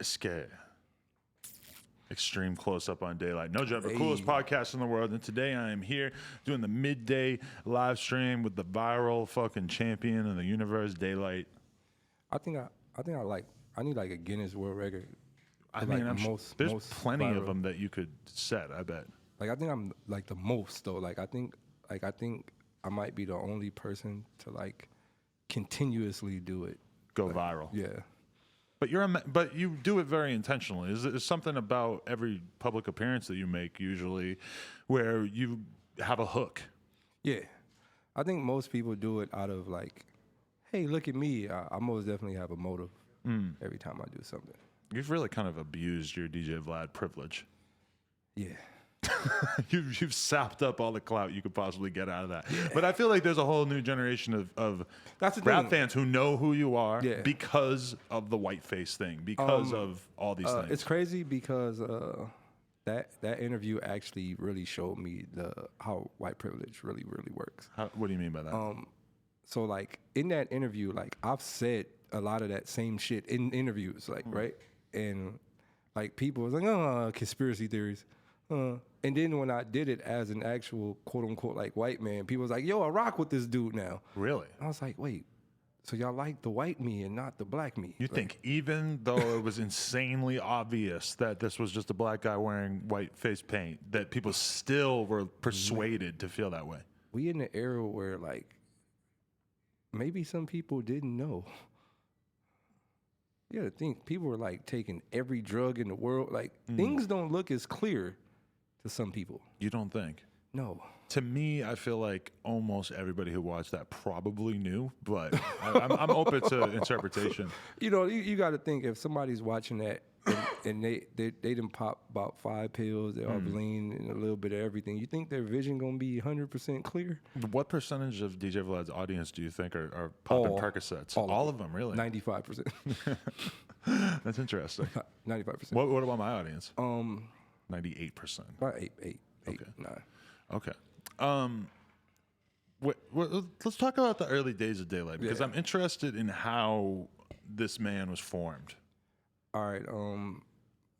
Escape. Extreme close-up on Daylyt. No joke, the coolest podcast in the world. And today I am here doing the midday live stream with the viral fucking champion of the universe, Daylyt. I need like a Guinness World Record. I mean, there's plenty of them that you could set, I bet. Like, I think I'm like the most though. I think I might be the only person to like continuously do it. Go viral. Yeah. But you do it very intentionally. Is something about every public appearance that you make usually where you have a hook? Yeah. I think most people do it out of like, hey, look at me. I most definitely have a motive every time I do something. You've really kind of abused your DJ Vlad privilege. Yeah. You've sapped up all the clout you could possibly get out of that. Yeah. But I feel like there's a whole new generation of rap fans who know who you are because of the whiteface thing, because of all these things. It's crazy because that interview actually really showed me how white privilege really works. What do you mean by that? So like in that interview, like I've said a lot of that same shit in interviews, like right, and like people was like, oh, conspiracy theories. And then when I did it as an actual quote unquote like white man, people was like, yo, I rock with this dude now. Really? I was like, wait, so y'all like the white me and not the black me? You think even though it was insanely obvious that this was just a black guy wearing white face paint, that people still were persuaded to feel that way? We in the era where like maybe some people didn't know. You gotta think, people were like taking every drug in the world. Like things don't look as clear to some people. You don't think? No. To me, I feel like almost everybody who watched that probably knew, but I'm open to interpretation. You know, you got to think if somebody's watching that and they done pop about 5 pills, they're all lean and a little bit of everything. You think their vision gonna be 100% clear? What percentage of DJ Vlad's audience do you think are popping Percocets? All of them, really? 95%. That's interesting. 95%. What about my audience? 98%. About 8, 9. Okay. Let's talk about the early days of Daylyt because I'm interested in how this man was formed. All right.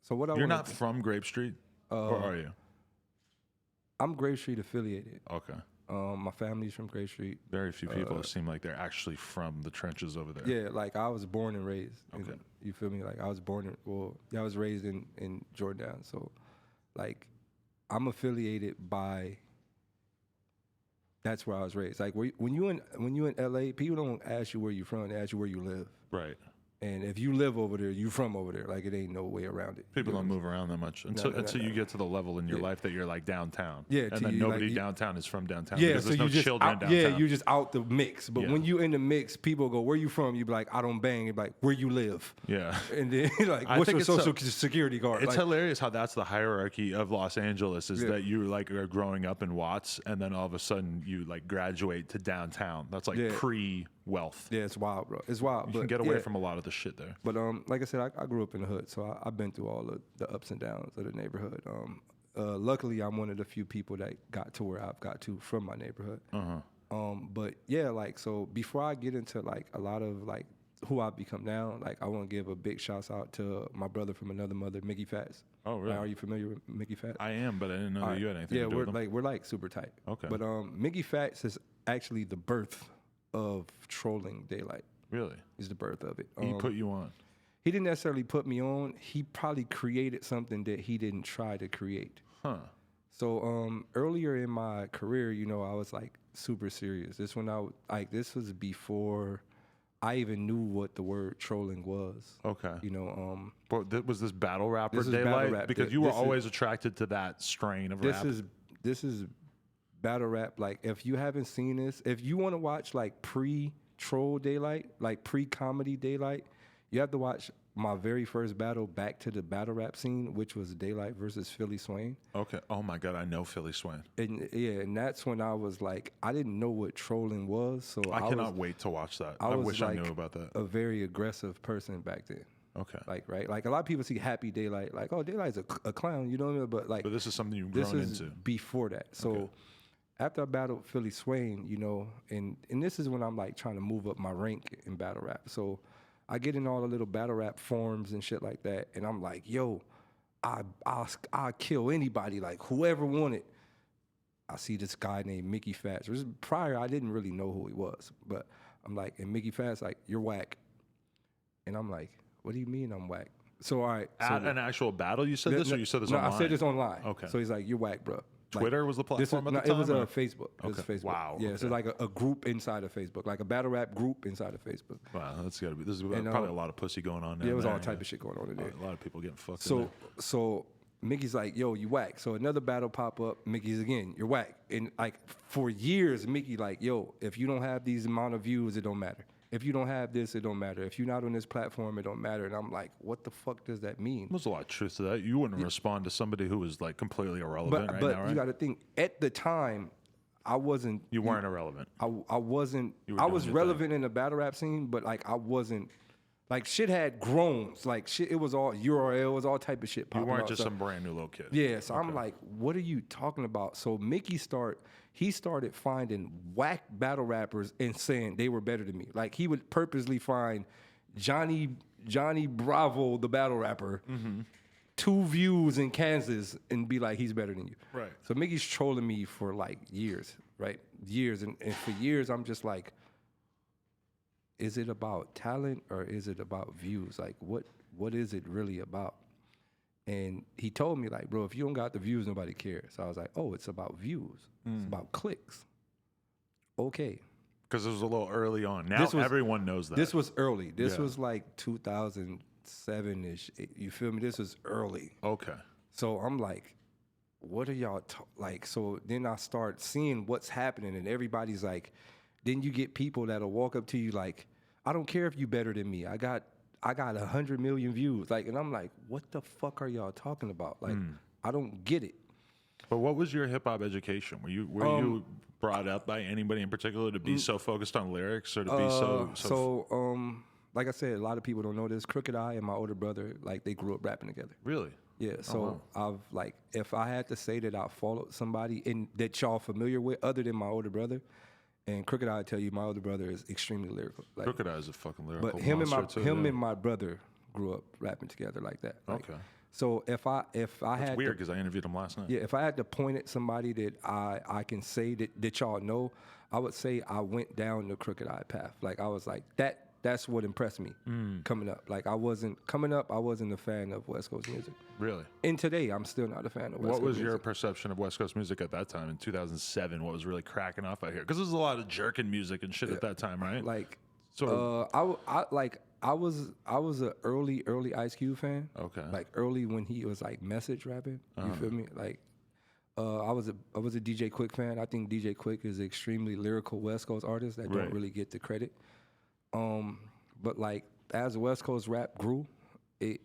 So what You're not from Grape Street, or are you? I'm Grape Street affiliated. Okay. My family's from Grape Street. Very few people seem like they're actually from the trenches over there. Yeah, like I was born and raised. Okay. You feel me? Like I was I was raised in Jordan. So like I'm affiliated by, that's where I was raised. Like when you in LA, people don't ask you where you're from, they ask you where you live. Right. And if you live over there, you from over there. Like it ain't no way around it. People don't move around that much until you get to the level in your life that you're like downtown. Yeah, and then nobody downtown is from downtown. Yeah, because so there's no children downtown. Yeah, you just out the mix. But when you in the mix, people go, "Where you from?" You be like, "I don't bang." You be like, "Where you live?" Yeah. And then like, "What's your social security card?" It's hilarious how that's the hierarchy of Los Angeles is that you like are growing up in Watts, and then all of a sudden you like graduate to downtown. That's like pre-wealth. Yeah, it's wild, bro. It's wild. You can get away from a lot of the shit there. But like I said, I grew up in the hood, so I've been through all the ups and downs of the neighborhood. Luckily, I'm one of the few people that got to where I've got to from my neighborhood. But yeah, like, so before I get into like a lot of like who I've become now, like I want to give a big shout out to my brother from another mother, Mickey Fats. Oh, really? Are you familiar with Mickey Fats? I am, but I didn't know that you had anything to do with him. Yeah, we're like super tight. Okay. But Mickey Fats is actually the birth of trolling Daylyt. Really? Is the birth of it. He put you on. He didn't necessarily put me on. He probably created something that he didn't try to create. Huh. So earlier in my career, you know, I was like super serious. This was before I even knew what the word trolling was. Okay. You know, but was this battle rapper this is Daylyt? battle rap. Because you were always attracted to that strain of rap. This is battle rap. Like if you haven't seen this, if you want to watch like pre-troll Daylyt, like pre-comedy Daylyt, you have to watch my very first battle back to the battle rap scene, which was Daylyt versus Philly Swain. Okay. Oh my God, I know Philly Swain. And that's when I was like, I didn't know what trolling was. So I cannot wait to watch that. I wish I knew about that. A very aggressive person back then. Okay. Like, right? Like a lot of people see Happy Daylyt, like, oh, Daylight's a clown, you know what I mean? But this is something you've grown into. Before that. So after I battled Philly Swain, you know, and this is when I'm like trying to move up my rank in battle rap. So I get in all the little battle rap forums and shit like that, and I'm like, yo, I'll kill anybody, like whoever wanted. I see this guy named Mickey Fats. Prior, I didn't really know who he was, but I'm like, and Mickey Fats like, you're whack. And I'm like, what do you mean I'm whack? So all right, at an actual battle, you said this, or you said this online? No, I said this online. Okay. So he's like, you're whack, bro. Twitter was the platform at the time? It was Facebook. It was Facebook. Wow. Yeah, so like a group inside of Facebook, like a battle rap group inside of Facebook. Wow, that's got to be. This is probably a lot of pussy going on there. Yeah, it was all type of shit going on in there. A lot of people getting fucked. So Mickey's like, yo, you whack. So another battle pop up. Mickey's again, you're whack. And like for years, Mickey like, yo, if you don't have these amount of views, it don't matter. If you don't have this, it don't matter. If you're not on this platform, it don't matter. And I'm like, what the fuck does that mean? There's a lot of truth to that. You wouldn't respond to somebody who was like completely irrelevant but now, right? You got to think, at the time, I wasn't. You weren't irrelevant. I wasn't. I was relevant in the battle rap scene, but like I wasn't. Like shit had grown. Like shit, it was all URL, it was all type of shit popping out. You weren't just some brand new little kid. Yeah, so I'm like, what are you talking about? So Mickey started finding whack battle rappers and saying they were better than me. Like he would purposely find Johnny Bravo, the battle rapper, 2 views in Kansas and be like, he's better than you. Right. So Mickey's trolling me for like years, right? Years. And for years, I'm just like, is it about talent or is it about views? Like, what is it really about? And he told me, like, bro, if you don't got the views, nobody cares. So I was like, oh, it's about views. It's about clicks. Okay. Because it was a little early on. Now everyone knows that. This was early. This was like 2007-ish. You feel me? This was early. Okay. So I'm like, what are y'all like? So then I start seeing what's happening, and everybody's like, then you get people that'll walk up to you like, I don't care if you better than me. I got 100 million views. Like, and I'm like, what the fuck are y'all talking about? Like, I don't get it. But what was your hip hop education? Were you brought up by anybody in particular to be so focused on lyrics, or to be so like I said, a lot of people don't know this. Crooked I and my older brother, like, they grew up rapping together. Really? Yeah. So I've like, if I had to say that I followed somebody that y'all familiar with, other than my older brother. And Crooked I tell you, my older brother is extremely lyrical. Like, Crooked I is a fucking lyrical but him monster and my brother grew up rapping together like that. Like, okay. So if I had, it's weird because I interviewed him last night. Yeah, if I had to point at somebody that I can say that y'all know, I would say I went down the Crooked I path. Like I was like that's what impressed me coming up. Like I wasn't a fan of West Coast music. Really? And today, I'm still not a fan of West Coast music. What was your perception of West Coast music at that time in 2007? What was really cracking off out here? Because there was a lot of jerking music and shit at that time, right? Like, I was an early Ice Cube fan. Okay. Like early when he was like message rapping. You feel me? Like, I was a DJ Quick fan. I think DJ Quick is an extremely lyrical West Coast artist that don't really get the credit. But like as West Coast rap grew, it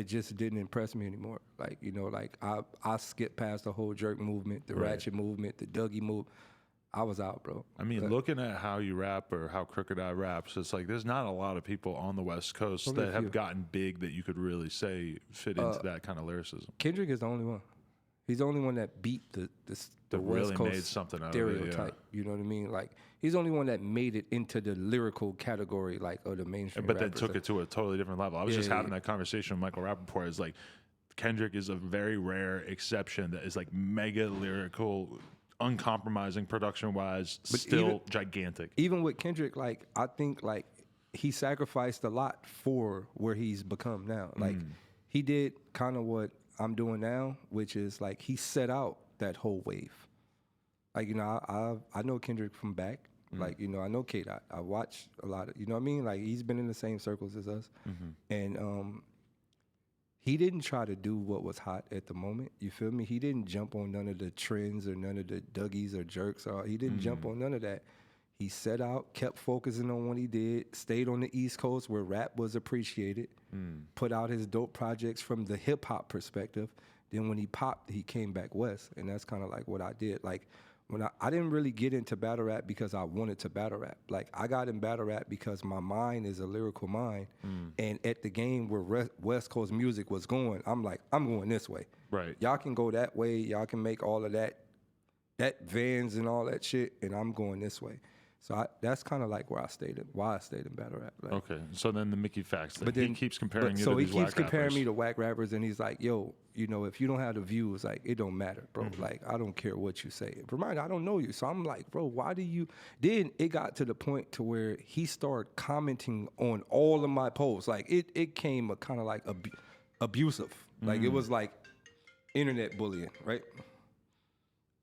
just didn't impress me anymore. Like, you know, like I skipped past the whole jerk movement, the ratchet movement, the Dougie move. I was out, bro. I mean, looking at how you rap or how Crooked I raps, it's like there's not a lot of people on the West Coast that have gotten big that you could really say fit into that kind of lyricism. Kendrick is the only one. He's the only one that beat the West really Coast made something out stereotype. of it, yeah. You know what I mean? Like, he's the only one that made it into the lyrical category, like, of the mainstream. But then took it to a totally different level. I was just having that conversation with Michael Rappaport. It's like Kendrick is a very rare exception that is like mega lyrical, uncompromising production wise, still gigantic. Even with Kendrick, like, I think like he sacrificed a lot for where he's become now. Like, he did kind of what I'm doing now, which is like he set out that whole wave. Like, you know, I know Kendrick from back. Like, you know, I know K-Dot. I watch a lot of, you know what I mean? Like, he's been in the same circles as us. And he didn't try to do what was hot at the moment. You feel me? He didn't jump on none of the trends or none of the Dougies or jerks. He didn't jump on none of that. He set out, kept focusing on what he did, stayed on the East Coast where rap was appreciated, put out his dope projects from the hip-hop perspective. Then when he popped, he came back west, and that's kind of like what I did. Like, when I didn't really get into battle rap because I wanted to battle rap. Like, I got in battle rap because my mind is a lyrical mind, and at the game where West Coast music was going, I'm like, I'm going this way. Right. Y'all can go that way. Y'all can make all of that Vans and all that shit, and I'm going this way. So that's kind of like why I stayed in battle rap. Like, okay, so then the Mickey Facts thing. But then he keeps comparing you so to these he keeps comparing rappers. me to whack rappers, and he's like, yo, you know, if you don't have the views, like, it don't matter, bro. Like, I don't care what you say. Remind, I don't know you. So I'm like, bro, why do you? Then it got to the point to where he started commenting on all of my posts. Like, it came a kind of like abusive. Like, it was like internet bullying, right?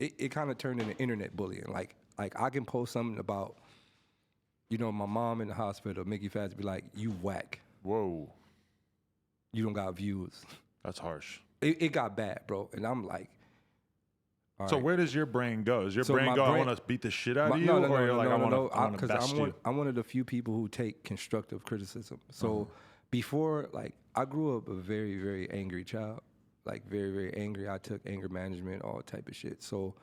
It kind of turned into internet bullying. Like I can post something about, you know, my mom in the hospital. Mickey Fats be like, you whack. Whoa. You don't got views. That's harsh. It got bad, bro. And I'm like, all so right. where does your brain go? Does your brain go, I want to beat the shit out of you? No, or you're like, I want to best you? I'm one of the few people who take constructive criticism. So before, like, I grew up a very, very angry child. Like, very, very angry. I took anger management, all type of shit. So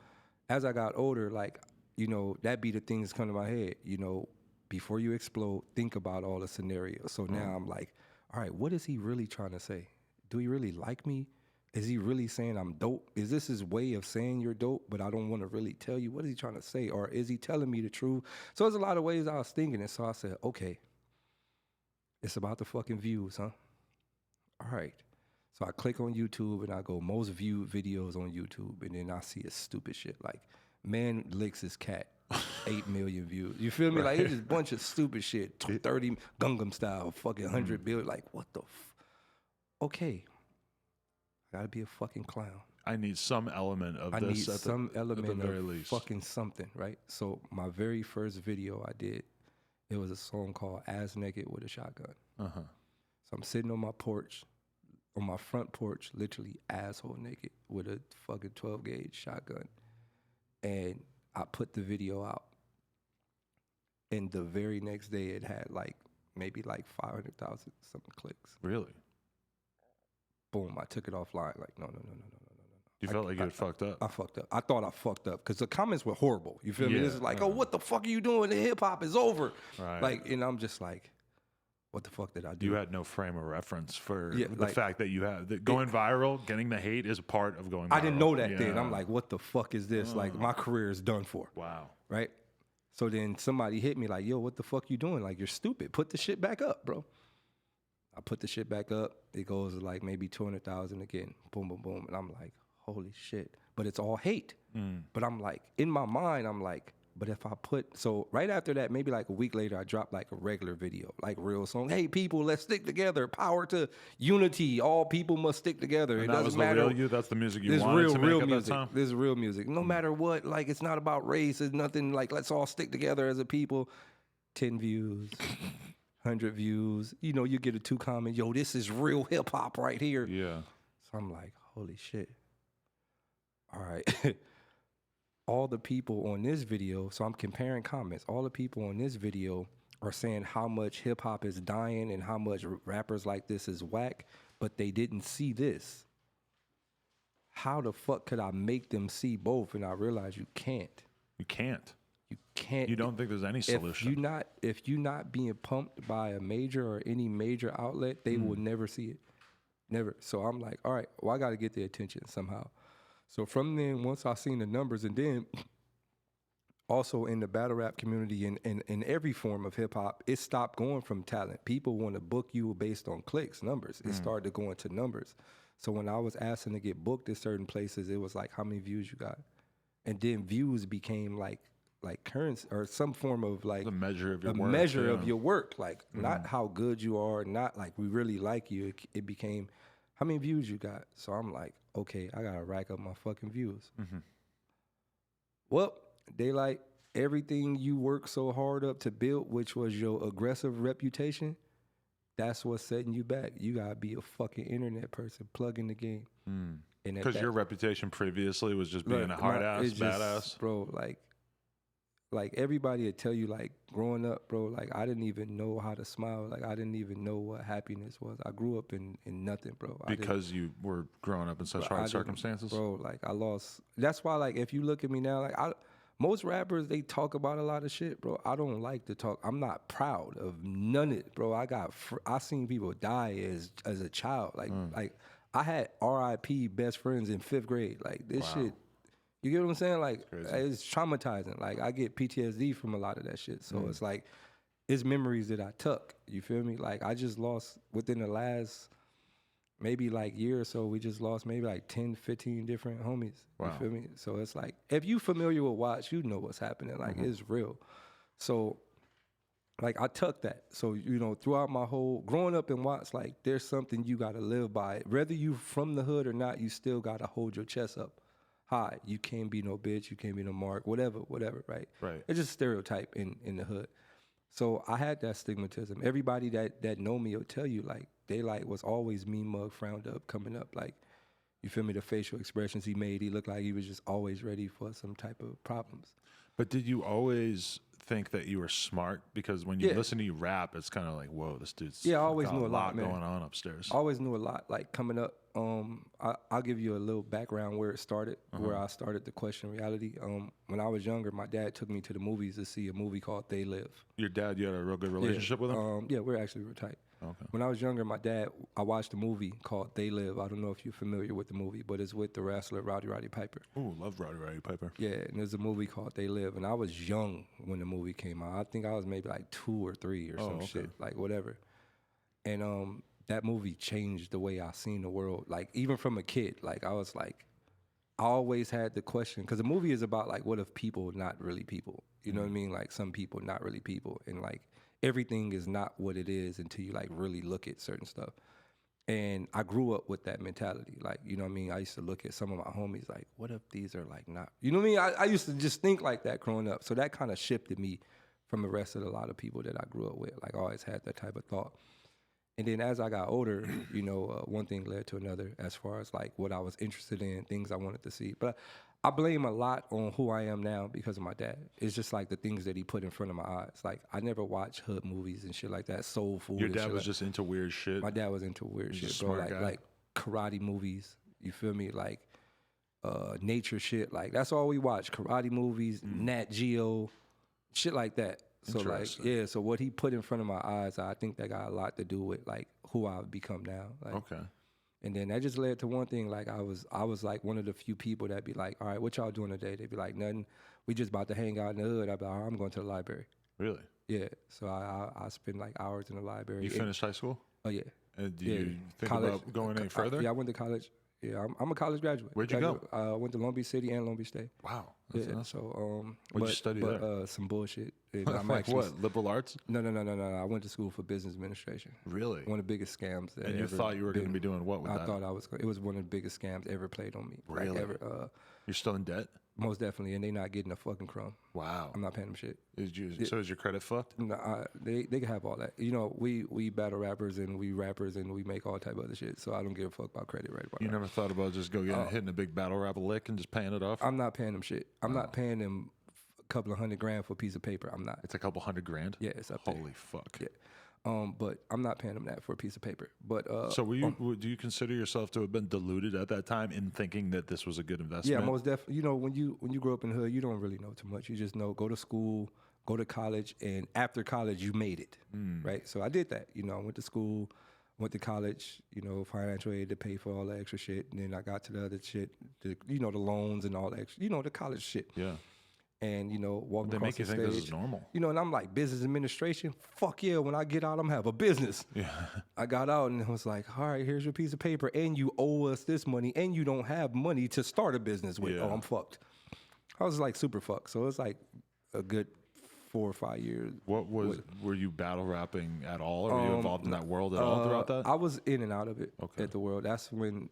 as I got older, like, you know, that be the things come to my head. You know, before you explode, think about all the scenarios. So now I'm like, all right, what is he really trying to say? Do he really like me? Is he really saying I'm dope? Is this his way of saying you're dope, but I don't want to really tell you? What is he trying to say? Or is he telling me the truth? So there's a lot of ways I was thinking it. So I said, okay, it's about the fucking views, huh? All right. So I click on YouTube and I go most viewed videos on YouTube, and then I see a stupid shit like man licks his cat, 8 million views. You feel me? Like, it's just a bunch of stupid shit, 30 Gangnam style, fucking 100 billion. Like, what the? Okay, I gotta be a fucking clown. I need some element of I this. need some element at the very of least. fucking something, right? So my very first video I did, it was a song called "Ass Naked with a Shotgun." So I'm sitting on my porch. On my front porch, literally asshole naked with a fucking 12 gauge shotgun. And I put the video out. And the very next day it had like maybe like 500,000 something clicks. Really? Boom, I took it offline. Like, no. You felt like you had fucked up? I fucked up. I thought I fucked up because the comments were horrible. You feel me? This is like, oh, what the fuck are you doing? The hip hop is over. Right. Like, and I'm just like, what the fuck did I do? You had no frame of reference for the fact that you have that going viral, getting the hate is a part of going viral. I didn't know that then. I'm like, what the fuck is this? Like, my career is done for. Wow. Right? So then somebody hit me like, yo, what the fuck you doing? Like, you're stupid. Put the shit back up, bro. I put the shit back up. It goes to like maybe 200,000 again. Boom, boom, boom. And I'm like, holy shit. But it's all hate. But I'm like, in my mind, I'm like, but if I so right after that, maybe like a week later, I dropped like a regular video, like real song. Hey, people, let's stick together. Power to unity. All people must stick together. And it that doesn't was matter. The real you. That's the music you wanted to make at music. that time. This is real music. No matter what, like, it's not about race. It's nothing like, let's all stick together as a people. 10 views, 100 views. You know, you get a 2 comment. Yo, this is real hip hop right here. Yeah. So I'm like, holy shit. All right. All the people on this video, so I'm comparing comments, all the people on this video are saying how much hip hop is dying and how much rappers like this is whack, but they didn't see this. How the fuck could I make them see both? And I realized you can't. You can't. You can't. You don't think there's any solution. If you're not being pumped by a major or any major outlet, they will never see it. Never. So I'm like, all right, well, I got to get their attention somehow. So from then, once I seen the numbers, and then also in the battle rap community and in every form of hip hop, it stopped going from talent. People want to book you based on clicks, numbers. It started to go into numbers. So when I was asking to get booked at certain places, it was like, how many views you got? And then views became like currency or some form of like the measure of your work. A measure of your work, like not how good you are, not like we really like you. It became how many views you got. So I'm like, okay, I gotta rack up my fucking views. Well, Daylyt, everything you worked so hard up to build, which was your aggressive reputation, that's what's setting you back. You gotta be a fucking internet person, plug in the game. Because your reputation previously was just being a hard ass, badass. Bro, like everybody would tell you, like, growing up, bro, like, I didn't even know how to smile. Like, I didn't even know what happiness was. I grew up in nothing, bro. Because you were growing up in such hard circumstances? Bro, like, I lost. That's why, like, if you look at me now, like, most rappers, they talk about a lot of shit, bro. I don't like to talk. I'm not proud of none of it, bro. I seen people die as a child. Like, I had RIP best friends in 5th grade. Like, this shit, You get what I'm saying? Like, it's traumatizing. Like, I get PTSD from a lot of that shit. So it's like, it's memories that I took. You feel me? Like, I just lost, within the last maybe like year or so, we just lost maybe like 10, 15 different homies. Wow. You feel me? So it's like, if you familiar with Watts, you know what's happening. Like, it's real. So, like, I took that. So, you know, throughout my whole, growing up in Watts, like, there's something you got to live by. Whether you from the hood or not, you still got to hold your chest up high. You can't be no bitch. You can't be no mark. Whatever, right? Right. It's just a stereotype in the hood. So I had that stigmatism. Everybody that know me will tell you, like, Daylyt was always mean mug, frowned up, coming up. Like, you feel me? The facial expressions he made, he looked like he was just always ready for some type of problems. But did you always think that you were smart? Because when you listen to you rap, it's kind of like, whoa, this dude's I always got knew a lot lot man. going on upstairs. Always knew a lot. Like, coming up, I'll give you a little background where it started, where I started to question reality. When I was younger, my dad took me to the movies to see a movie called Daylyt. Your dad, you had a real good relationship with him? Yeah, we're actually real tight. Okay. When I was younger, my dad, I watched a movie called Daylyt. I don't know if you're familiar with the movie, but it's with the wrestler Roddy Piper. Ooh, love Roddy Piper. Yeah, and there's a movie called Daylyt, and I was young when the movie came out. I think I was maybe like 2 or 3 or some shit, like whatever. And that movie changed the way I seen the world. Like, even from a kid, like, I was like, I always had the question, because the movie is about, like, what if people not really people? You know what I mean? Like, some people not really people, and like, everything is not what it is until you like really look at certain stuff. And I grew up with that mentality. Like, you know what I mean? I used to look at some of my homies like, what if these are like not, you know what I mean? I used to just think like that growing up. So that kind of shifted me from the rest of a lot of people that I grew up with. Like, I always had that type of thought. And then as I got older, you know, one thing led to another as far as like what I was interested in, things I wanted to see. But I blame a lot on who I am now because of my dad. It's just like the things that he put in front of my eyes. Like, I never watched hood movies and shit like that, soul food. Your dad was just into weird shit? My dad was into weird shit, bro. Like karate movies, you feel me? Like nature shit. Like, that's all we watch. Karate movies, Nat Geo, shit like that. So like, yeah, so what he put in front of my eyes, I think that got a lot to do with like who I've become now. Like, okay. And then that just led to one thing. Like, I was like one of the few people that be like, all right, what y'all doing today? They'd be like, nothing. We just about to hang out in the hood. I'd be like, all right, I'm going to the library. Really? Yeah. So I spend like hours in the library. You finished high school? Oh, yeah. And do you think about going any further? Yeah, I went to college. Yeah, I'm a college graduate. Where'd you go? I went to Long Beach City and Long Beach State. Wow. That's awesome. So, what'd you study there? Some bullshit. Like what? Liberal arts? No. I went to school for business administration. Really? One of the biggest scams. And you thought you were going to be doing what with that? I thought it was one of the biggest scams ever played on me. Really? Like, ever. You're still in debt? Most definitely, and they not getting a fucking crumb. Wow. I'm not paying them shit. So is your credit fucked? No, they can have all that. You know, we battle rappers and we rappers and we make all type of other shit. So I don't give a fuck about credit right about You never thought about just hitting a big battle rap lick and just paying it off? I'm not paying them shit. I'm not paying them a couple of $100,000 for a piece of paper. I'm not. It's a couple $100,000? Yeah, it's up Holy there. fuck. Yeah. But I'm not paying them that for a piece of paper. But so do you consider yourself to have been deluded at that time in thinking that this was a good investment? Yeah, most definitely. You know, when you grow up in the hood, you don't really know too much. You just know, go to school, go to college, and after college, you made it, right? So I did that. You know, I went to school, went to college, you know, financial aid to pay for all the extra shit, and then I got to the other shit, the loans and all the extra, the college shit. Yeah. And, walking they across make you the think stage, this is normal. And I'm like, business administration? Fuck yeah, when I get out, I'm going to have a business. Yeah. I got out and I was like, all right, here's your piece of paper, and you owe us this money, and you don't have money to start a business with. Yeah. Oh, I'm fucked. I was like super fucked. So it was like a good 4 or 5 years. Were you battle rapping at all? Or were you involved in that world at all throughout that? I was in and out of it Okay. at the world. That's when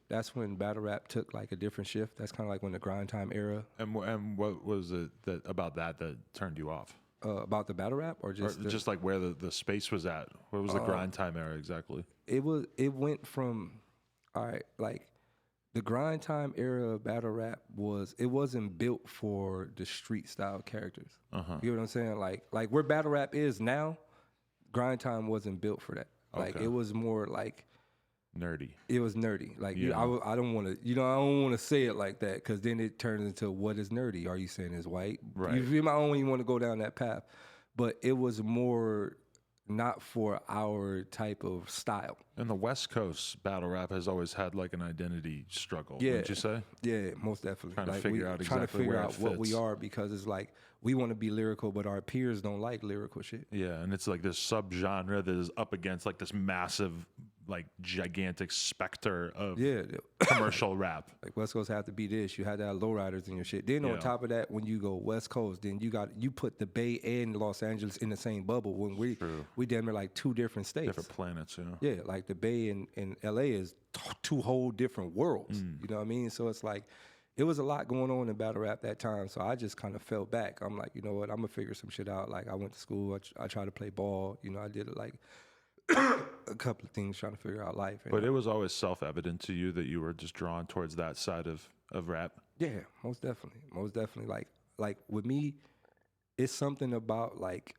battle rap took like a different shift. That's kind of like when the grind time era. And what was it about that turned you off? About the battle rap or just like where the space was at? Where was the grind time era exactly? It went from, all right, like the grind time era of battle rap wasn't built for the street style characters. You know what I'm saying? Like where battle rap is now, grind time wasn't built for that. Like it was more like nerdy. It was nerdy. Like Yeah. I don't want to, I don't want to say it like that because then it turns into what is nerdy? Are you saying it's white? Right. I don't even want to go down that path. But it was more not for our type of style. And the West Coast battle rap has always had like an identity struggle, wouldn't you say? Yeah, most definitely. Trying to like figure out exactly where it fits. what we are, because it's like we want to be lyrical, but our peers don't like lyrical shit. Yeah, and it's like this subgenre that is up against like this massive, like gigantic specter of commercial rap. Like West Coast have to be this. You had to have lowriders in your shit. Then on top of that, when you go West Coast, then you put the Bay and Los Angeles in the same bubble. When we damn near like two different states, different planets. Yeah, like the Bay and LA is two whole different worlds. You know what I mean? So it's like, it was a lot going on in battle rap that time. So I just kind of fell back. I'm like, you know what? I'm gonna figure some shit out. Like I went to school. I tried to play ball. You know, I did like a couple of things trying to figure out life. But it was always self-evident to you that you were just drawn towards that side of rap. Yeah, most definitely. Most definitely. Like with me, it's something about like,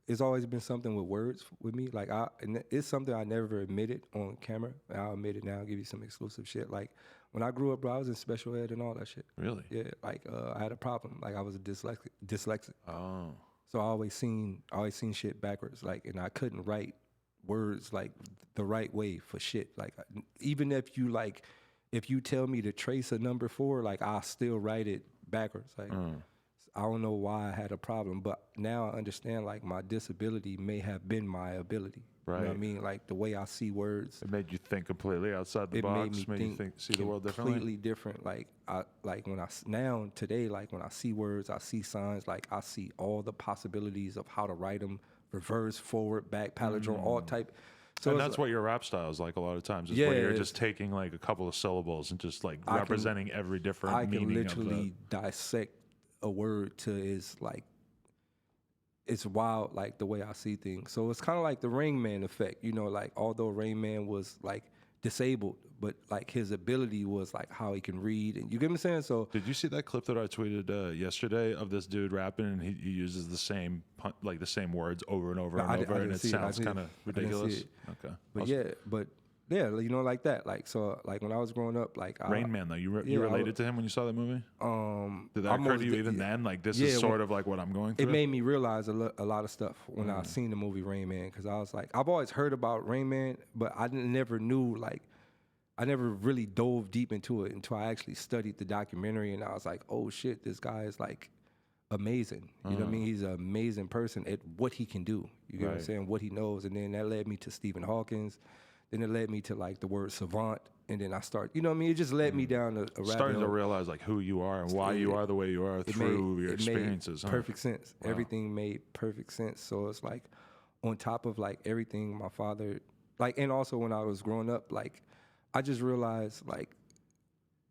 it's always been something with words with me. Like and it's something I never admitted on camera. I'll admit it now. I'll give you some exclusive shit. Like when I grew up, bro, I was in special ed and all that shit. Really? Yeah. Like I had a problem. Like I was a dyslexic. Oh. So I always seen shit backwards. Like, and I couldn't write words like the right way for shit. Like even if you tell me to trace a number 4, like I still write it backwards. Like I don't know why I had a problem, but now I understand like my disability may have been my ability. Right. You know what I mean? Like the way I see words. It made you think completely outside the box. Made you see the world differently. Completely different. Like today, like when I see words, I see signs. Like I see all the possibilities of how to write them: reverse, forward, back, palindrome, all type. So and that's what your rap style is like a lot of times. Is where you're just taking like a couple of syllables and just like representing every different meaning. I can literally dissect a word to is like, it's wild, like the way I see things. So it's kind of like the Rain Man effect, you know, like although Rain Man was like disabled, but like his ability was like how he can read, and you get what I'm saying? So did you see that clip that I tweeted yesterday of this dude rapping, and he uses the same words over and over and over, and it sounds kind of ridiculous? Okay, but you know, like that. Like so, like when I was growing up, like Rain Man though, you related to him when you saw that movie? Did that occur to you even then? Like this is sort of like what I'm going through. It made me realize a lot of stuff when I seen the movie Rain Man, because I was like, I've always heard about Rain Man, but I never knew, like, I never really dove deep into it until I actually studied the documentary, and I was like, oh shit, this guy is like amazing. You know what I mean? He's an amazing person at what he can do. You get what I'm saying? What he knows, and then that led me to Stephen Hawkins. Then it led me to like the word savant, and then I started, you know what I mean? It just led me down a rabbit hole. Starting to realize like who you are and why you are the way you are through your experiences. It made perfect sense. Wow. Everything made perfect sense. So it's like on top of like everything my father, like, and also when I was growing up, like I just realized like,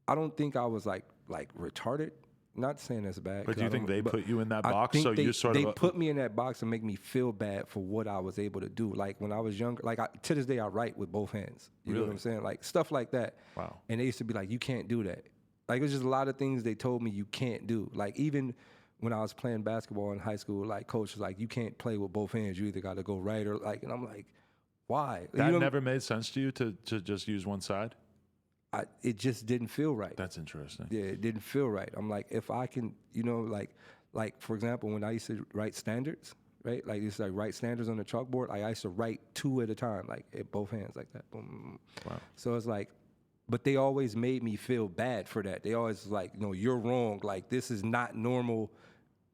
I don't think I was like retarded. Not saying that's bad. But do you think they put you in that box? So you sort of... They put me in that box and make me feel bad for what I was able to do. Like when I was younger, like to this day, I write with both hands. You know what I'm saying? Like stuff like that. Wow. And they used to be like, you can't do that. Like it was just a lot of things they told me you can't do. Like even when I was playing basketball in high school, like coach was like, you can't play with both hands. You either got to go right or like, and I'm like, why? That never made sense to you to just use one side? It just didn't feel right. That's interesting. Yeah, it didn't feel right. I'm like, if I can, you know, like for example, when I used to write standards, right? Like used to like write standards on the chalkboard. I used to write 2 at a time, like at both hands, like that. Boom. Wow. So it's like, but they always made me feel bad for that. They always like, no, you're wrong. Like this is not normal.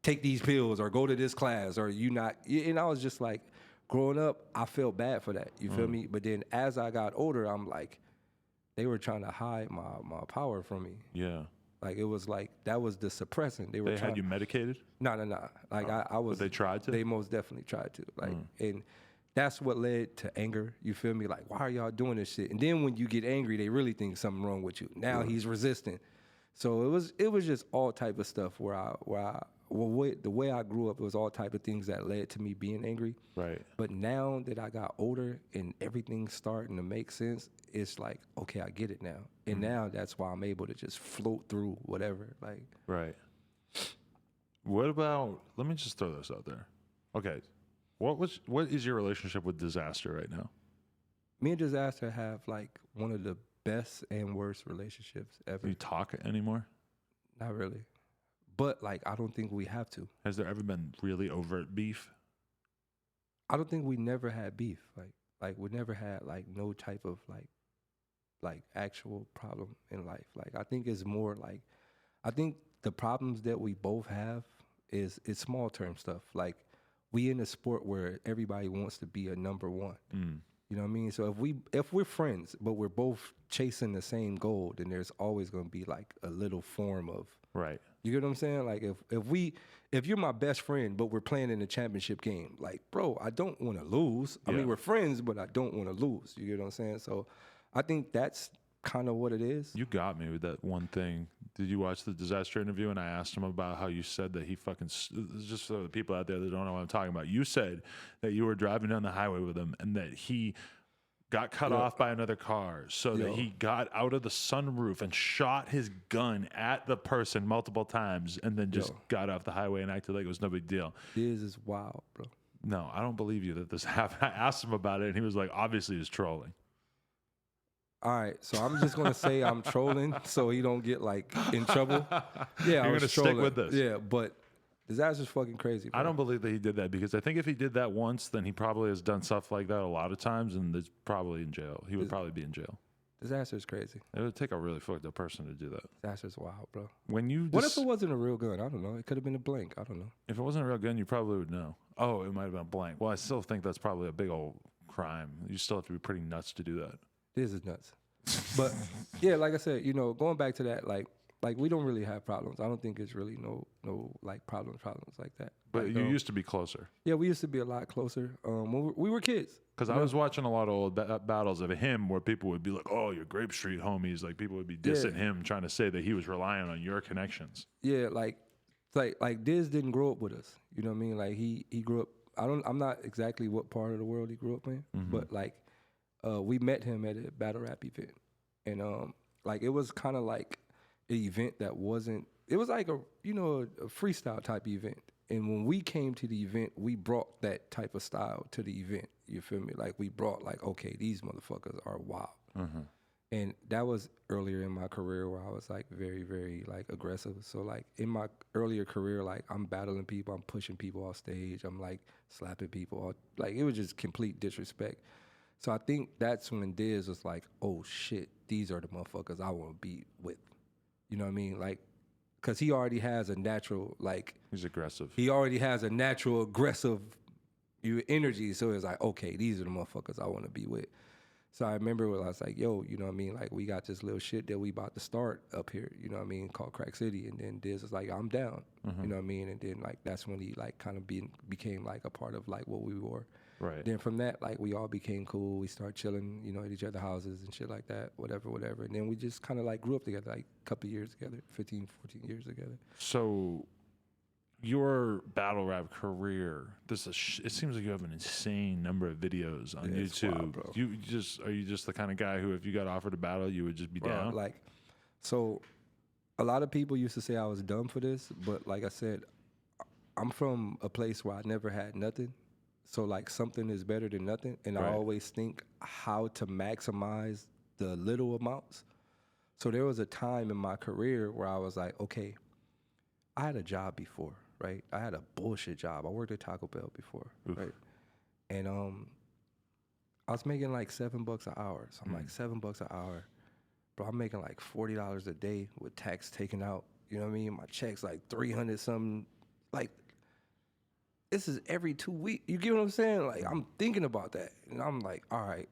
Take these pills or go to this class or you not. And I was just like, growing up, I felt bad for that. You feel me? But then as I got older, I'm like, they were trying to hide my power from me. Yeah. Like it was like that was the suppressant. They had you medicated? No. Like I was. But they tried to? They most definitely tried to. Like and that's what led to anger. You feel me? Like why are y'all doing this shit? And then when you get angry, they really think something wrong with you. Now he's resistant. So it was just all type of stuff the way I grew up, it was all type of things that led to me being angry. Right. But now that I got older and everything's starting to make sense, it's like, okay, I get it now. And now that's why I'm able to just float through whatever. Like, right. What about, let me just throw this out there. Okay. What is your relationship with Disaster right now? Me and Disaster have like one of the best and worst relationships ever. Do you talk anymore? Not really. But like, I don't think we have to. Has there ever been really overt beef? I don't think we never had beef. Like we never had like no type of like actual problem in life. Like I think it's more like, I think the problems that we both have is small term stuff. Like we in a sport where everybody wants to be a number one. You know what I mean? So if we're friends, but we're both chasing the same goal, then there's always going to be like a little form of right. You get what I'm saying? Like if you're my best friend, but we're playing in a championship game, like bro, I don't want to lose. I mean, we're friends, but I don't want to lose. You get what I'm saying? So I think that's kind of what it is. You got me with that one thing. Did you watch the Disaster interview? And I asked him about how you said that he fucking, just for the people out there that don't know what I'm talking about, you said that you were driving down the highway with him and that he got cut off by another car, so that he got out of the sunroof and shot his gun at the person multiple times and then just got off the highway and acted like it was no big deal. This is wild, bro. No, I don't believe you that this happened. I asked him about it and he was like, obviously he's trolling. All right, so I'm just gonna say I'm trolling, so he don't get like in trouble. Yeah, you're gonna stick with this. Yeah, but Disaster's fucking crazy, bro. I don't believe that he did that, because I think if he did that once, then he probably has done stuff like that a lot of times, and there's probably in jail. He would probably be in jail. Disaster's crazy. It would take a really fucked up person to do that. Disaster's wild, bro. What if it wasn't a real gun? I don't know. It could have been a blank. I don't know. If it wasn't a real gun, you probably would know. Oh, it might have been a blank. Well, I still think that's probably a big old crime. You still have to be pretty nuts to do that. This is nuts. But yeah, like I said, going back to that, like we don't really have problems. I don't think it's really no like problems like that. But like, you used to be closer. Yeah, we used to be a lot closer when we were kids. Because I was watching a lot of old battles of him where people would be like, "Oh, you're Grape Street homies." Like people would be dissing him, trying to say that he was relying on your connections. Yeah, like Diz didn't grow up with us. You know what I mean? Like he grew up. I'm not exactly what part of the world he grew up in, but like we met him at a battle rap event, and like it was kind of like an event that wasn't. It was like a freestyle type event. And when we came to the event, we brought that type of style to the event. You feel me? Like we brought like, okay, these motherfuckers are wild. And that was earlier in my career where I was like very, very like aggressive. So like in my earlier career, like I'm battling people, I'm pushing people off stage, I'm like slapping people. Like it was just complete disrespect. So I think that's when Diz was like, oh shit, these are the motherfuckers I want to be with. You know what I mean? Like, because he already has a natural, like... He's aggressive. He already has a natural aggressive energy. So it's like, okay, these are the motherfuckers I want to be with. So I remember when I was like, yo, you know what I mean? Like, we got this little shit that we about to start up here, you know what I mean, called Crack City. And then Diz was like, I'm down, you know what I mean? And then, like, that's when he, like, kind of became, like, a part of, like, what we were. Right. Then from that, like, we all became cool. We started chilling, at each other's houses and shit like that, whatever. And then we just kind of, like, grew up together, like, a couple of years together, 15, 14 years together. So your battle rap career, it seems like you have an insane number of videos on YouTube. Wild, bro. Are you just the kind of guy who, if you got offered a battle, you would just be down? Like, so a lot of people used to say I was dumb for this, but like I said, I'm from a place where I never had nothing. So like something is better than nothing, and I always think how to maximize the little amounts. So there was a time in my career where I was like, okay, I had a job before, right? I had a bullshit job. I worked at Taco Bell before, right? And I was making like $7 an hour. So I'm like, $7 an hour. Bro, I'm making like $40 a day with tax taken out. You know what I mean? My check's like 300 something, like. This is every 2 weeks. You get what I'm saying? Like, I'm thinking about that. And I'm like, all right.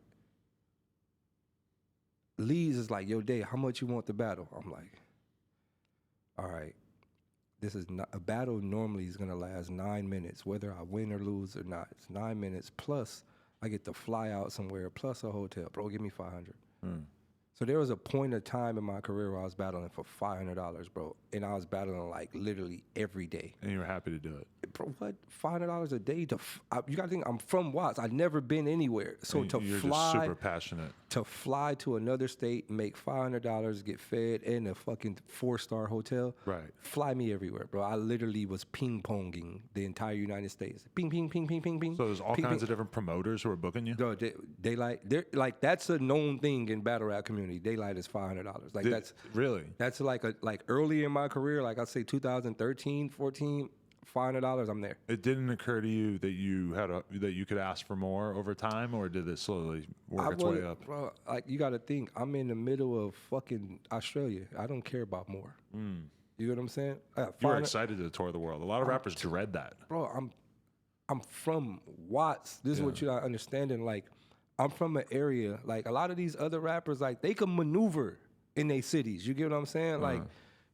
Lee's is like, yo, Day, how much you want the battle? I'm like, all right. This is not a battle normally is going to last 9 minutes, whether I win or lose or not. It's 9 minutes, plus I get to fly out somewhere, plus a hotel. Bro, give me $500. So there was a point of time in my career where I was battling for $500, bro. And I was battling like literally every day. And you were happy to do it. Bro, what? $500 a day? You gotta think, I'm from Watts. I've never been anywhere. So and you're just super passionate. To fly to another state, make $500, get fed in a fucking 4-star hotel. Right. Fly me everywhere, bro. I literally was ping-ponging the entire United States. Ping, ping, ping, ping, ping, ping. So there's all kinds of different promoters who are booking you? No, Daylyt, like that's a known thing in battle rap community. Daylyt is $500. Like Really? That's like early in my career, like I'd say 2013, 14, $500, I'm there. It didn't occur to you that you could ask for more over time, or did it slowly work its way up? Bro, like, you got to think, I'm in the middle of fucking Australia. I don't care about more. You know what I'm saying? You're excited to tour the world. A lot of rappers dread that. Bro, I'm from Watts. This is what you're not understanding. Like, I'm from an area, like, a lot of these other rappers, like, they can maneuver in their cities. You get what I'm saying? Like,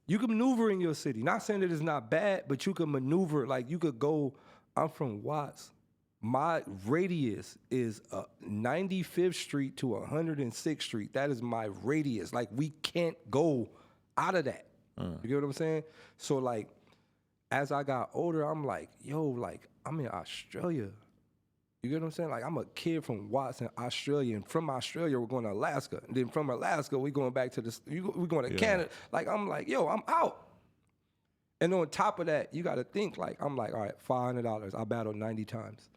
you can maneuver in your city. Not saying that it's not bad, but you can maneuver. Like, you could go, I'm from Watts. My radius is 95th Street to 106th Street. That is my radius. Like, we can't go out of that. You get what I'm saying? So, like, as I got older, I'm like, yo, like, I'm in Australia. You get what I'm saying? Like, I'm a kid from Watts in Australia, and from Australia, we're going to Alaska. And then from Alaska, we're going back to we're going to Canada. Like, I'm like, yo, I'm out. And on top of that, you got to think, like, I'm like, all right, $500. I battled 90 times.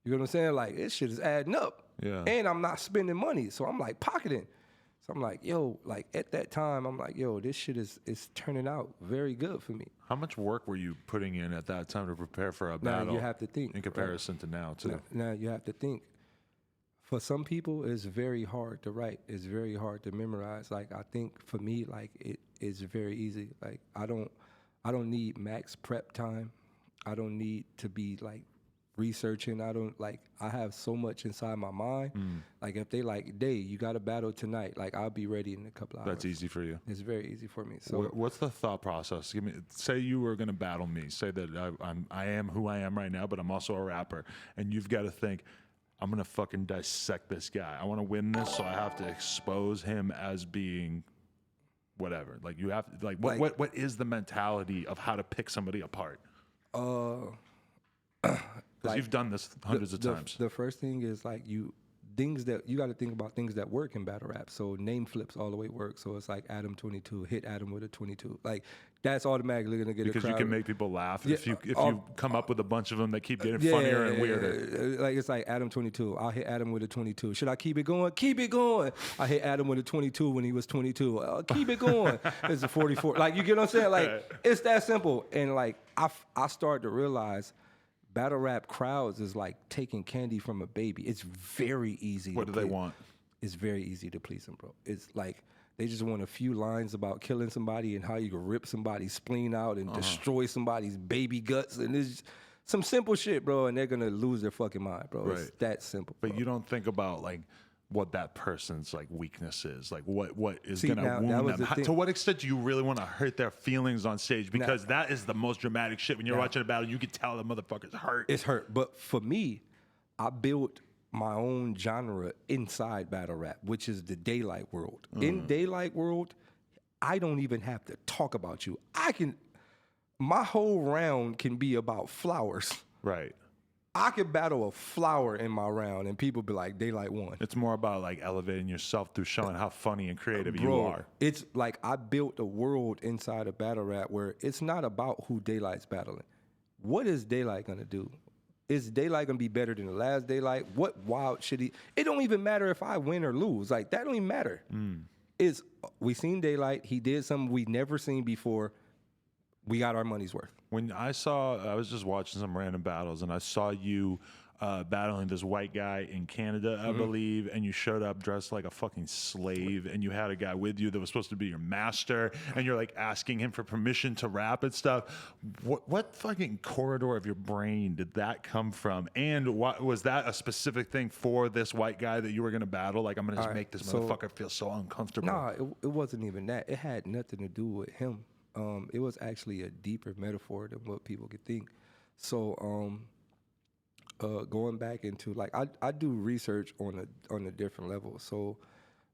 You know what I'm saying? Like, this shit is adding up. Yeah. And I'm not spending money. So I'm like pocketing. So I'm like, yo, like, at that time, I'm like, yo, this shit is turning out very good for me. How much work were you putting in at that time to prepare for a battle? Now you have to think. In comparison to now, too. Now you have to think. For some people, it's very hard to write. It's very hard to memorize. Like, I think for me, like, it is very easy. Like, I don't need max prep time. I don't need to be, like, researching. I have so much inside my mind. Like, if they like, Day, you got a battle tonight, like, I'll be ready in a couple hours. That's easy for you. It's very easy for me. So what's the thought process? Say you were going to battle me. Say that I am who I am right now, but I'm also a rapper. And you've got to think, I'm going to fucking dissect this guy. I want to win this, so I have to expose him as being whatever. Like, you have to, like, what is the mentality of how to pick somebody apart? Because you've done this hundreds of times. The first thing is, like, you got to think about things that work in battle rap. So name flips all the way work. So it's like Adam 22, hit Adam with a 22. Like, that's automatically gonna get because a crowd. You can make people laugh if you come up with a bunch of them that keep getting funnier and weirder. Like, it's like Adam 22. I'll hit Adam with a 22. Should I keep it going? Keep it going. I hit Adam with a 22 when he was 22. Keep it going. It's a 44. Like, you get what I'm saying? Like, it's that simple. And, like, I started to realize battle rap crowds is like taking candy from a baby. It's very easy. What do they want? It's very easy to please them, bro. It's like they just want a few lines about killing somebody and how you can rip somebody's spleen out and destroy somebody's baby guts. And it's some simple shit, bro, and they're going to lose their fucking mind, bro. Right. It's that simple, bro. But you don't think about, like, what that person's, like, weakness is, like what is going to wound them. To what extent do you really want to hurt their feelings on stage? Because that is the most dramatic shit. When you're watching a battle, you can tell the motherfucker's hurt. It's hurt. But for me, I built my own genre inside battle rap, which is the Daylyt world. In Daylyt world, I don't even have to talk about you. My whole round can be about flowers. Right. I could battle a flower in my round and people be like, Daylyt won. It's more about, like, elevating yourself through showing how funny and creative you are. It's like I built a world inside of battle rap where it's not about who Daylyt's battling. What is Daylyt gonna do? Is Daylyt gonna be better than the last Daylyt? What wild shit it don't even matter if I win or lose. Like, that don't even matter. We seen Daylyt, he did something we never seen before. We got our money's worth. When I was just watching some random battles, and I saw you battling this white guy in Canada, I believe, and you showed up dressed like a fucking slave, and you had a guy with you that was supposed to be your master, and you're, like, asking him for permission to rap and stuff. What fucking corridor of your brain did that come from? And was that a specific thing for this white guy that you were going to battle? Like, I'm going to just make this motherfucker feel so uncomfortable. Nah, it wasn't even that. It had nothing to do with him. It was actually a deeper metaphor than what people could think. So going back into, like, I do research on a different level. So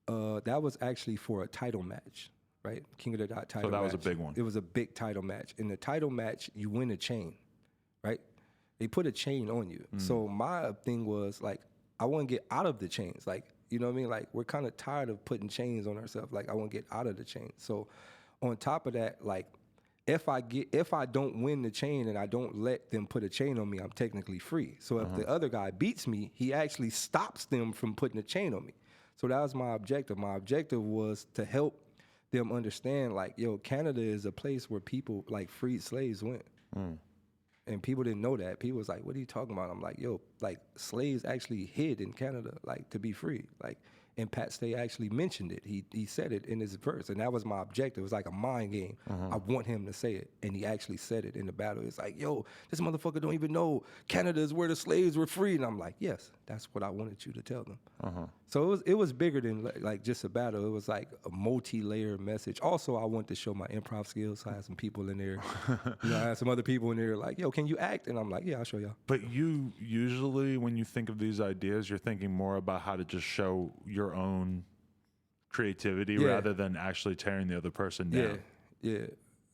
that was actually for a title match, right? King of the Dot title match. So that was a big one. It was a big title match. In the title match, you win a chain, right? They put a chain on you. So my thing was, like, I want to get out of the chains. Like, you know what I mean? Like, we're kind of tired of putting chains on ourselves. Like, I want to get out of the chain. So on top of that, like, if I don't win the chain and I don't let them put a chain on me, I'm technically free. So if the other guy beats me, he actually stops them from putting a chain on me. So that was my objective. My objective was to help them understand, like, yo, Canada is a place where people, like, freed slaves went. And people didn't know that. People was like, what are you talking about? I'm like, yo, like slaves actually hid in Canada, like to be free. Like, and Pat Stay actually mentioned it. He said it in his verse, and that was my objective. It was like a mind game. I want him to say it, and he actually said it in the battle. It's like, yo, this motherfucker don't even know Canada is where the slaves were free. And I'm like, yes, that's what I wanted you to tell them. So it was bigger than like just a battle. It was like a multi-layer message. Also, I wanted to show my improv skills. So I had some people in there. I had some other people in there like, yo, can you act? And I'm like, yeah, I'll show y'all. But you usually, when you think of these ideas, you're thinking more about how to just show your own creativity rather than actually tearing the other person down. Yeah.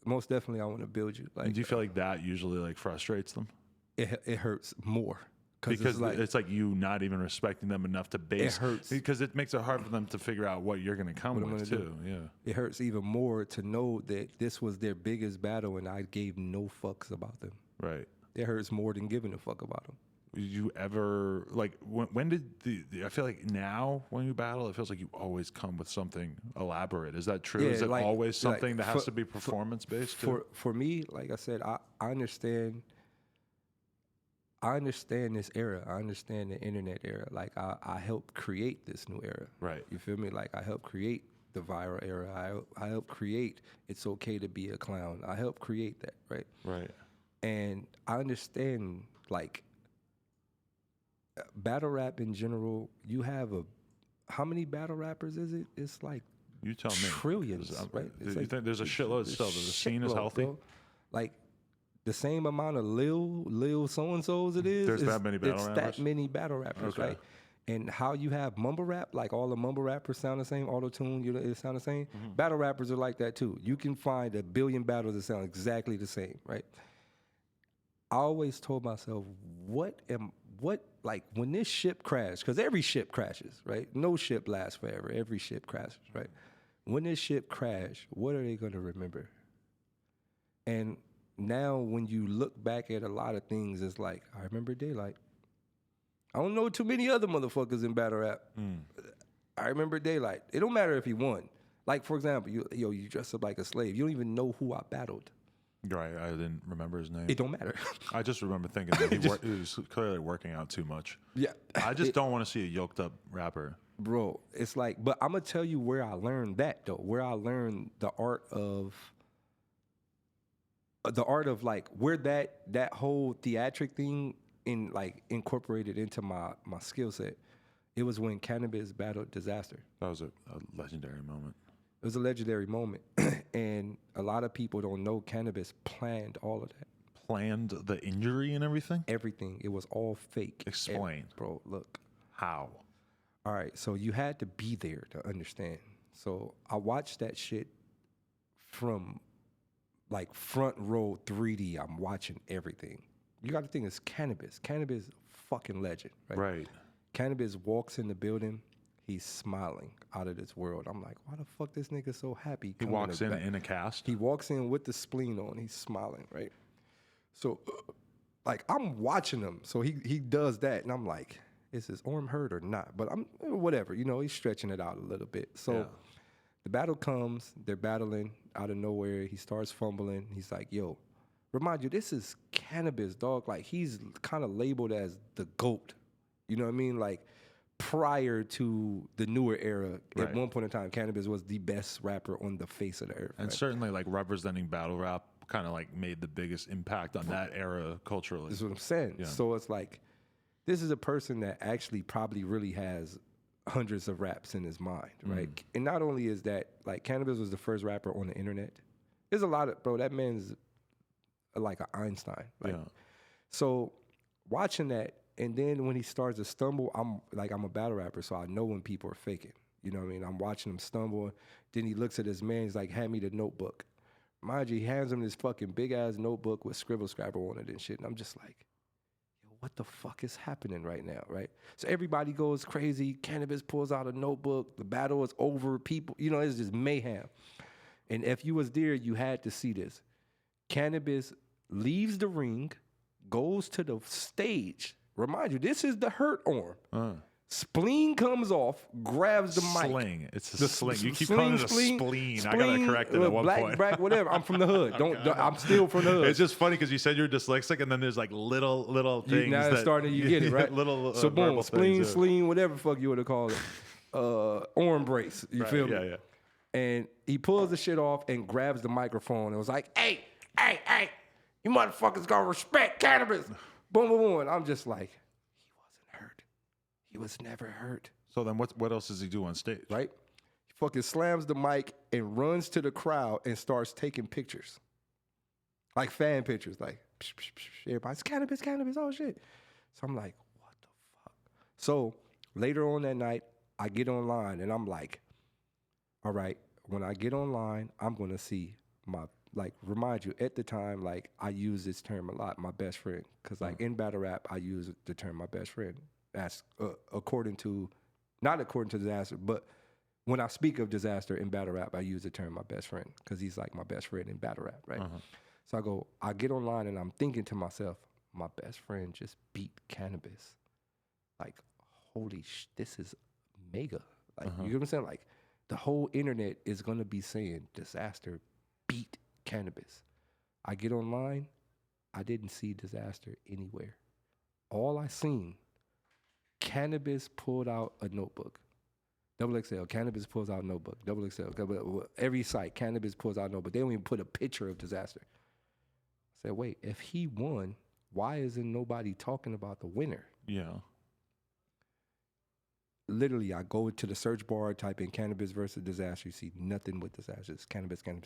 Most definitely, I want to build you. Like, and do you feel like that usually like frustrates them? It hurts more. Because it's like you not even respecting them enough to base. It hurts. Because it makes it hard for them to figure out what you're going to come with too. Yeah. It hurts even more to know that this was their biggest battle and I gave no fucks about them. Right. It hurts more than giving a fuck about them. Did you ever, like, when did I feel like now when you battle, it feels like you always come with something elaborate. Is that true? Is it like, always something that has to be performance-based? For me, like I said, I understand this era. I understand the internet era. Like, I helped create this new era. Right. You feel me? Like, I helped create the viral era. I helped create It's Okay to Be a Clown. I helped create that, right? Right. And I understand, like, battle rap in general, you have how many battle rappers is it? It's like you tell me. Trillions, right? You think there's a shitload still? The scene is healthy? Bro. Like, the same amount of Lil so-and-so's it is. There's that many battle rappers? It's that many battle rappers, right? And how you have mumble rap, like all the mumble rappers sound the same, auto-tune, it sound the same. Battle rappers are like that too. You can find a billion battles that sound exactly the same, right? I always told myself, like when this ship crashed, because every ship crashes, right? No ship lasts forever. Every ship crashes, right? When this ship crashed, what are they going to remember? And now when you look back at a lot of things, it's like, I remember Daylyt. I don't know too many other motherfuckers in battle rap. I remember Daylyt. It don't matter if he won. Like, for example, you dress up like a slave. You don't even know who I battled. Right, I didn't remember his name. It don't matter. I just remember thinking that he was clearly working out too much. Yeah. I just don't want to see a yoked up rapper. Bro, it's like, but I'm going to tell you where I learned that, though. Where I learned the art of like, where that whole theatric thing incorporated into my skill set. It was when Cannabis battled Disaster. That was a legendary moment. It was a legendary moment. And a lot of people don't know Cannabis planned all of that. Planned the injury and everything? Everything. It was all fake. Explain. Bro, look. How? All right, so you had to be there to understand. So I watched that shit from like front row 3D. I'm watching everything. You got to think it's Cannabis. Cannabis, fucking legend, right? Right. Cannabis walks in the building. He's smiling out of this world. I'm like, why the fuck this nigga so happy? He walks in a cast? He walks in with the spleen on. He's smiling, right? So, like, I'm watching him. So he does that, and I'm like, is his arm hurt or not? But I'm, whatever, he's stretching it out a little bit. So the battle comes. They're battling out of nowhere. He starts fumbling. He's like, yo, remind you, this is Cannabis, dog. Like, he's kind of labeled as the GOAT. You know what I mean? Like, prior to the newer era, at one point in time, Cannabis was the best rapper on the face of the earth. And certainly, like, representing battle rap kind of, like, made the biggest impact on that era culturally. That's what I'm saying. Yeah. So it's like, this is a person that actually probably really has hundreds of raps in his mind, right? And not only is that, like, Cannabis was the first rapper on the internet. There's a lot of, bro, that man's like an Einstein. Like, so watching that, and then when he starts to stumble, I'm a battle rapper, so I know when people are faking. You know what I mean? I'm watching him stumble. Then he looks at his man, he's like, hand me the notebook. Mind you, he hands him this fucking big-ass notebook with scribble scrabble on it and shit. And I'm just like, yo, what the fuck is happening right now, right? So everybody goes crazy. Cannabis pulls out a notebook. The battle is over. People, it's just mayhem. And if you was there, you had to see this. Cannabis leaves the ring, goes to the stage. Remind you, this is the hurt arm. Spleen comes off, grabs the mic. Sling. It's a sling. You keep calling it a spleen. I got to correct it at one point. Black, whatever. I'm from the hood. I'm still from the hood. It's just funny because you said you're dyslexic, and then there's like little things. Now it's starting, you get it, right? Little so boom, spleen, things, spleen, whatever the fuck you want to call it. Arm brace. You feel me? Yeah. And he pulls the shit off and grabs the microphone and was like, hey, you motherfuckers gonna respect cannabis. Boom, boom, boom. And I'm just like, he wasn't hurt. He was never hurt. So then what else does he do on stage? Right? He fucking slams the mic and runs to the crowd and starts taking pictures. Like fan pictures. Like, psh, psh, psh, everybody's cannabis, oh shit. So I'm like, what the fuck? So later on that night, I get online and I'm like, all right, when I get online, I'm going to see my, like, remind you, at the time, like, I use this term a lot, my best friend. Because, like, in battle rap, I use the term my best friend. That's not according to Disaster, but when I speak of Disaster in battle rap, I use the term my best friend because he's, like, my best friend in battle rap, right? So I get online and I'm thinking to myself, my best friend just beat cannabis. Like, holy this is mega. Like, you know what I'm saying? Like, the whole internet is going to be saying Disaster beat cannabis. I get online, I didn't see Disaster anywhere. All I seen, Cannabis pulled out a notebook. XXL, Cannabis pulls out a notebook. XXL, every site, Cannabis pulls out a notebook. They don't even put a picture of Disaster. I said, wait, if he won, why isn't nobody talking about the winner? Yeah. Literally, I go to the search bar, type in Cannabis versus Disaster. You see nothing with Disaster. It's cannabis. And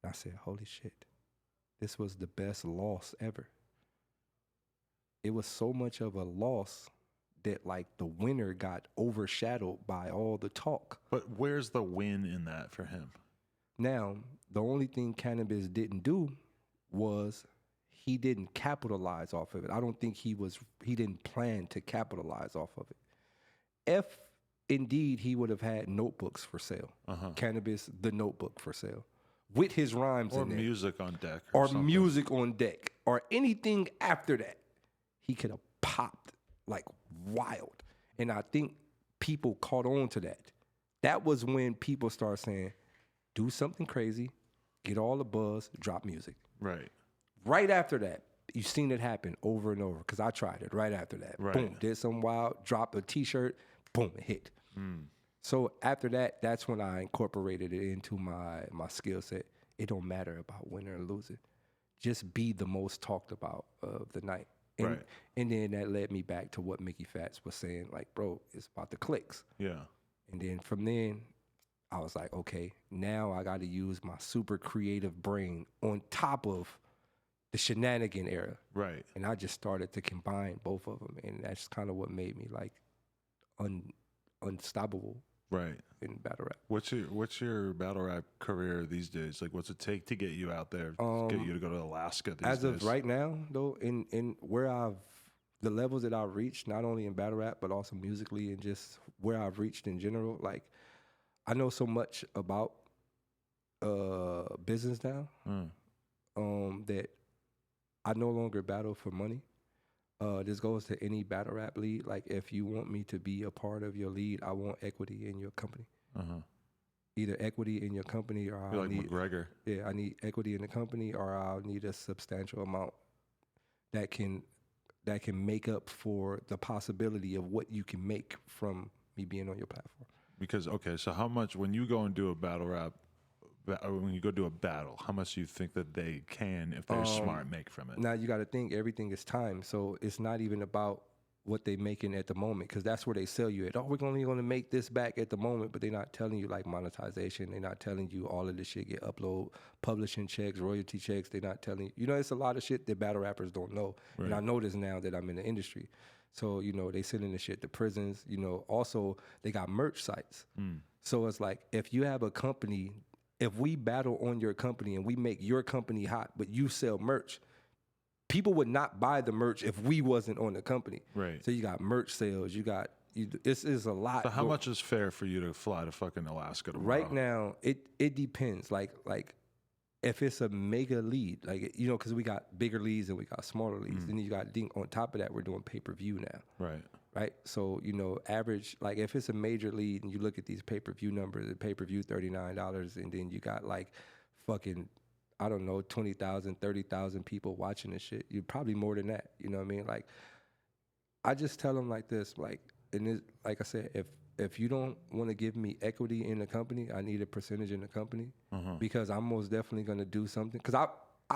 I said, holy shit, this was the best loss ever. It was so much of a loss that, like, the winner got overshadowed by all the talk. But where's the win in that for him? Now, the only thing Cannabis didn't do was he didn't capitalize off of it. I don't think he didn't plan to capitalize off of it. If indeed he would have had notebooks for sale, Cannabis, the notebook for sale, with his rhymes in there. Or music on deck. Or music on deck. Or anything after that, he could have popped like wild. And I think people caught on to that. That was when people start saying, do something crazy, get all the buzz, drop music. Right. Right after that, you've seen it happen over and over because I tried it right after that. Right. Boom, did some wild, dropped a T-shirt, boom, it hit. So after that, that's when I incorporated it into my skill set. It don't matter about winning or losing. Just be the most talked about of the night. And, and then that led me back to what Mickey Fats was saying, like, bro, it's about the clicks. Yeah. And then from then, I was like, okay, now I got to use my super creative brain on top of the shenanigan era. Right. And I just started to combine both of them. And that's kind of what made me, like, unstoppable. Right. In battle rap. What's your battle rap career these days? Like, what's it take to get you out there, get you to go to Alaska these days? As of right now, though, in where the levels that I've reached, not only in battle rap, but also musically and just where I've reached in general, like, I know so much about business now that I no longer battle for money. This goes to any battle rap lead. Like, if you want me to be a part of your lead, I want equity in your company. Either equity in your company or I need McGregor. Yeah, I need equity in the company, or I'll need a substantial amount that can make up for the possibility of what you can make from me being on your platform. Because so how much when you go and do a battle rap? When you go do a battle, how much do you think that they can, if they're smart, make from it? Now, you got to think everything is time. So it's not even about what they're making at the moment, because that's where they sell you at. Oh, we're only going to make this back at the moment, but they're not telling you, like, monetization. They're not telling you all of this shit get upload, publishing checks, royalty checks. They're not telling you. It's a lot of shit that battle rappers don't know. Right. And I know this now that I'm in the industry. So, they sending the shit to prisons. Also, they got merch sites. So it's like, if you have a company... If we battle on your company and we make your company hot, but you sell merch, people would not buy the merch if we wasn't on the company. Right. So you got merch sales. This is a lot. So how much is fair for you to fly to fucking Alaska tomorrow? Right now, it depends. Like if it's a mega lead, like, because we got bigger leads and we got smaller leads. Then you got on top of that, we're doing pay-per-view now. Right. right? So, average, like if it's a major league and you look at these pay-per-view numbers, the pay-per-view $39, and then you got like fucking, I don't know, 20,000, 30,000 people watching this shit. You're probably more than that. You know what I mean? Like, I just tell them like this, like, like I said, if you don't want to give me equity in the company, I need a percentage in the company because I'm most definitely going to do something. Because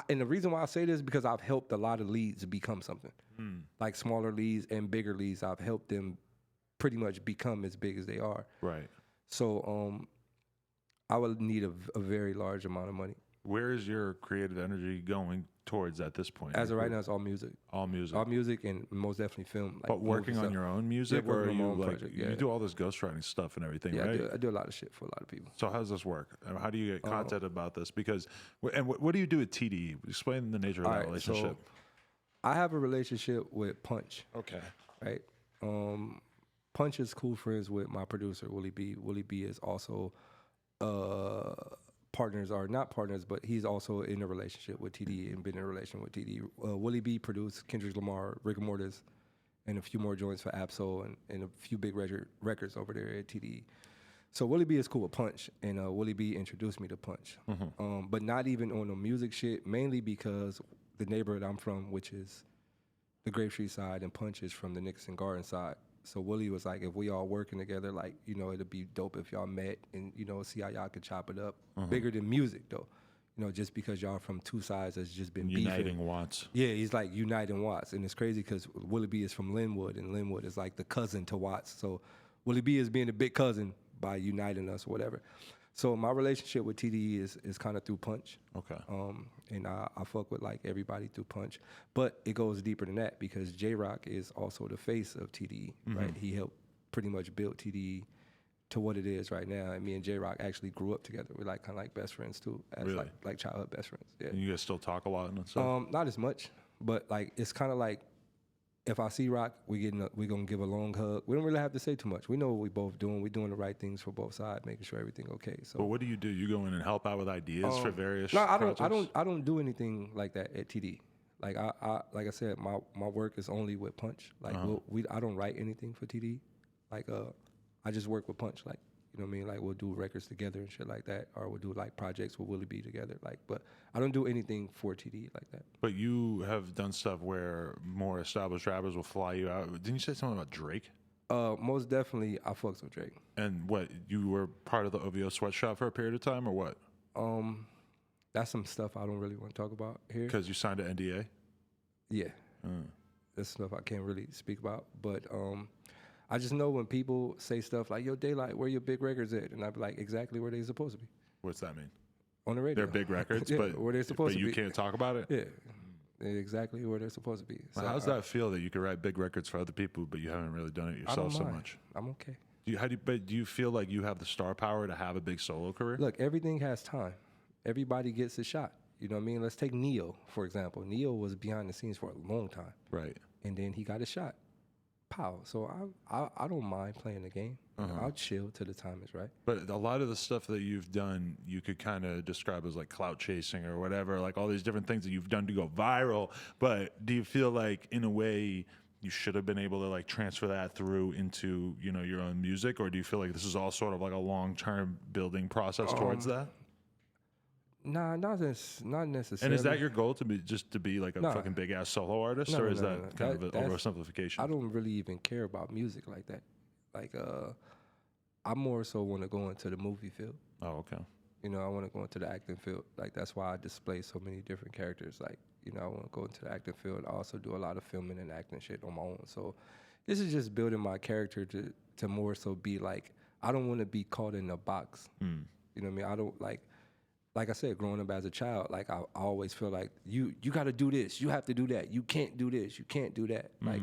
and the reason why I say this is because I've helped a lot of leagues become something. Like smaller leagues and bigger leagues, I've helped them pretty much become as big as they are. Right. So I would need a very large amount of money. Where is your creative energy going towards at this point? As of right now, it's all music. All music. All music and most definitely film. Like but working on your own music, yeah, or are you like project, you do all this ghostwriting stuff and everything, yeah, right? I do a lot of shit for a lot of people. So how does this work? How do you get content about this? Because and what do you do with TDE? Explain the nature of that relationship. So I have a relationship with Punch. Okay. Right. Punch is cool friends with my producer Willie B. Willie B is also partners, are not partners, but he's also in a relationship with TDE and been in a relation with TDE. Willie B produced Kendrick Lamar, Rigor Mortis, and a few more joints for Absol and a few big records over there at TDE. So Willie B is cool with Punch, and Willie B introduced me to Punch. But not even on the music shit, mainly because the neighborhood I'm from, which is the Grape Street side, and Punch is from the Nickerson Garden side. So Willie was like, if we all working together, like, it'd be dope if y'all met and, see how y'all could chop it up. Bigger than music, though. Just because y'all from two sides has just been uniting beefing. Watts. Yeah, he's like uniting Watts. And it's crazy because Willie B is from Linwood, and Linwood is like the cousin to Watts. So Willie B is being a big cousin by uniting us or whatever. So my relationship with TDE is kind of through Punch. Okay. And I fuck with like everybody through Punch. But it goes deeper than that because J-Rock is also the face of TDE, right? He helped pretty much build TDE to what it is right now. And me and J-Rock actually grew up together. We're like kind of like best friends too, as really? like childhood best friends. Yeah. And you guys still talk a lot and stuff? Not as much, but like it's kind of like if I see Rock, we gonna give a long hug. We don't really have to say too much. We know what we both doing. We're doing the right things for both sides, making sure everything okay. So, but what do? You go in and help out with ideas for various? No, projects? I don't do anything like that at TD. Like like I said, my work is only with Punch. Like I don't write anything for TD. Like I just work with Punch. Like you know what I mean. Like we'll do records together and shit like that, or we'll do like projects with Willie B together. Like, but I don't do anything for TD like that. But you have done stuff where more established rappers will fly you out. Didn't you say something about Drake? Most definitely, I fucks with Drake. And what, you were part of the OVO sweatshop for a period of time, or what? That's some stuff I don't really want to talk about here. Because you signed an NDA? Yeah. That's stuff I can't really speak about. But I just know when people say stuff like, yo, Daylyt, where your big records at? And I be like, exactly where they're supposed to be. What's that mean? On the radio. They're big records, yeah, but where they're supposed to be. But you can't talk about it? Yeah. They're exactly where they're supposed to be. So how does that feel that you can write big records for other people, but you haven't really done it yourself so much? I'm okay. Do you feel like you have the star power to have a big solo career? Look, everything has time. Everybody gets a shot. You know what I mean? Let's take Neo, for example. Neo was behind the scenes for a long time. Right. And then he got a shot. Pow. So I don't mind playing the game. I'll chill till the time is right. But a lot of the stuff that you've done, you could kind of describe as like clout chasing or whatever, like all these different things that you've done to go viral. But do you feel like in a way you should have been able to like transfer that through into, your own music? Or do you feel like this is all sort of like a long-term building process towards that? Nah, not necessarily. And is that your goal, to be like a fucking big ass solo artist, or is that kind of an oversimplification? I don't really even care about music like that. Like, I more so want to go into the movie field. Oh, okay. I want to go into the acting field. Like that's why I display so many different characters. Like, I want to go into the acting field. I also do a lot of filming and acting shit on my own. So this is just building my character to more so be like, I don't want to be caught in a box. You know what I mean? I don't like I said, growing up as a child, like I always feel like you got to do this, you have to do that, you can't do this, you can't do that. Like,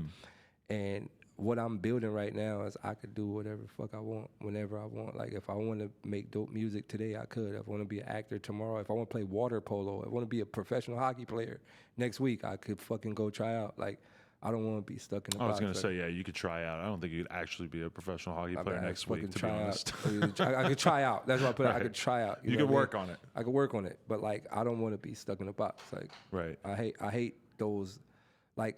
and what I'm building right now is I could do whatever the fuck I want, whenever I want. Like if I want to make dope music today, I could. If I want to be an actor tomorrow, if I want to play water polo, if I want to be a professional hockey player next week, I could fucking go try out. Like I don't want to be stuck in a box. I was going to say, yeah, you could try out. I don't think you could actually be a professional hockey player next week, to be honest. I could try out. That's why I put it. I could try out. You could work on it. I could work on it. But, like, I don't want to be stuck in a box. Like, right. I hate those, like,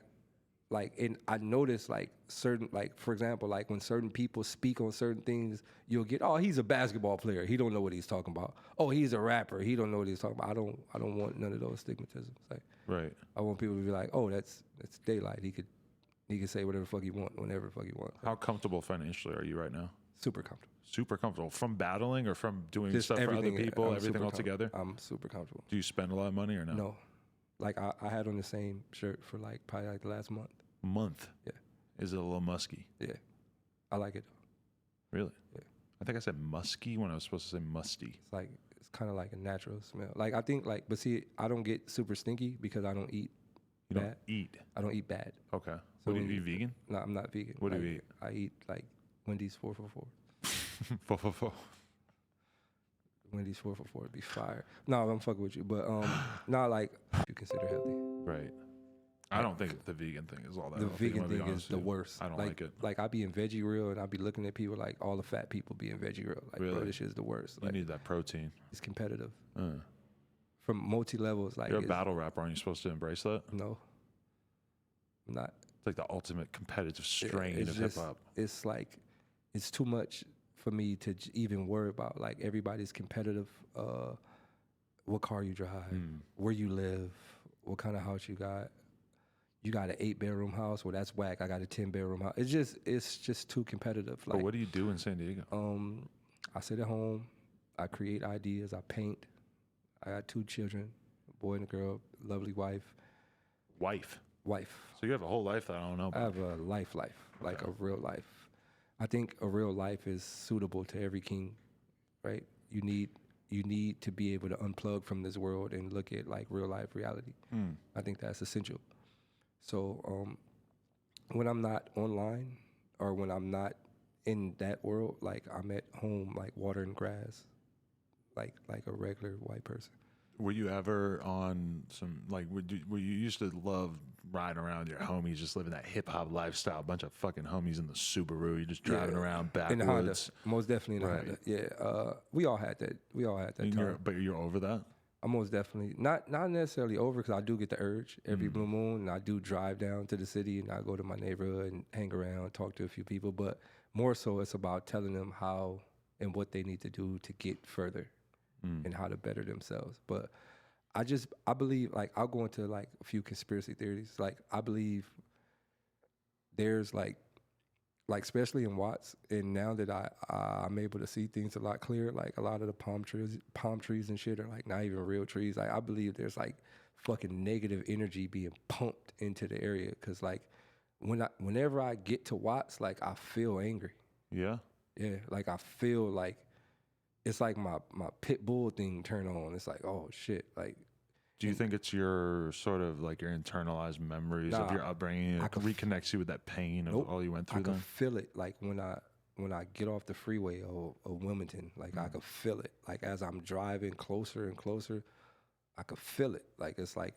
like, and I noticed like certain, like for example, like when certain people speak on certain things, you'll get, oh, he's a basketball player, he don't know what he's talking about. Oh, he's a rapper, he don't know what he's talking about. I don't want none of those stigmatisms. Like, right. I want people to be like, oh, that's Daylyt. He could say whatever the fuck he want, whenever the fuck he want. How comfortable financially are you right now? Super comfortable. Super comfortable. From battling or from doing Just stuff for other people, everything all together? I'm super comfortable. Do you spend a lot of money or no? No. Like, I had on the same shirt for like probably like the last month. Month? Yeah. Is it a little musky? Yeah. I like it though. Really? Yeah. I think I said musky when I was supposed to say musty. It's like, it's kind of like a natural smell. Like, I think like, but see, I don't get super stinky because I don't eat You bad. don't eat? I don't eat bad. Okay. So What do you eat, vegan? No, I'm not vegan. What do Like, you eat? I eat like Wendy's 444. 444. Wendy's 444 would be fire. No, I'm fucking with you, but not like you consider healthy. Right. I don't think the vegan thing is all that The healthy, vegan to be thing is honest the with you. worst. I don't like it. Like I be in veggie reel and I be looking at people like all the fat people be in veggie reel. Like, Really? bro, this shit is the worst. You Like, need that protein. it's competitive Uh. from multi levels. Like, You're a it's- battle rapper. Aren't you supposed to embrace that? No, I'm not. It's like the ultimate competitive Yeah, strain it's of just- hip hop. It's like, it's too much for me to even worry about. Like, everybody's competitive. What car you drive, where you live, what kind of house you got. You got an 8-bedroom house. Well, that's whack. I got a 10-bedroom house. It's just too competitive. Like, But what do you do in San Diego? I sit at home. I create ideas. I paint. I got 2 children, a boy and a girl, lovely wife. Wife. Wife. So you have a whole life that I don't know I about. have a life, like a real life. I think a real life is suitable to every king, right? You need to be able to unplug from this world and look at like real life reality. I think that's essential. So when I'm not online or when I'm not in that world, like I'm at home, like watering grass, like a regular white person. Were you ever on some, like, were you used to love riding around your homies, just living that hip hop lifestyle, a bunch of fucking homies in the Subaru, you're just driving around in the Honda, backwoods. most definitely in the Right. Honda. Yeah, we all had that. We all had that time. But you're over that? I'm most definitely not necessarily over because I do get the urge every blue moon, and I do drive down to the city and I go to my neighborhood and hang around, talk to a few people. But more so, it's about telling them how and what they need to do to get further and how to better themselves. But I believe, like, I'll go into like a few conspiracy theories. Like, I believe there's like especially in Watts, and now that I'm able to see things a lot clearer, like a lot of the palm trees and shit are like not even real trees. Like, I believe there's like fucking negative energy being pumped into the area because like whenever I get to Watts, like I feel angry. Yeah. Yeah, like I feel like it's like my pit bull thing turn on. It's like, oh shit, like. Do you think it's your sort of like your internalized memories of your upbringing? It reconnects you with that pain of all you went through. I can feel it like when I get off the freeway of Wilmington. Like I can feel it. Like as I'm driving closer and closer, I can feel it. Like it's like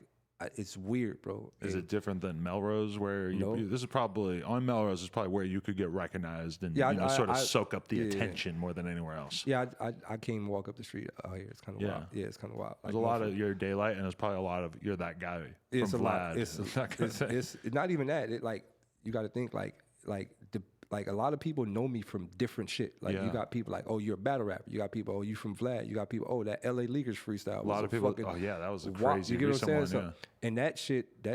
it's weird, bro. Is it different than Melrose, where this is probably on Melrose is probably where you could get recognized and sort of soak up the attention more than anywhere else? Yeah, I can't walk up the street out here. It's kind of wild. Yeah, it's kind of wild. There's a lot of your Daylyt, and there's probably a lot of you're that guy it's from a Vlad. lot. It's not even that. It like you got to think like a lot of people know me from different shit. Like you got people like, oh, you're a battle rapper. You got people, oh, you from Vlad. You got people, oh, that LA Leakers freestyle. A lot of people, oh yeah, that was a crazy. You get what I'm saying? One, and that shit, the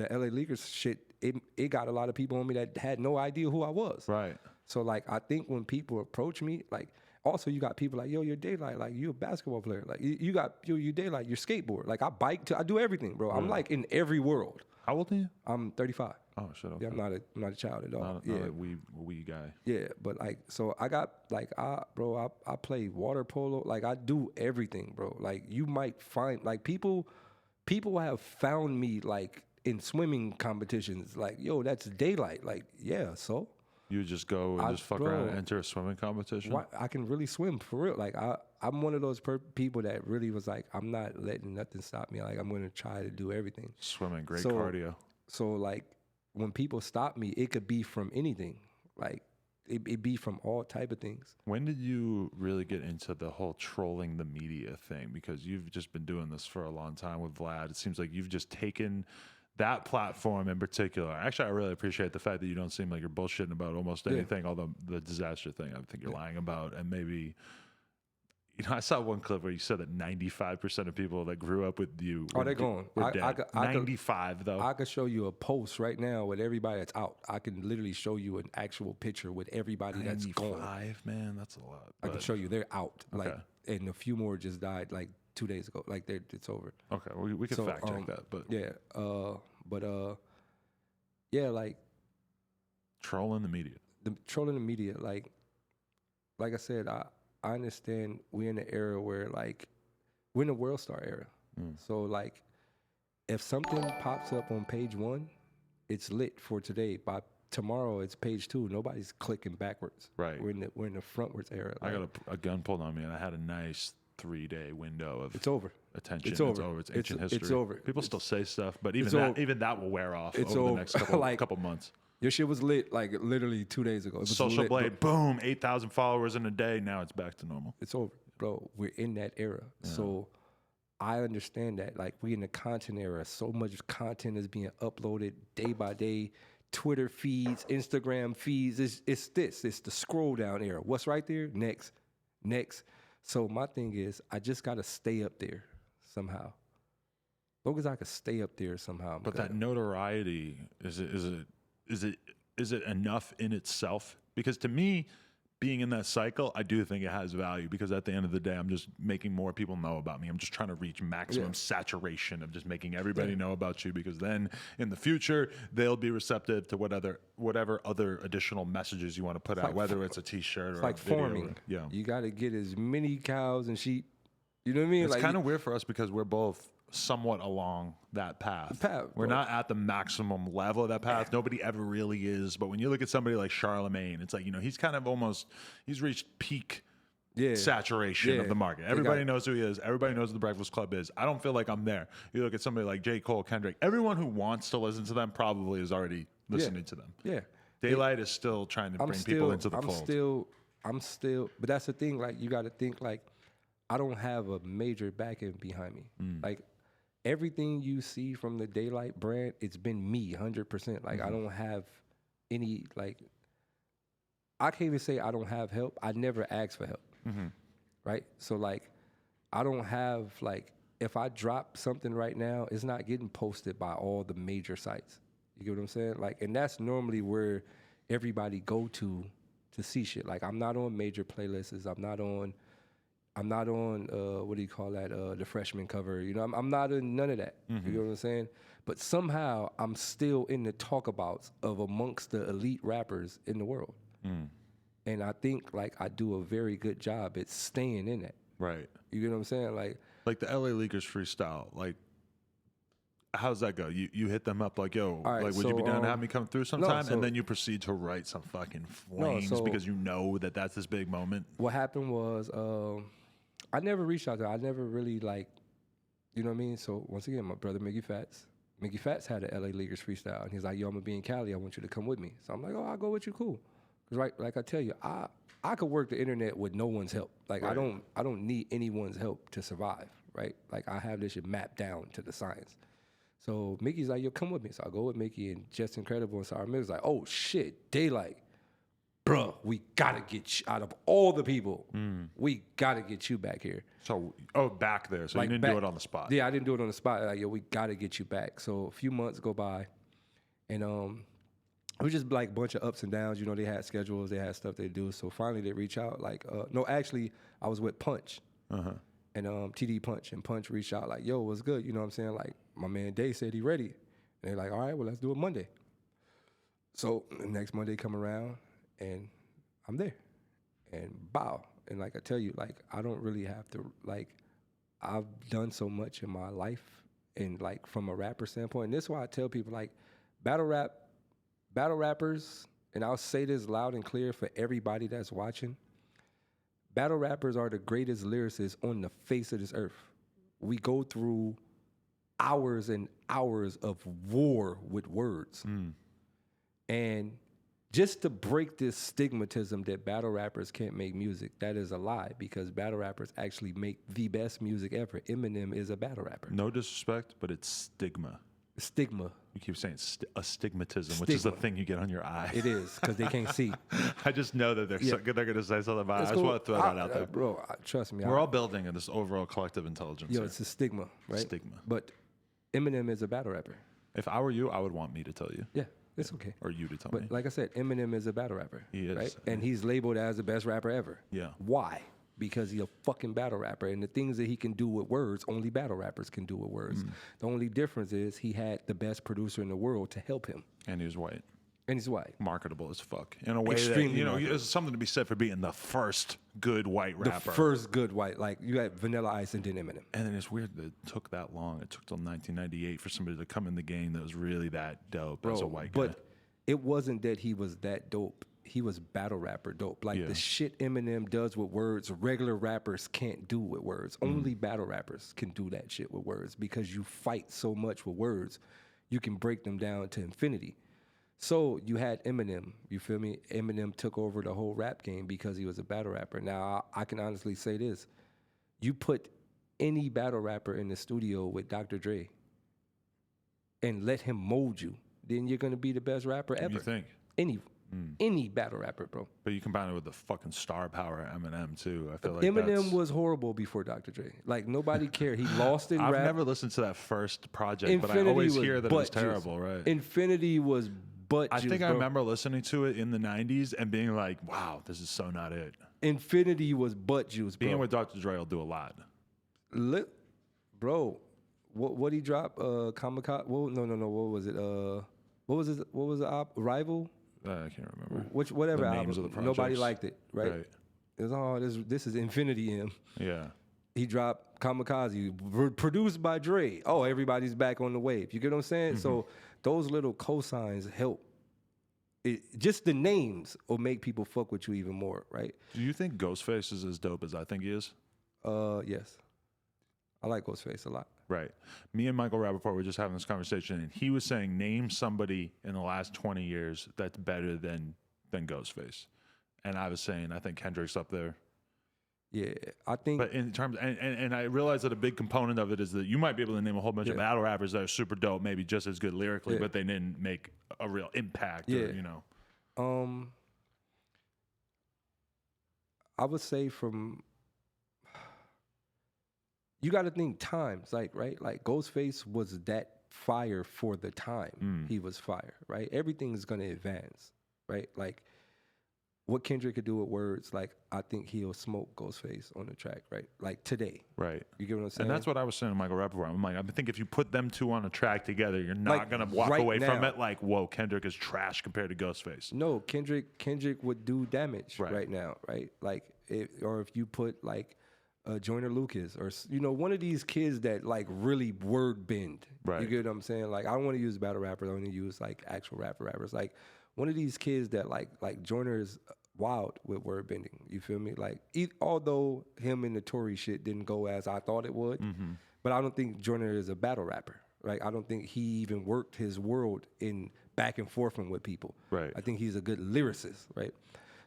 LA Leakers shit, it got a lot of people on me that had no idea who I was. Right. So like, I think when people approach me, like, also you got people like, yo, you're Daylyt, like you a basketball player, like you got you Daylyt, you skateboard, like I bike, I do everything, bro. I'm like in every world. How old are you? I'm 35. Oh shit. Okay. Yeah, I'm not a child at all. Not a wee guy. Yeah, but like, so I got like, I play water polo. Like I do everything, bro. Like you might find like people have found me like in swimming competitions. Like, yo, that's Daylyt. Like, yeah, so. You just go and just fuck around and enter a swimming competition? I can really swim for real. Like I'm one of those people that really was like, I'm not letting nothing stop me. Like I'm going to try to do everything. Swimming, great cardio. So like when people stop me, it could be from anything. Like it be from all type of things. When did you really get into the whole trolling the media thing? Because you've just been doing this for a long time with Vlad. It seems like you've just taken that platform in particular. Actually, I really appreciate the fact that you don't seem like you're bullshitting about almost anything, although the disaster thing I think you're lying about. And maybe, you know, I saw one clip where you said that 95% of people that grew up with you they're gone. Were dead. 95 though. I could show you a post right now with everybody that's out. I can literally show you an actual picture with everybody that's gone. 95, man, that's a lot. I can show you they're out. Like, and a few more just died like 2 days ago. Like it's over. Okay, we can fact check that. But yeah, like trolling the media. Trolling the media, like I said, I understand we're in an era where like we're in the Worldstar era. So like if something pops up on page 1, it's lit for today. By tomorrow it's page 2. Nobody's clicking backwards. Right. We're in the frontwards era. I got a gun pulled on me, and I had a nice 3-day window of it's over. Attention. It's over. It's ancient history. It's over. People still say stuff, but even that will wear off over the next couple months. Your shit was lit like literally 2 days ago. It was Social lit, Blade, boom, 8,000 followers in a day. Now it's back to normal. It's over, bro. We're in that era. Yeah. So I understand that. Like, we in the content era. So much content is being uploaded day by day. Twitter feeds, Instagram feeds. It's the scroll down era. What's right there? Next. So my thing is, I just got to stay up there somehow. As long as I can stay up there somehow. But that notoriety, is it enough in itself? Because to me, being in that cycle, I do think it has value, because at the end of the day, I'm just making more people know about me. I'm just trying to reach maximum saturation of just making everybody know about you, because then in the future, they'll be receptive to whatever other additional messages you want to put out, whether it's a t-shirt or like a video. Farming. You got to get as many cows and sheep. You know what I mean? It's kind of weird for us because we're both somewhat along that path. We're not at the maximum level of that path. Nobody ever really is. But when you look at somebody like Charlemagne, it's like, you know, he's kind of he's reached peak saturation of the market. Everybody knows who he is. Everybody knows what the Breakfast Club is. I don't feel like I'm there. You look at somebody like J. Cole, Kendrick. Everyone who wants to listen to them probably is already listening to them. Yeah. Daylyt is still trying to bring people into the fold. I'm still, but that's the thing. Like, you got to think, like, I don't have a major backend behind me. Like, everything you see from the Daylyt brand, it's been me 100%. Like, I don't have any, like, I can't even say I don't have help. I never ask for help. Right? So, like, I don't have, like, if I drop something right now, it's not getting posted by all the major sites. You get what I'm saying? Like, and that's normally where everybody go to see shit. Like, I'm not on major playlists. I'm not on what do you call that? The freshman cover. You know, I'm not in none of that. You know what I'm saying? But somehow I'm still in the talkabouts of amongst the elite rappers in the world. And I think, like, I do a very good job at staying in that. Right. You get what I'm saying? Like the LA Leakers freestyle. Like, how's that go? You hit them up like, yo, right, like, would you be down to have me come through sometime? And then you proceed to write some fucking flames because you know that that's this big moment. What happened was, I never reached out to her. I never really, like, you know what I mean? So once again, my brother Mickey Fats had an LA Leakers freestyle, and he's like, yo, I'm gonna be in Cali. I want you to come with me. So I'm like, oh, I'll go with you, cool. Cause right, like I tell you, I could work the internet with no one's help. Like, right. I don't need anyone's help to survive, right? Like, I have this shit mapped down to the science. So Mickey's like, yo, come with me. So I go with Mickey, and Just Incredible and Sour Milk's like, oh shit, Daylyt. Bruh, we gotta get you out of all the people. We gotta get you back here. So, back there. So like, you didn't do it on the spot. Yeah, I didn't do it on the spot. Like, yo, we gotta get you back. So a few months go by, and it was just like a bunch of ups and downs. You know, they had schedules, they had stuff they do. So finally they reach out. Like, no, actually, I was with Punch, and TD Punch, and Punch reached out like, yo, what's good? You know what I'm saying? Like, my man Day said he ready, and they're like, all right, well, let's do it Monday. So the next Monday come around, and I'm there, and bow. And like I tell you, like, I don't really have to, like, I've done so much in my life, and like from a rapper standpoint, and this is why I tell people, like, battle rappers, and I'll say this loud and clear for everybody that's watching, battle rappers are the greatest lyricists on the face of this earth. We go through hours and hours of war with words. And just to break this stigmatism that battle rappers can't make music, that is a lie, because battle rappers actually make the best music ever. Eminem is a battle rapper. No disrespect, but it's stigma. Stigma. We keep saying astigmatism, which is the thing you get on your eye. It is, because they can't see. I just know that they're going to say something about it. I just want to throw that out there. Bro, trust me. We're all building in this overall collective intelligence. Yo, it's a stigma, right? Stigma. But Eminem is a battle rapper. If I were you, I would want me to tell you. Yeah, it's okay. Or you to tell me. But like I said, Eminem is a battle rapper. He is. Right? And he's labeled as the best rapper ever. Yeah. Why? Because he's a fucking battle rapper. And the things that he can do with words, only battle rappers can do with words. The only difference is he had the best producer in the world to help him. And he was white. And he's white. Marketable as fuck. In a way Extremely that, there's something to be said for being the first good white rapper. The first good white. Like, you had Vanilla Ice and then Eminem. And then it's weird that it took that long. It took till 1998 for somebody to come in the game that was really that dope as a white guy. But it wasn't that he was that dope. He was battle rapper dope. Like the shit Eminem does with words, regular rappers can't do with words. Only battle rappers can do that shit with words because you fight so much with words, you can break them down to infinity. So you had Eminem, you feel me? Eminem took over the whole rap game because he was a battle rapper. Now, I can honestly say this. You put any battle rapper in the studio with Dr. Dre and let him mold you, then you're going to be the best rapper ever. You think? Any battle rapper, bro. But you combine it with the fucking star power of Eminem, too. I feel like Eminem was horrible before Dr. Dre. Like, nobody cared. He lost in rap. I've never listened to that first project, but I always hear that it was terrible, right? Infinity was butt juice, I think I remember listening to it in the 90s and being like, wow, this is so not it. Infinity was butt juice, bro. Being with Dr. Dre will do a lot. Bro, what he drop? Kamikaze? Well, no. What was it? What was the Rival? I can't remember. Whatever the album. names of the projects. Nobody liked it, right? It was, this is Infinity M. Yeah. He dropped Kamikaze, produced by Dre. Oh, everybody's back on the wave. You get what I'm saying? So those little cosigns help. Just the names will make people fuck with you even more, right? Do you think Ghostface is as dope as I think he is? Yes. I like Ghostface a lot. Right. Me and Michael Rappaport were just having this conversation, and he was saying, name somebody in the last 20 years that's better than Ghostface. And I was saying, I think Kendrick's up there. Yeah, I think. But in terms, and I realize that a big component of it is that you might be able to name a whole bunch of battle rappers that are super dope, maybe just as good lyrically, but they didn't make a real impact. Or, I would say you got to think times, right? Like Ghostface was that fire for the time. He was fire, right? Everything's gonna advance, right? Like what Kendrick could do with words, like I think he'll smoke Ghostface on the track, right? Like today, right? You get what I'm saying? And that's what I was saying to Michael Rappaport. I'm like, I think if you put them two on a track together, you're not like, gonna walk right away now, from it like, whoa, Kendrick is trash compared to Ghostface. No, Kendrick would do damage right now, right? Like, or if you put like Joyner Lucas or one of these kids that like really word bend. Right. You get what I'm saying? Like I don't want to use battle rappers. I want to use like actual rappers. Like one of these kids that like Joyner is wild with word bending. You feel me? Like although him and the Tory shit didn't go as I thought it would, but I don't think Joyner is a battle rapper. Like I don't think he even worked his world in back and forth with people. Right. I think he's a good lyricist. Right.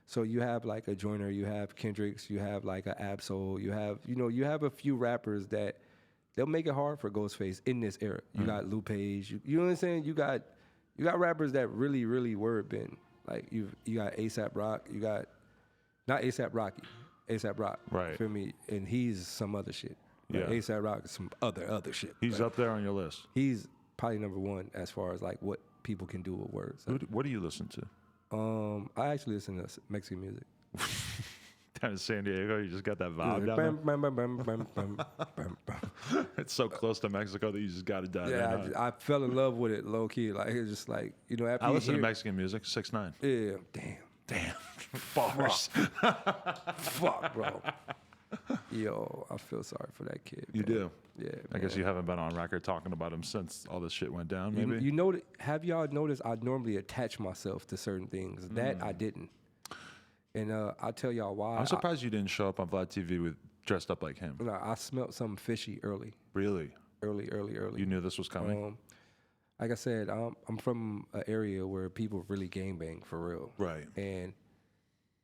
So you have like a Joyner, you have Kendricks, you have like a Absol, you have a few rappers that they'll make it hard for Ghostface in this era. You got Lupe, you know what I'm saying? You got rappers that really, really word bend. Like you got A$AP Rock, you got not A$AP Rocky, A$AP Rock. Right. Feel me? And he's some other shit. Like yeah. A$AP Rock is some other shit. He's up there on your list. He's probably number one as far as like what people can do with words. What do you listen to? I actually listen to Mexican music. Down in San Diego, you just got that vibe down there? It's so close to Mexico that you just got to dive in. Yeah, I fell in love with it low key. Like it's just like after I listen to Mexican music. 6ix9ine. Yeah, damn, bars. Fuck, bro. Yo, I feel sorry for that kid. You do? Yeah. I guess you haven't been on record talking about him since all this shit went down, maybe? Have y'all noticed I normally attach myself to certain things? That I didn't. And I'll tell y'all why. I'm surprised you didn't show up on Vlad TV with dressed up like him. No, I smelled something fishy early. Really? Early. You knew this was coming? Like I said, I'm from an area where people really gangbang for real. Right. And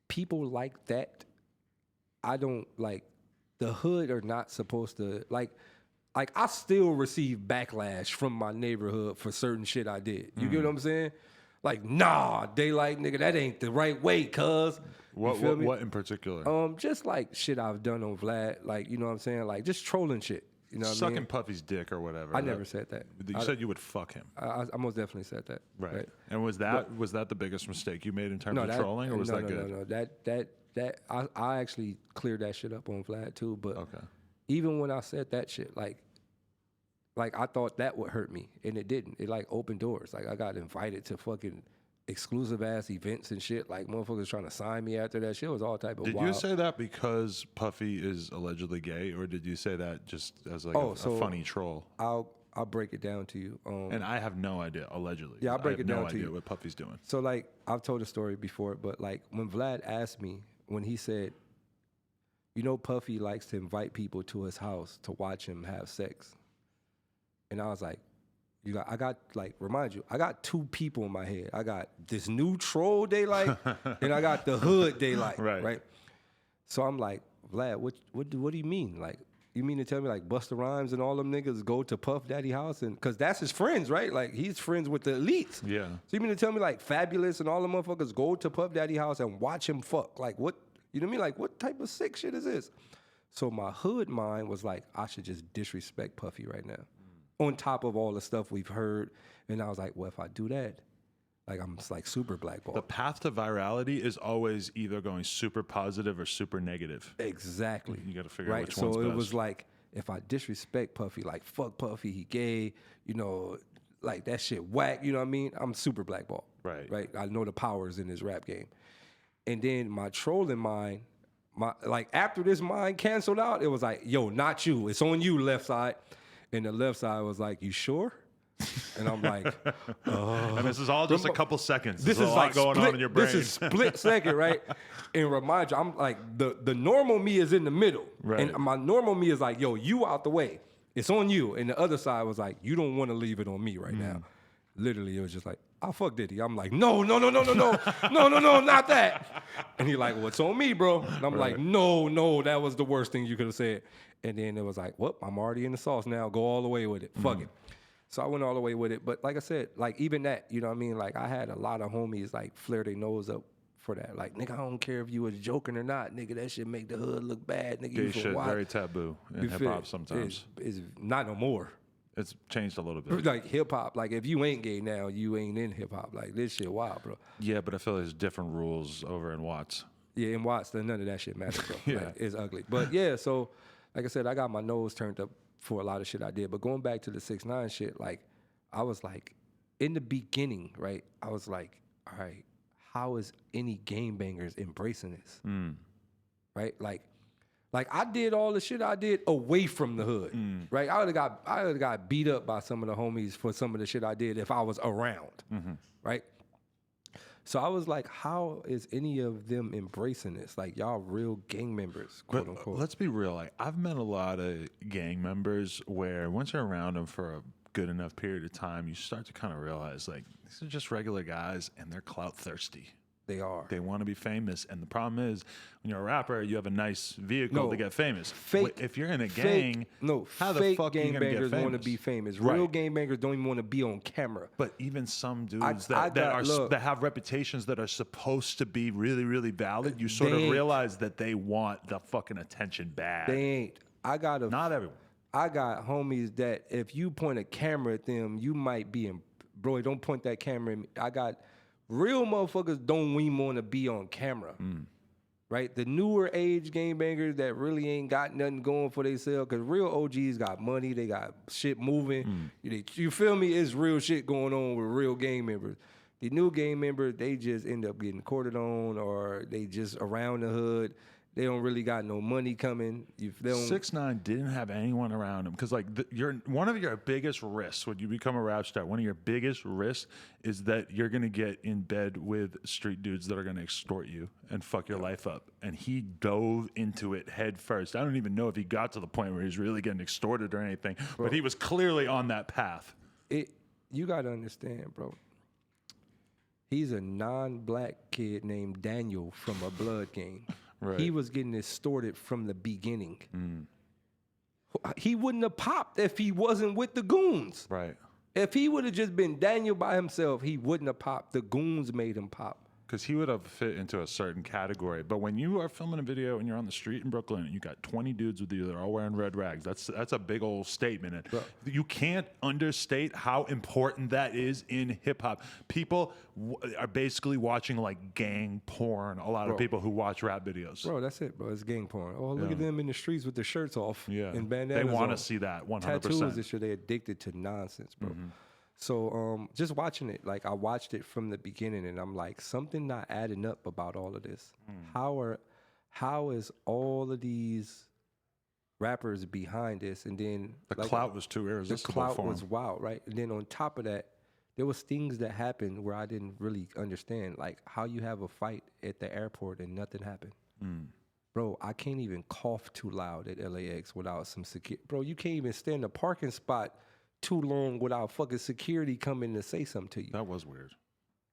people like that, I don't like. The hood are not supposed to, like, like I still receive backlash from my neighborhood for certain shit I did. You get what I'm saying? Like, nah, Daylyt, nigga, that ain't the right way, cuz. What in particular? Just like shit I've done on Vlad, like, you know what I'm saying? Like, just trolling shit. You know what I mean? Sucking Puffy's dick or whatever. I never said that. You said you would fuck him. I most definitely said that. Right. And was that the biggest mistake you made in terms of trolling, or was that good? No. I actually cleared that shit up on Vlad too. But even when I said that shit, like I thought that would hurt me, and it didn't. It like opened doors. Like I got invited to fucking exclusive ass events and shit. Like motherfuckers trying to sign me after that shit. It was all type of wild. Did you say that because Puffy is allegedly gay, or did you say that just as like a funny troll? I'll break it down to you. And I have no idea, allegedly. Yeah, I'll break it down to you. I have no idea what Puffy's doing. So like I've told a story before, but like when Vlad asked me, when he said, you know, Puffy likes to invite people to his house to watch him have sex. And I was like, I got two people in my head. I got this new troll Daylyt, and I got the hood Daylyt, right? So I'm like, Vlad, what do you mean? Like, you mean to tell me like Busta Rhymes and all them niggas go to Puff Daddy house, and cause that's his friends, right? Like he's friends with the elites. Yeah. So you mean to tell me like Fabulous and all the motherfuckers go to Puff Daddy house and watch him fuck? Like what? You know what I mean? Like what type of sick shit is this? So my hood mind was like, I should just disrespect Puffy right now. On top of all the stuff we've heard. And I was like, well, if I do that, like I'm like super blackballed. The path to virality is always either going super positive or super negative. Exactly. You got to figure out which one's best. So it best. was like, if I disrespect Puffy, like fuck Puffy, he gay, you know, like that shit whack, you know what I mean? I'm super blackballed. Right. I know the powers in this rap game. And then my trolling mind, like after this mind canceled out, it was like, yo, not you. It's on you, left side. And the left side was like, you sure? And I'm like, and this is all just a couple seconds. This There's is a lot like going on in your brain. This is split second, right? And remind you, I'm like, the normal me is in the middle. Right. And my normal me is like, yo, you out the way. It's on you. And the other side was like, you don't want to leave it on me right now. Literally, it was just like, I fuck Diddy. I'm like, no, not that. And he like, well, it's on me, bro. And I'm like, no, that was the worst thing you could have said. And then it was like, well, I'm already in the sauce now. Go all the way with it. Fuck it. So I went all the way with it. But like I said, like even that, you know what I mean? Like I had a lot of homies like flare their nose up for that. Like, nigga, I don't care if you was joking or not. Nigga, that shit make the hood look bad. Nigga, gay shit, very taboo in hip-hop sometimes. It's not no more. It's changed a little bit. Like hip-hop, like if you ain't gay now, you ain't in hip-hop. Like this shit wild, bro. Yeah, but I feel there's different rules over in Watts. Yeah, in Watts, none of that shit matters, bro. Yeah. Like, it's ugly. But yeah, so like I said, I got my nose turned up for a lot of shit I did. But going back to the 6ix9ine shit, like I was like, in the beginning, right? I was like, all right, how is any game bangers embracing this? Right? Like I did all the shit I did away from the hood, right? I would have got beat up by some of the homies for some of the shit I did if I was around, right? So I was like, how is any of them embracing this? Like y'all real gang members, quote unquote. Let's be real. Like I've met a lot of gang members where once you're around them for a good enough period of time, you start to kind of realize like these are just regular guys and they're clout thirsty. They are. They want to be famous. And the problem is when you're a rapper, you have a nice vehicle to get famous. If you're in a gang, how the fuck are you going to get famous? Gang bangers want to be famous. Real gang bangers don't even want to be on camera. But even some dudes that have reputations that are supposed to be really, really valid, you sort of realize that they want the fucking attention bad. They ain't. Not everyone. I got homies that if you point a camera at them, you might be in, bro, don't point that camera at me. I got real motherfuckers don't even want to be on camera, right? The newer age game bangers that really ain't got nothing going for themselves, because real OGs got money, they got shit moving. You feel me? It's real shit going on with real game members. The new game members, they just end up getting courted on, or they just around the hood. They don't really got no money coming. 6ix9ine didn't have anyone around him because, like, one of your biggest risks when you become a rap star, one of your biggest risks is that you're gonna get in bed with street dudes that are gonna extort you and fuck your life up. And he dove into it head first. I don't even know if he got to the point where he's really getting extorted or anything, but he was clearly on that path. You gotta understand, bro. He's a non-black kid named Daniel from a blood gang. Right. He was getting extorted from the beginning. He wouldn't have popped if he wasn't with the goons. Right. If he would have just been Daniel by himself, he wouldn't have popped. The goons made him pop. Because he would have fit into a certain category. But when you are filming a video and you're on the street in Brooklyn and you got 20 dudes with you that are all wearing red rags, that's a big old statement. And you can't understate how important that is in hip hop. People are basically watching like gang porn. A lot of people who watch rap videos. Bro, that's it, bro. It's gang porn. Oh, look at them in the streets with their shirts off. Yeah. And bandanas. They want to see that 100%. Tattoos and shit. They're addicted to nonsense, bro. So just watching it, like I watched it from the beginning and I'm like, something not adding up about all of this. How is all of these rappers behind this? And then the clout was too irresistible. The clout was wild, right? And then on top of that, there was things that happened where I didn't really understand, like how you have a fight at the airport and nothing happened. Bro, I can't even cough too loud at LAX without some security. Bro, you can't even stand in a parking spot too long without fucking security coming to say something to you. That was weird.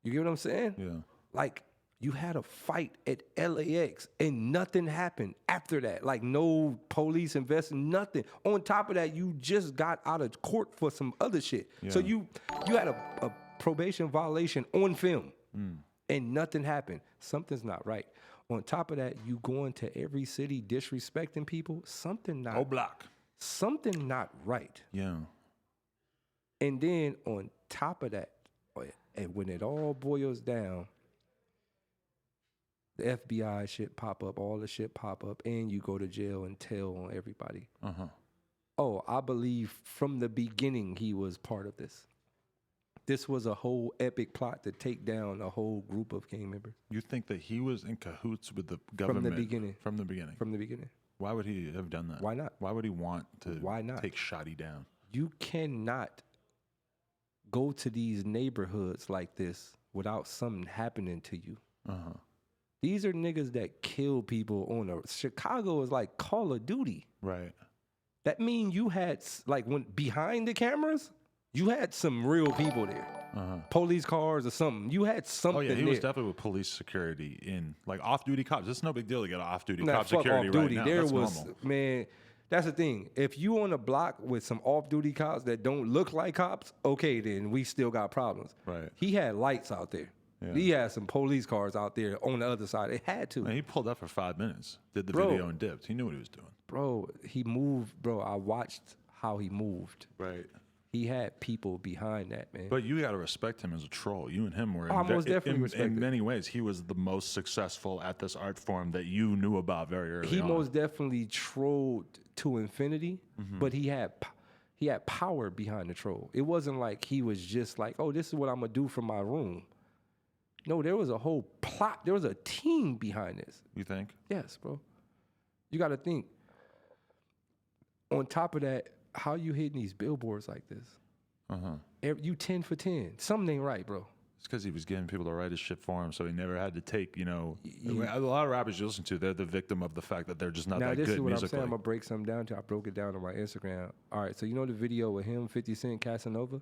You get what I'm saying? Yeah. Like, you had a fight at LAX and nothing happened after that. Like, no police investing, nothing. On top of that, you just got out of court for some other shit. Yeah. So you had a probation violation on film and nothing happened. Something's not right. On top of that, you going to every city disrespecting people. Something not right. Yeah. And then on top of that, and when it all boils down, the FBI shit pop up, all the shit pop up, and you go to jail and tell on everybody. Oh, I believe from the beginning he was part of this. This was a whole epic plot to take down a whole group of gang members. You think that he was in cahoots with the government? From the beginning. From the beginning. From the beginning. Why would he have done that? Why not? Why would he want to not? take Shotty down? You cannot go to these neighborhoods like this without something happening to you. These are niggas that kill people on Chicago is like Call of Duty. Right. That mean you had, like, when behind the cameras, you had some real people there. Police cars or something. You had something. Oh yeah, he there. was definitely with police security in, like, off-duty cops. It's no big deal to get off-duty cop fuck security off-duty. right now. That's normal. Man, that's the thing. If you on a block with some off-duty cops that don't look like cops, okay, then we still got problems. Right. He had lights out there. Yeah. He had some police cars out there on the other side. It had to. Man, he pulled up for 5 minutes, did the video and dipped. He knew what he was doing. Bro, he moved. Bro, I watched how he moved. Right. He had people behind that, man. But you got to respect him as a troll. You and him were most definitely respect in many ways. He was the most successful at this art form that you knew about very early on. He most definitely trolled to infinity, but he had power behind the troll. It wasn't like he was just like, oh, this is what I'm going to do from my room. No, there was a whole plot. There was a team behind this. You think? Yes, bro. You got to think. On top of that, how you hitting these billboards like this? You 10 for 10. Something ain't right, bro. It's because he was getting people to write his shit for him, so he never had to take, a lot of rappers you listen to, they're the victim of the fact that they're just not that good musically. Now, this is what I'm saying. I'm going to break something down to. I broke it down on my Instagram. All right, so you know the video with him, 50 Cent, Casanova?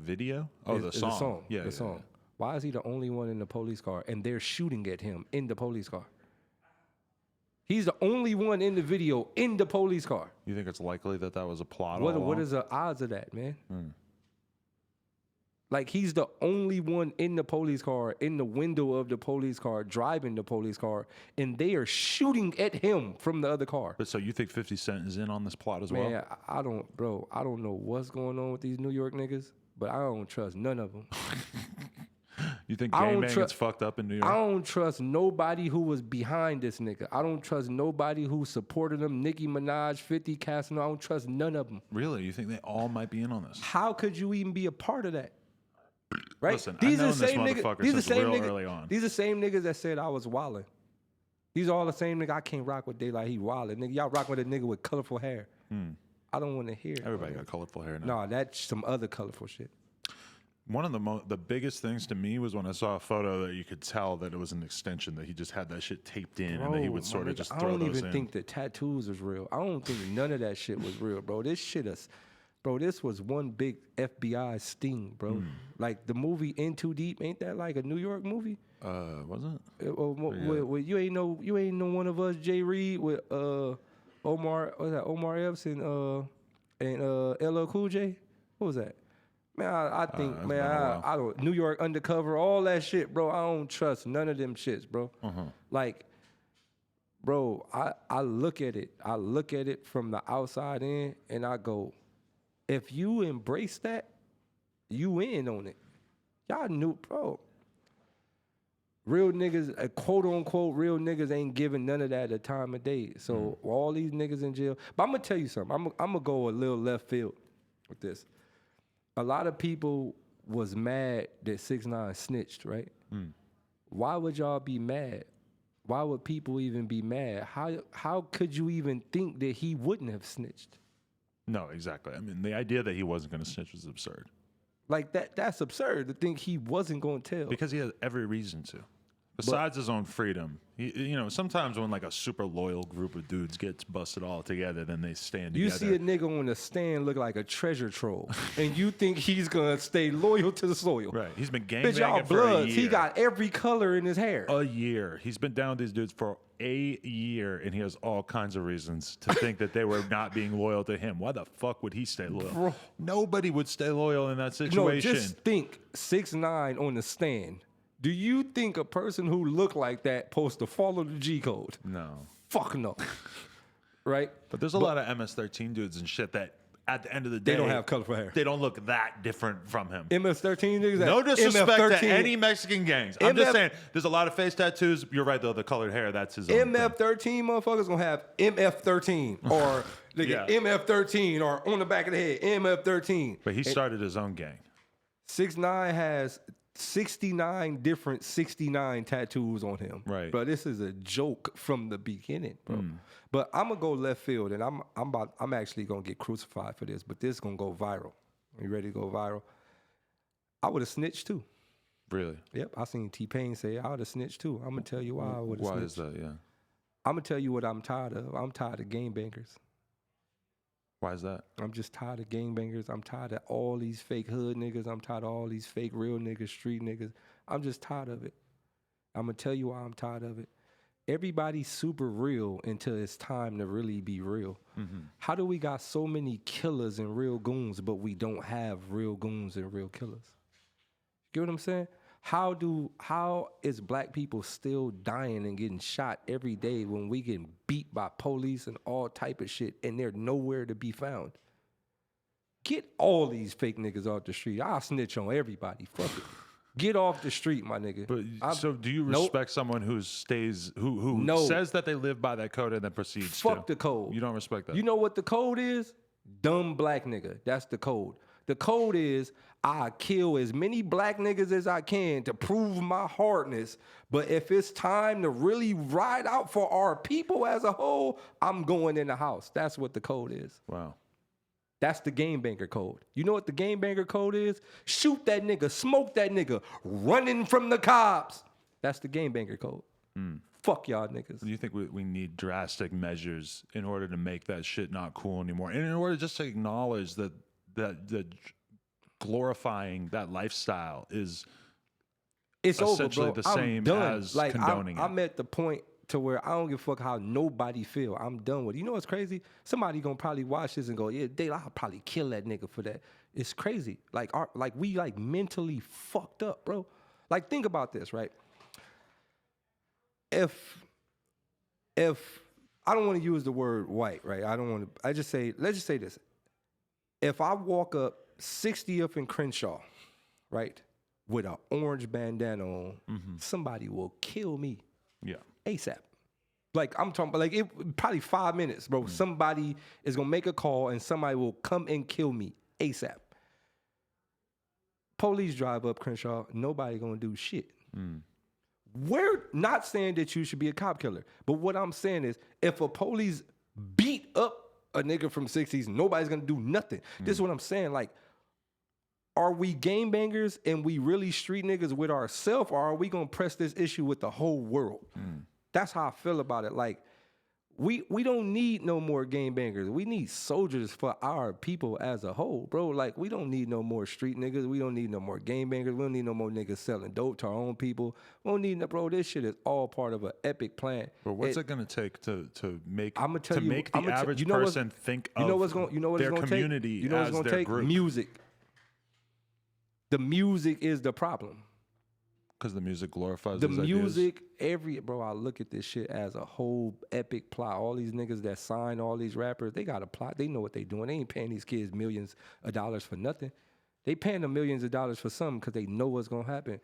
Video? Oh, the song. The song. Yeah, the song. Why is he the only one in the police car and they're shooting at him in the police car? He's the only one in the video in the police car. You think it's likely that was a plot? What is the odds of that, man? Like, he's the only one in the police car, in the window of the police car, driving the police car, and they are shooting at him from the other car. But so you think 50 Cent is in on this plot as well? Man, I don't know what's going on with these New York niggas, but I don't trust none of them. You think gangbang gets fucked up in New York? I don't trust nobody who was behind this nigga. I don't trust nobody who supported him. Nicki Minaj, 50 Casanova. I don't trust none of them. Really? You think they all might be in on this? How could you even be a part of that? Right? Listen, I've known this motherfucker since real early on. These are the same niggas that said I was wildin'. These are all the same niggas. I can't rock with Daylyt. He wildin'. Nigga, y'all rock with a nigga with colorful hair. I don't want to hear it. Everybody got colorful hair now. No, that's some other colorful shit. One of the biggest things to me was when I saw a photo that you could tell that it was an extension, that he just had that shit taped in, and that he would sort of just throw those in. I don't even think the tattoos was real. I don't think none of that shit was real, bro. This was one big FBI sting, bro. Like, the movie In Too Deep, ain't that like a New York movie? Wasn't it? You ain't know one of us, Jay Reed, with Omar, what was that? Omar Epps and LL Cool J. What was that? Man, I think, I don't. New York Undercover, all that shit, bro. I don't trust none of them shits, bro. Like, bro, I look at it. I look at it from the outside in, and I go, if you embrace that, you in on it. Y'all knew, bro. Real niggas, quote unquote, real niggas ain't giving none of that the time of day. So all these niggas in jail. But I'm gonna tell you something. I'm gonna go a little left field with this. A lot of people was mad that 6ix9ine snitched, right? Why would y'all be mad? Why would people even be mad? How could you even think that he wouldn't have snitched? No, exactly. I mean, the idea that he wasn't going to snitch was absurd. Like that's absurd to think he wasn't going to tell. Because he has every reason to. Besides his own freedom, sometimes when like a super loyal group of dudes gets busted all together, then they stand together. You see a nigga on the stand look like a treasure troll, and you think he's gonna stay loyal to the soil. Right. He's been gangbanging y'all for a year. He got every color in his hair. A year. He's been down with these dudes for a year, and he has all kinds of reasons to think that they were not being loyal to him. Why the fuck would he stay loyal? Bro. Nobody would stay loyal in that situation. No, just think 6ix9ine on the stand. Do you think a person who looked like that supposed to follow the G code? No. Fuck no. Right? But there's a lot of MS-13 dudes and shit that at the end of the day, they don't have colorful hair. They don't look that different from him. MS-13 niggas. No disrespect to any Mexican gangs. I'm just saying, there's a lot of face tattoos. You're right, though. The colored hair, that's his own MF13 thing. motherfuckers gonna have MF13 or MF13 or on the back of the head, MF13. But he started his own gang. 6ix9ine has 69 different 69 tattoos on him. Right. But this is a joke from the beginning, bro. But I'm gonna go left field, and I'm actually gonna get crucified for this, but this is gonna go viral. You ready to go viral? I would have snitched too. Really? Yep. I seen T-Pain say I would have snitched too. I'm gonna tell you why I would have snitched. Why is that? Yeah. I'm gonna tell you what I'm tired of. I'm tired of gangbangers. Why is that? I'm just tired of gangbangers. I'm tired of all these fake hood niggas. I'm tired of all these fake real niggas, street niggas. I'm just tired of it. I'm going to tell you why I'm tired of it. Everybody's super real until it's time to really be real. How do we got so many killers and real goons, but we don't have real goons and real killers? You get what I'm saying? How is black people still dying and getting shot every day when we getting beat by police and all type of shit and they're nowhere to be found? Get all these fake niggas off the street. I'll snitch on everybody. Fuck it. Get off the street, my nigga. But so do you respect someone who says that they live by that code and then proceeds to? Fuck the code. You don't respect that. You know what the code is? Dumb black nigga. That's the code. The code is I kill as many black niggas as I can to prove my hardness. But if it's time to really ride out for our people as a whole, I'm going in the house. That's what the code is. Wow. That's the game banker code. You know what the game banker code is? Shoot that nigga, smoke that nigga, running from the cops. That's the game banker code. Fuck y'all niggas. Do you think we need drastic measures in order to make that shit not cool anymore? And in order just to acknowledge that glorifying that lifestyle is essentially over, bro. the same as condoning it. I'm at the point to where I don't give a fuck how nobody feel. I'm done with it. You know what's crazy? Somebody gonna probably watch this and go, yeah, Daylyt, I'll probably kill that nigga for that. It's crazy. We mentally fucked up, bro. Like, think about this, right? If I don't want to use the word white, right? let's just say this. If I walk up 60th and Crenshaw, right, with an orange bandana on, somebody will kill me. Yeah. ASAP. Like, I'm talking about, it probably 5 minutes, bro. Somebody is gonna make a call and somebody will come and kill me ASAP. Police drive up Crenshaw, nobody gonna do shit. We're not saying that you should be a cop killer, but what I'm saying is, if a police beat up a nigga from 60s, nobody's gonna do nothing. This is what I'm saying. Like, are we game bangers and we really street niggas with ourselves, or are we gonna press this issue with the whole world? That's how I feel about it. Like, We don't need no more gangbangers. We need soldiers for our people as a whole, bro. Like, we don't need no more street niggas. We don't need no more gangbangers. We don't need no more niggas selling dope to our own people. We don't need no, bro. This shit is all part of an epic plan. But what's it gonna take to make I'm gonna tell you, make the average person think of their community as their group? Music. The music is the problem. Because the music glorifies the these music. ideas. Bro, I look at this shit as a whole epic plot. All these niggas that sign all these rappers, they got a plot. They know what they doing. They ain't paying these kids millions of dollars for nothing. They paying them millions of dollars for something because they know what's gonna happen.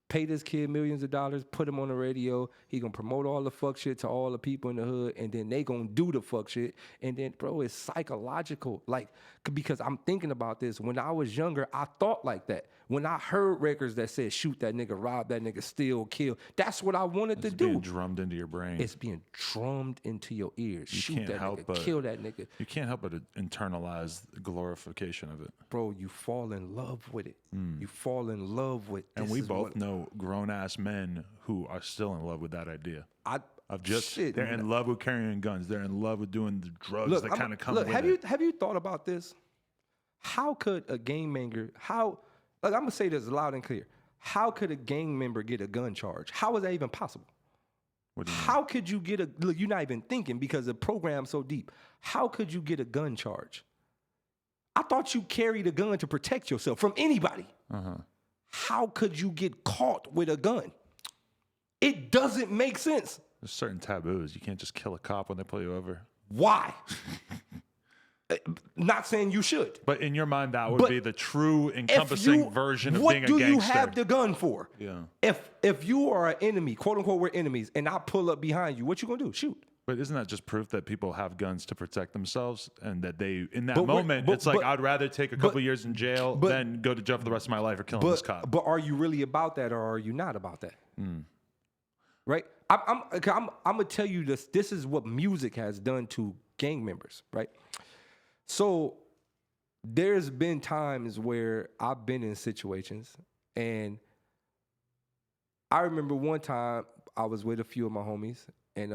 Pay this kid millions of dollars, put him on the radio. He gonna promote all the fuck shit to all the people in the hood, and then they gonna do the fuck shit. And then, bro, it's psychological. Like, because I'm thinking about this. When I was younger, I thought like that. When I heard records that said shoot that nigga, rob that nigga, steal, kill, that's what I wanted to do. It's being drummed into your brain. It's being drummed into your ears. Shoot that nigga, kill that nigga. You can't help but internalize the glorification of it. Bro, you fall in love with it. You fall in love with it. And we both know grown-ass men who are still in love with that idea. They're in love with carrying guns. They're in love with doing the drugs that kind of come with it. Have you thought about this? How could a gangbanger, I'm going to say this loud and clear. How could a gang member get a gun charge? How is that even possible? What do you mean? How could you get look, you're not even thinking because the program's so deep. How could you get a gun charge? I thought you carried a gun to protect yourself from anybody. How could you get caught with a gun? It doesn't make sense. There's certain taboos. You can't just kill a cop when they pull you over. Why? Not saying you should. But in your mind, that would be the true encompassing version of being a gangster. What do you have the gun for? Yeah. If you are an enemy, quote unquote, we're enemies, and I pull up behind you, what you gonna do? Shoot. But isn't that just proof that people have guns to protect themselves, and that they, in that moment, it's like, I'd rather take a couple years in jail than go to jail for the rest of my life for killing this cop. But are you really about that, or are you not about that? Right? I'm gonna tell you this. This is what music has done to gang members, right? So there's been times where I've been in situations, and I remember one time I was with a few of my homies, and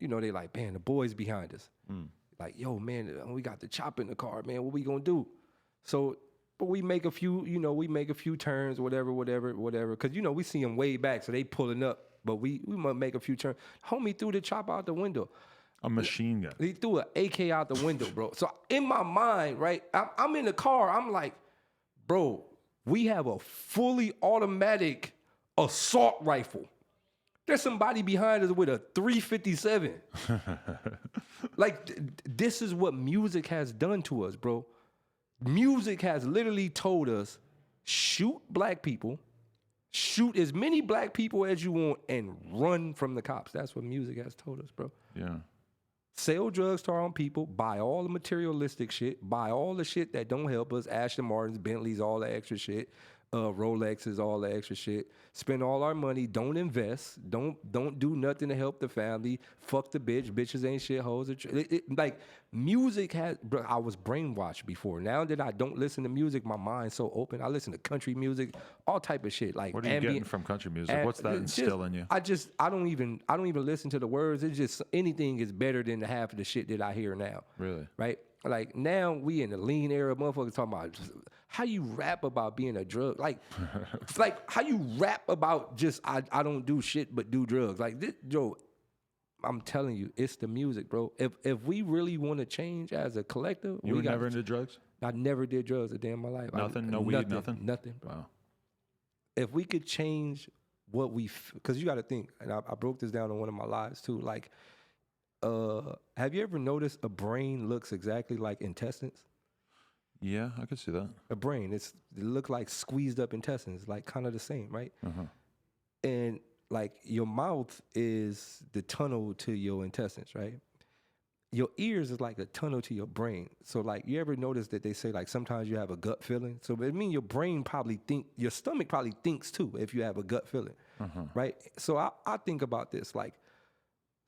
they like, man, the boys behind us. Like, yo, man, we got the chop in the car, man. What we gonna do? So, but we make a few turns, whatever. Cause we see them way back, so they pulling up, but we might make a few turns. Homie threw the chop out the window. A machine gun. He threw an AK out the window, bro. So in my mind, right, I'm in the car. I'm like, bro, we have a fully automatic assault rifle. There's somebody behind us with a 357. Like, this is what music has done to us, bro. Music has literally told us, shoot black people, shoot as many black people as you want, and run from the cops. That's what music has told us, bro. Yeah. Sell drugs to our own people, buy all the materialistic shit, buy all the shit that don't help us, Aston Martins, Bentleys, all the extra shit, Rolexes, all the extra shit. Spend all our money, don't invest, don't do nothing to help the family, fuck the bitches ain't shit hoes. Like, music has, bro, I was brainwashed before. Now that I don't listen to music, my mind's so open. I listen to country music, all type of shit. Like, what are you getting from country music? What's that instill in you? I don't even listen to the words. It's just anything is better than the half of the shit that I hear now. Really? Right? Like, now we in the lean era, motherfuckers talking about how you rap about being a drug. Like, it's like how you rap about just, I don't do shit but do drugs. Like, this, Joe, I'm telling you, it's the music, bro. If we really want to change as a collective, you were never into drugs? I never did drugs a day in my life. Nothing? No weed, nothing? Nothing, bro. Wow. If we could change what because you got to think, and I broke this down in one of my lives too, like, have you ever noticed a brain looks exactly like intestines? Yeah, I could see that. A brain, it look like squeezed up intestines, like kind of the same, right? And like, your mouth is the tunnel to your intestines, right? Your ears is like a tunnel to your brain. So like, you ever notice that they say like sometimes you have a gut feeling? So it means your brain your stomach probably thinks too if you have a gut feeling, right? So I think about this, like,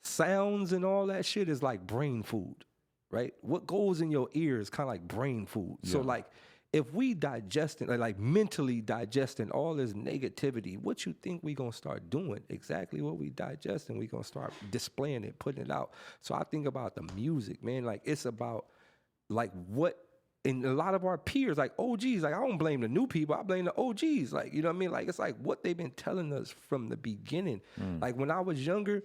sounds and all that shit is like brain food, right? What goes in your ear is kind of like brain food. Yeah. So like, if we digesting, like mentally digesting all this negativity, what you think we gonna start doing? Exactly what we digesting, we gonna start displaying it, putting it out. So I think about the music, man. Like it's about like what, and a lot of our peers, like OGs, like I don't blame the new people, I blame the OGs. Like, you know what I mean? Like it's like what they've been telling us from the beginning. Like when I was younger,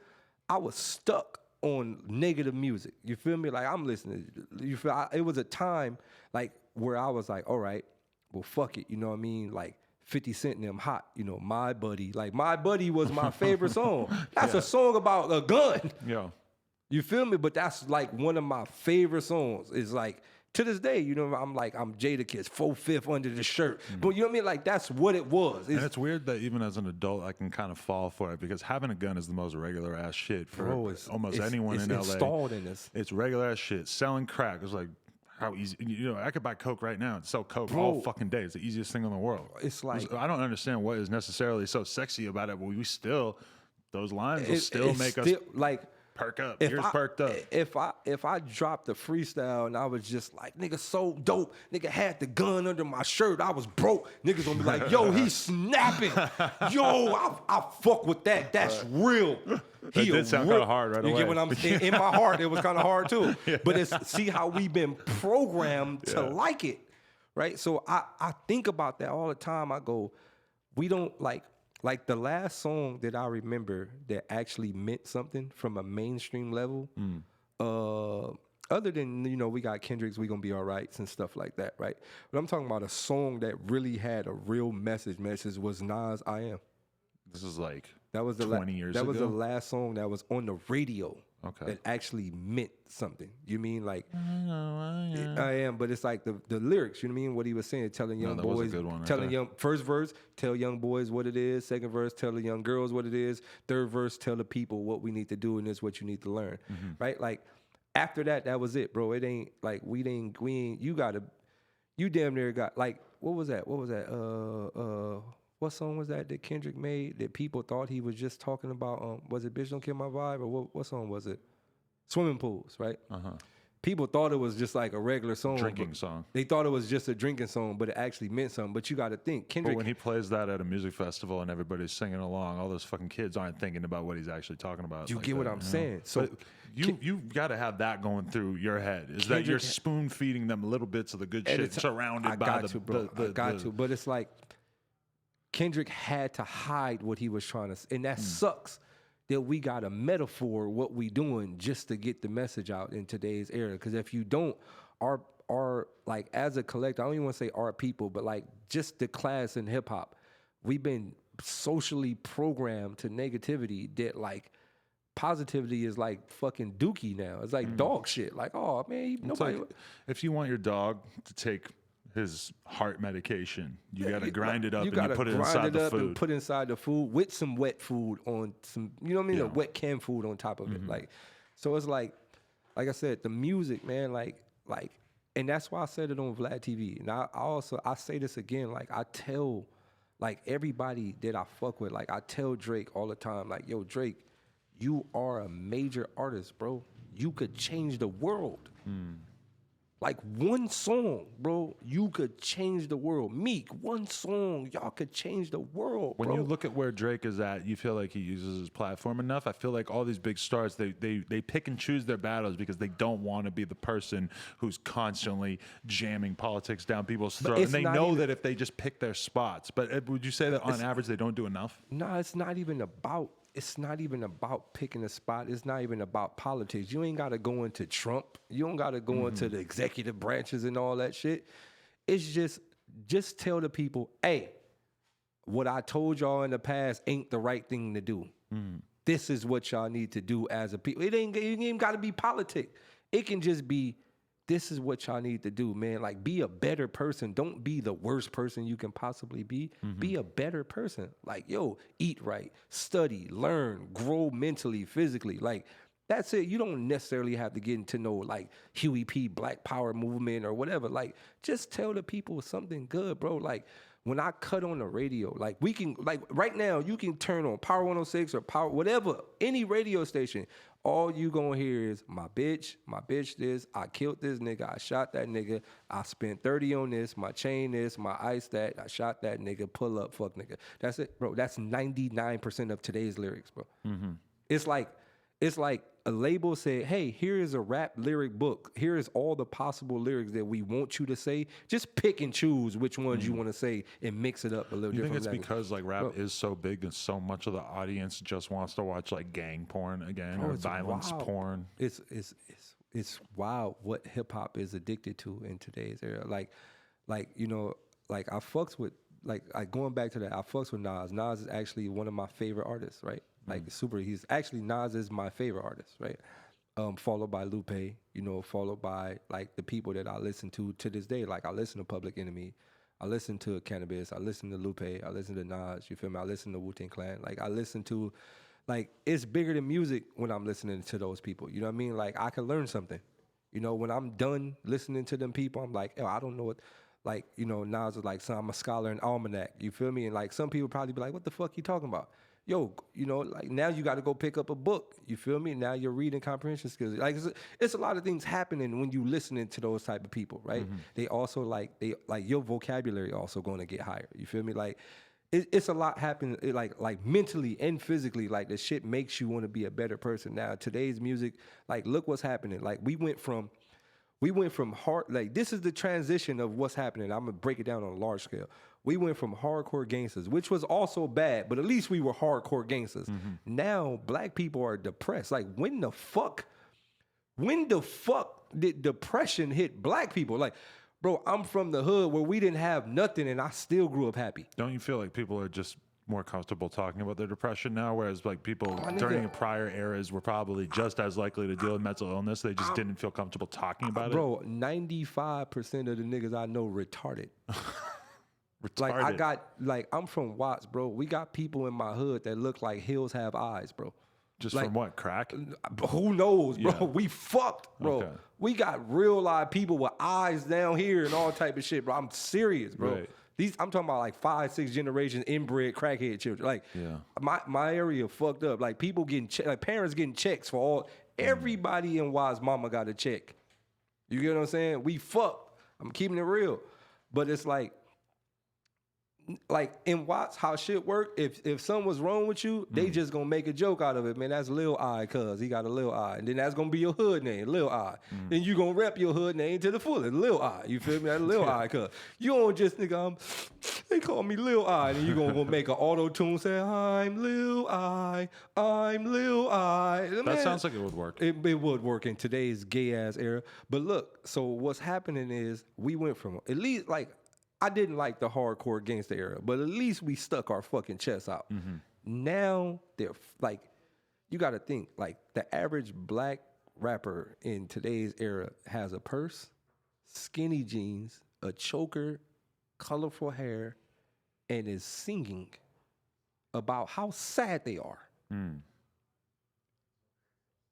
I was stuck on negative music. You feel me? Like I'm listening. You feel? It was a time like where I was like, all right, well, fuck it. You know what I mean? Like 50 Cent and them hot. You know, My Buddy. Like My Buddy was my favorite song. That's a song about a gun. Yeah. You feel me? But that's like one of my favorite songs. It's like to this day, you know, I'm Jadakiss, 4/5 under the shirt. But you know what I mean? Like that's what it was. And it's weird that even as an adult, I can kind of fall for it because having a gun is the most regular ass shit for almost anyone in LA. It's installed in us. It's regular ass shit. Selling crack is like how easy. You know, I could buy coke right now and sell coke all fucking day. It's the easiest thing in the world. It's like I don't understand what is necessarily so sexy about it, but we still those lines will still make us like. Perk up. Here's perked up. If I dropped a freestyle and I was just like, nigga, so dope. Nigga had the gun under my shirt. I was broke. Niggas gonna be like, yo, he's snapping. Yo, I fuck with that. That's real. That did sound kind of hard right away. You get what I'm saying? In my heart, it was kind of hard too. Yeah. But it's see how we've been programmed to like it, right? So I think about that all the time. I go, we don't like the last song that I remember that actually meant something from a mainstream level, other than, you know, we got Kendrick's We Gonna Be Alright and stuff like that, right? But I'm talking about a song that really had a real message was Nas' I Am. This is like that was 20 years ago? That was the last song that was on the radio. Okay. That actually meant something. You mean like I am, but it's like the lyrics, you know what I mean? What he was saying, telling young boys, first verse, tell young boys what it is, second verse, tell the young girls what it is, third verse, tell the people what we need to do and this is what you need to learn. Right? Like after that was it, bro. It ain't like we ain't you damn near got like what was that? What song was that Kendrick made that people thought he was just talking about? Was it Bitch Don't Kill My Vibe? Or what song was it? Swimming Pools, right? People thought it was just like a regular song. Drinking song. They thought it was just a drinking song, but it actually meant something. But you got to think, Kendrick. But when he plays that at a music festival and everybody's singing along, all those fucking kids aren't thinking about what he's actually talking about. You get what I'm saying? So you've got to have that going through your head. Is that you're spoon feeding them little bits of the good shit surrounded by the. But it's like, Kendrick had to hide what he was trying to say. And that sucks that we got a metaphor what we doing just to get the message out in today's era. Because if you don't, our like as a collective, I don't even want to say our people, but like just the class in hip hop, we've been socially programmed to negativity that like positivity is like fucking dookie now. It's like dog shit. Like, oh man, nobody. Like, if you want your dog to take his heart medication, you got to grind it up and you put it inside the food. And put inside the food with some wet food on some, you know what I mean? A wet canned food on top of it. Like, so it's like I said, the music, man, like, and that's why I said it on Vlad TV. And I say this again, like I tell like everybody that I fuck with, like I tell Drake all the time, like, yo, Drake, you are a major artist, bro. You could change the world. Like one song, bro, you could change the world. Meek, one song, y'all could change the world, bro. When you look at where Drake is at, you feel like he uses his platform enough. I feel like all these big stars, they pick and choose their battles because they don't want to be the person who's constantly jamming politics down people's throats. And they know that if they just pick their spots. But would you say that on average they don't do enough? No, it's not even about picking a spot. It's not even about politics. You ain't got to go into Trump. You don't got to go into the executive branches and all that shit. It's just tell the people, hey, what I told y'all in the past ain't the right thing to do. This is what y'all need to do as a people. It ain't got to be politics. It can just be, this is what y'all need to do, man. Like, be a better person. Don't be the worst person you can possibly be. Be a better person. Like, yo, eat right, study, learn, grow mentally, physically. Like, that's it. You don't necessarily have to get into no, like, Huey P. Black Power movement or whatever. Like, just tell the people something good, bro. Like, when I cut on the radio, like, we can, like, right now, you can turn on Power 106 or Power, whatever, any radio station. all you gonna hear is my bitch this, I killed this nigga, I shot that nigga, I spent 30 on this, my chain this, my ice that, I shot that nigga, pull up, fuck nigga. That's it, bro. That's 99% of today's lyrics, bro. Mm-hmm. It's like a label said, hey, here is a rap lyric book. Here is all the possible lyrics that we want you to say. Just pick and choose which ones you want to say and mix it up a little different. You think it's because like rap is so big and so much of the audience just wants to watch like gang porn again or violence porn? It's wild what hip hop is addicted to in today's era. Like you know, like I fucks with like going back to that, I fucks with Nas. Nas is actually one of my favorite artists, right? Like he's actually Nas is my favorite artist, right? Followed by Lupe, you know, followed by like the people that I listen to this day. Like I listen to Public Enemy, I listen to Cannabis, I listen to Lupe, I listen to Nas, you feel me? I listen to Wu-Tang Clan. Like I listen to, like it's bigger than music when I'm listening to those people. You know what I mean? Like I can learn something. You know, when I'm done listening to them people, I'm like, oh, I don't know what. Like, you know, Nas is like, so I'm a scholar in Almanac. You feel me? And like some people probably be like, what the fuck you talking about? Yo, you know, like now you got to go pick up a book. You feel me? Now your reading comprehension skills. Like it's a lot of things happening when you listening to those type of people, right? Mm-hmm. They also like your vocabulary also going to get higher. You feel me? Like it's a lot happening. Like mentally and physically. Like the shit makes you want to be a better person. Now today's music, like look what's happening. Like we went from hard. Like this is the transition of what's happening. I'm gonna break it down on a large scale. We went from hardcore gangsters, which was also bad, but at least we were hardcore gangsters. Mm-hmm. Now black people are depressed. Like when the fuck did depression hit black people? Like, bro, I'm from the hood where we didn't have nothing and I still grew up happy. Don't you feel like people are just more comfortable talking about their depression now, whereas like people during prior eras were probably just as likely to deal with mental illness. They just didn't feel comfortable talking about it. Bro, 95% of the niggas I know retarded. Like I'm from Watts, bro. We got people in my hood that look like hills have eyes, bro. Just like, from what, crack? Who knows, bro? Yeah. We fucked, bro. Okay. We got real live people with eyes down here and all type of shit, bro. I'm serious, bro. Right. I'm talking about like 5-6 generations inbred crackhead children. Like my area fucked up. Like people getting like parents getting checks for all. Everybody in Watts' mama got a check. You get what I'm saying? We fucked. I'm keeping it real, but it's like in Watts, how shit work, if something was wrong with you, they just gonna make a joke out of it, man. That's Lil I, cuz he got a Lil I. And then that's gonna be your hood name, Lil I. Then you gonna rep your hood name to the fullest, Lil I. You feel me? That's Lil I, cuz. You don't just, nigga, they call me Lil I. And you gonna make an auto-tune say, I'm Lil I, I'm Lil I. Man, that sounds like it would work. It would work in today's gay-ass era. But look, so what's happening is we went from, at least, like, I didn't like the hardcore gangster era, but at least we stuck our fucking chests out. Mm-hmm. Now they're like, you got to think like the average black rapper in today's era has a purse, skinny jeans, a choker, colorful hair, and is singing about how sad they are. Mm.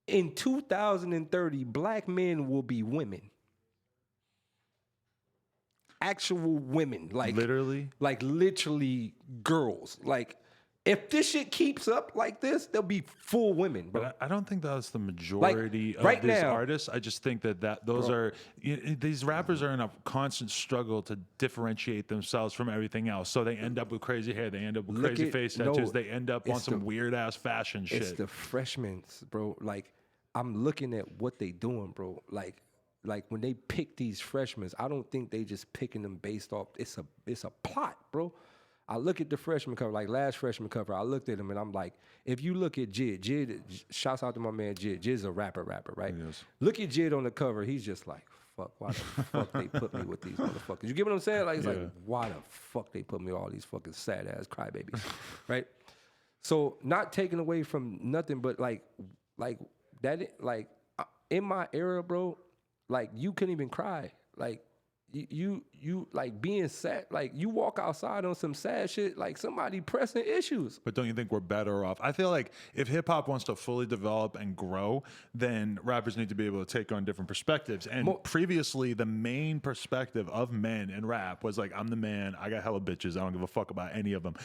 In 2030, black men will be women. Actual women, like literally girls. Like if this shit keeps up like this, they'll be full women, bro. But I don't think that's the majority of these artists. I just think that those are these rappers are in a constant struggle to differentiate themselves from everything else. So they end up with crazy hair, they end up with crazy face tattoos, they end up on some weird ass fashion shit. It's the freshmen, bro. Like I'm looking at what they doing, bro. Like when they pick these freshmen, I don't think they just picking them based off. It's a plot, bro. I look at the freshman cover, like last freshman cover. I looked at him and I'm like, if you look at Jid, shouts out to my man Jid. Jid's a rapper, right? Yes. Look at Jid on the cover. He's just like, fuck, why the fuck they put me with these motherfuckers? You get what I'm saying? Like it's like, why the fuck they put me with all these fucking sad ass crybabies, right? So not taking away from nothing, but like that, like in my era, bro. Like you couldn't even cry. Like you you like being sad, like you walk outside on some sad shit, like somebody pressing issues. But don't you think we're better off? I feel like if hip hop wants to fully develop and grow, then rappers need to be able to take on different perspectives. And previously, the main perspective of men in rap was like, I'm the man, I got hella bitches, I don't give a fuck about any of them.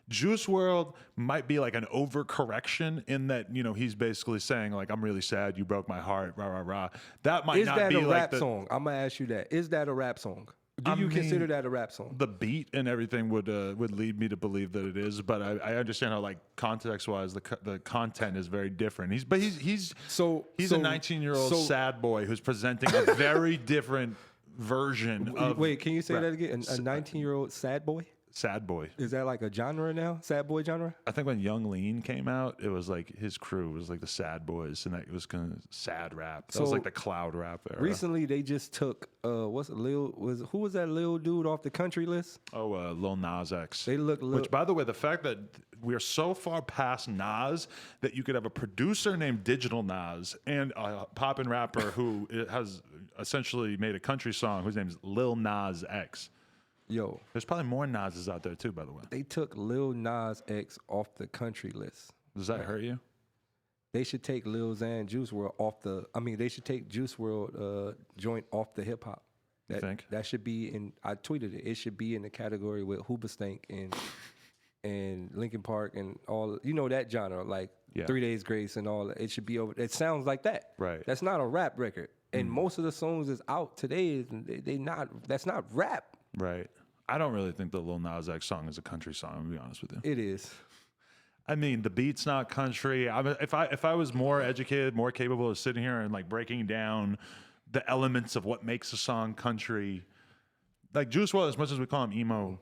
Juice WRLD might be like an overcorrection in that, you know, he's basically saying like, I'm really sad, you broke my heart, rah, rah, rah. That might not be like a rap song? I'm gonna ask you that. Is that a rap song? Do you consider that a rap song? The beat and everything would lead me to believe that it is, but I understand how like context-wise the content is very different. He's a 19-year-old sad boy who's presenting a very different version of. Wait, can you say rap. that again? A 19-year-old sad boy? Sad boy. Is that like a genre now? Sad boy genre? I think when Young Lean came out, it was like his crew was like the sad boys, and that it was kind of sad rap. That was like the Clout rap era. Recently, they just took who was that Lil dude off the country list? Oh, Lil Nas X. They look. Which, by the way, the fact that we are so far past Nas that you could have a producer named Digital Nas and a poppin' rapper who has essentially made a country song whose name is Lil Nas X. Yo, there's probably more Nas's out there too, by the way. They took Lil Nas X off the country list. Does that hurt you? They should take Lil Xan Juice WRLD off the. I mean, they should take Juice WRLD joint off the hip hop. You think that should be in? I tweeted it. It should be in the category with Hoobastank and Linkin Park and all. You know that genre, like 3 Days Grace and all. It should be over. It sounds like that. Right. That's not a rap record. And most of the songs that's out today, they not. That's not rap. Right. I don't really think the Lil Nas X song is a country song, to be honest with you. It is. I mean, the beat's not country. If I was more educated, more capable of sitting here and like breaking down the elements of what makes a song country, like Juice WRLD, as much as we call him emo,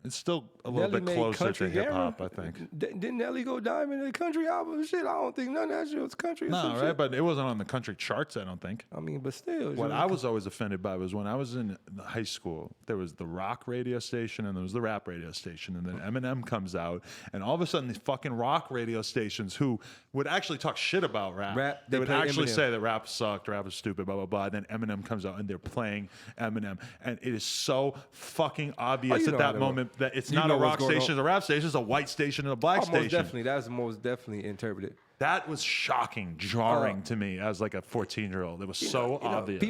it's still a little bit closer to hip hop, I think. Didn't Nelly go diamond in a country album and shit? I don't think none of that shit was country. No, right? Shit. But it wasn't on the country charts, I don't think. I mean, but still. What I was always offended by was when I was in high school, there was the rock radio station and there was the rap radio station. And then Eminem comes out, and all of a sudden, these fucking rock radio stations who would actually talk shit about rap, they would actually say that rap sucked, rap was stupid, blah, blah, blah. And then Eminem comes out and they're playing Eminem. And it is so fucking obvious at that moment that it's not a rock station, it's a rap station, it's a white station and a black station. Most definitely. That's most definitely interpreted. That was shocking, jarring to me as like a 14-year-old. It was so obvious.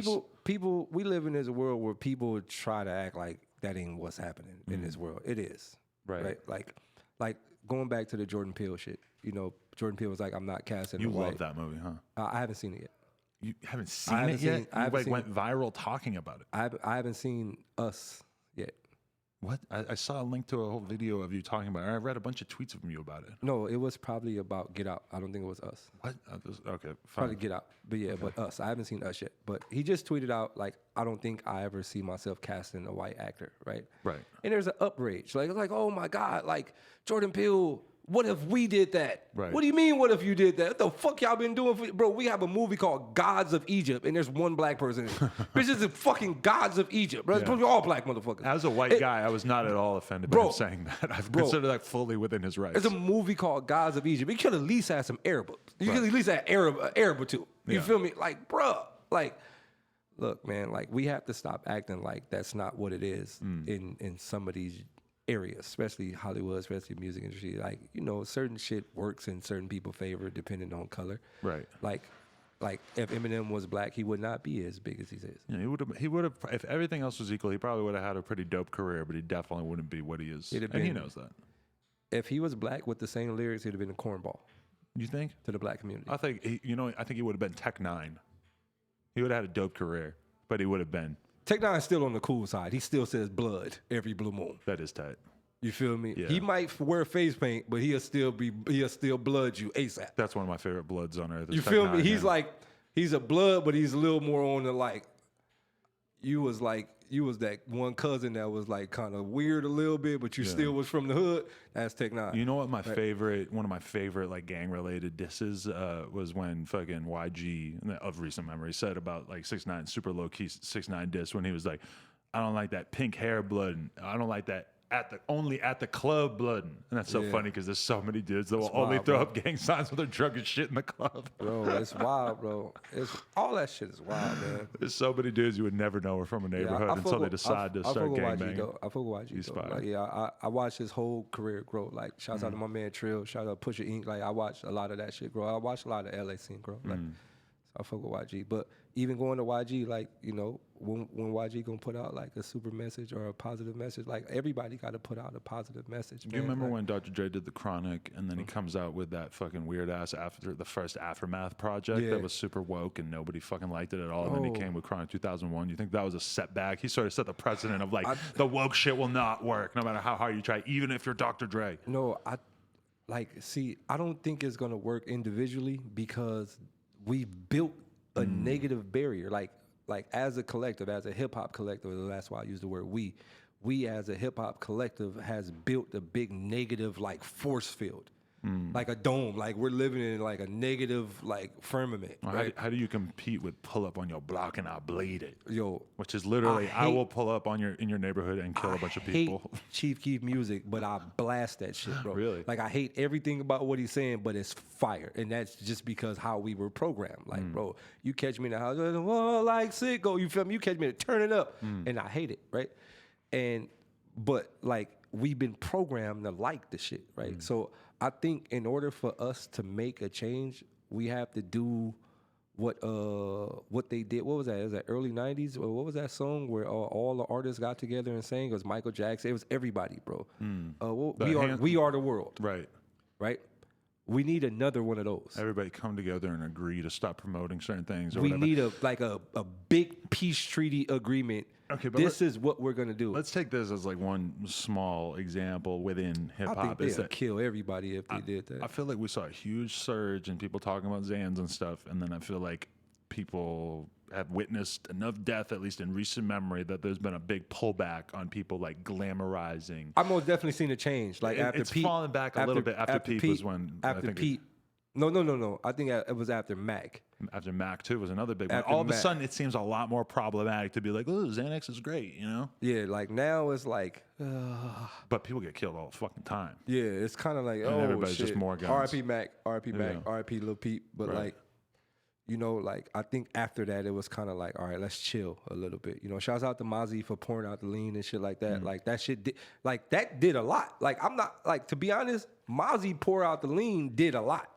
People, we live in this world where people try to act like that ain't what's happening in this world. It is. Right? Like going back to the Jordan Peele shit. You know, Jordan Peele was like, I'm not casting You the love white. that movie, huh? I haven't seen it yet. You haven't seen it yet? You went viral talking about it. I haven't seen Us yet. What? I saw a link to a whole video of you talking about it. I read a bunch of tweets from you about it. No, it was probably about Get Out. I don't think it was Us. What? Okay, fine. Probably Get Out. But yeah, but Us. I haven't seen Us yet. But he just tweeted out, like, I don't think I ever see myself casting a white actor, right? Right. And there's an outrage. Like, oh my God, like, Jordan Peele, what if we did that? Right. What do you mean, what if you did that? What the fuck y'all been doing? Bro, we have a movie called Gods of Egypt, and there's one black person in it. Bitch, this is fucking Gods of Egypt, bro. It's probably all black motherfuckers. As a white guy, I was not at all offended by him saying that. I've considered that fully within his rights. There's a movie called Gods of Egypt. You could at least have some Arab. You could at least have Arab or two. You feel me? Like, bro, like, look, man, like, we have to stop acting like that's not what it is in some of these areas, especially Hollywood, especially music industry. Like, you know, certain shit works in certain people's favor depending on color. Right. Like if Eminem was black, he would not be as big as he is. Yeah, he would have. If everything else was equal, he probably would have had a pretty dope career. But he definitely wouldn't be what he is, and he knows that. If he was black with the same lyrics, he'd have been a cornball. You think? To the black community. I think he would have been Tech 9. He would have had a dope career, but he would have been. Tech 9's still on the cool side. He still says blood every blue moon. That is tight. You feel me? Yeah. He might wear face paint, but he'll still blood you ASAP. That's one of my favorite bloods on earth. You feel me? He's like, he's a blood, but he's a little more on the like. You was that one cousin that was like kind of weird a little bit, but you still was from the hood. That's Tech 9. You know what one of my favorite like gang related disses was when fucking YG of recent memory said about like 6ix9ine, super low key 6ix9ine diss when he was like, I don't like that pink hair blood. I don't like that only at the club blooding. And that's so funny because there's so many dudes that will only wild, throw bro. up gang signs when they're drunk as shit in the club. Bro, it's wild, bro. All that shit is wild, man. There's so many dudes you would never know are from a neighborhood until they decide to start gangbanging. I fuck with YG, though. Like, yeah, I watched his whole career grow. Like, shouts out to my man Trill. Shout out Pusha Inc. Like, I watched a lot of that shit grow. I watched a lot of LA scene grow. Like, so I fuck with YG. But even going to YG, like, you know, when YG gonna put out like a super message or a positive message, like everybody got to put out a positive message. Do you remember when Dr. Dre did the Chronic and then he comes out with that fucking weird ass the first Aftermath project that was super woke and nobody fucking liked it at all? And then he came with Chronic 2001. You think that was a setback? He sort of set the precedent of like the woke shit will not work no matter how hard you try, even if you're Dr. Dre. No, I don't think it's gonna work individually because we built a negative barrier. Like as a collective, as a hip hop collective, that's why I use the word we as a hip hop collective has built a big negative like force field. Like a dome, like we're living in like a negative like firmament. Well, right? How do you compete with pull up on your block and I bleed it? Yo, which is literally I will pull up on in your neighborhood and kill a bunch of people. I hate Chief Keef music, but I blast that shit, bro. Really? Like I hate everything about what he's saying, but it's fire, and that's just because how we were programmed. Like, bro, you catch me in the house, like sicko, you feel me? You catch me to turn it up, and I hate it, right? But like we've been programmed to like the shit, right? So I think in order for us to make a change, we have to do what they did. What was that? It was that early 90s? Or what was that song where all the artists got together and sang? It was Michael Jackson. It was everybody, bro. We are the world. Right. Right? We need another one of those. Everybody come together and agree to stop promoting certain things. Or we whatever. need a big peace treaty agreement. Okay, but this is what we're gonna do. Let's take this as like one small example within hip hop. I think they'd kill everybody if they did that. I feel like we saw a huge surge in people talking about Zans and stuff, and then I feel like people have witnessed enough death, at least in recent memory, that there's been a big pullback on people like glamorizing. I've most definitely seen a change. Like after it's Pete, fallen back a little bit. After Pete was when after Pete. No. I think it was after Mac. After Mac too was another big one. After All of a Mac. sudden, it seems a lot more problematic to be like, "Oh, Xanax is great," you know? Yeah, like now it's like. But people get killed all the fucking time. Yeah, it's kind of like everybody's shit. just more guns. R.I.P. Mac, R.I.P. Mac, Yeah. R.I.P. Lil Peep. But Right. like, you know, like I think after that it was kind of like, all right, let's chill a little bit. You know, shouts out to Mozzie for pouring out the lean and shit like that. Like that shit did, like that did a lot. Like I'm not like, to be honest, Mozzie pour out the lean did a lot.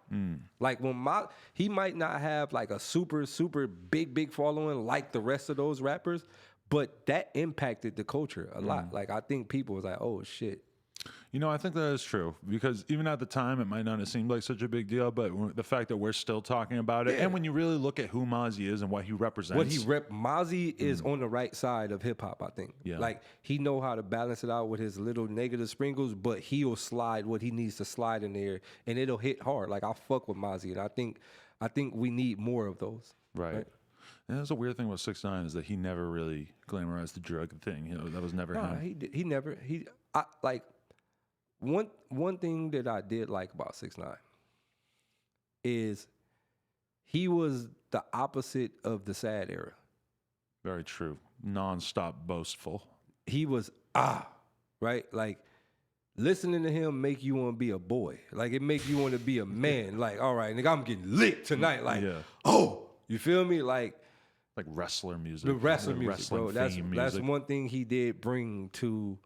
Like when he might not have like a super big following like the rest of those rappers, but that impacted the culture a lot. Like I think people was like, oh shit. You know, I think that is true because even at the time, it might not have seemed like such a big deal, but the fact that we're still talking about it, and when you really look at who Mozzie is and what he represents, Mozzie is on the right side of hip hop. I think, like he know how to balance it out with his little negative sprinkles, but he'll slide what he needs to slide in there, and it'll hit hard. Like I fuck with Mozzie, and I think we need more of those. Right. And that's a weird thing with 6ix9ine is that he never really glamorized the drug thing. You know, that was never him. He never. One thing that I did like about 6ix9ine is he was the opposite of the sad era. Very true. Non-stop boastful. He was right? Like listening to him make you want to be a boy. Like it make you want to be a man. Like, all right, nigga, I'm getting lit tonight. Like, you feel me? Like wrestler music. The wrestler music, bro. That's one thing he did bring to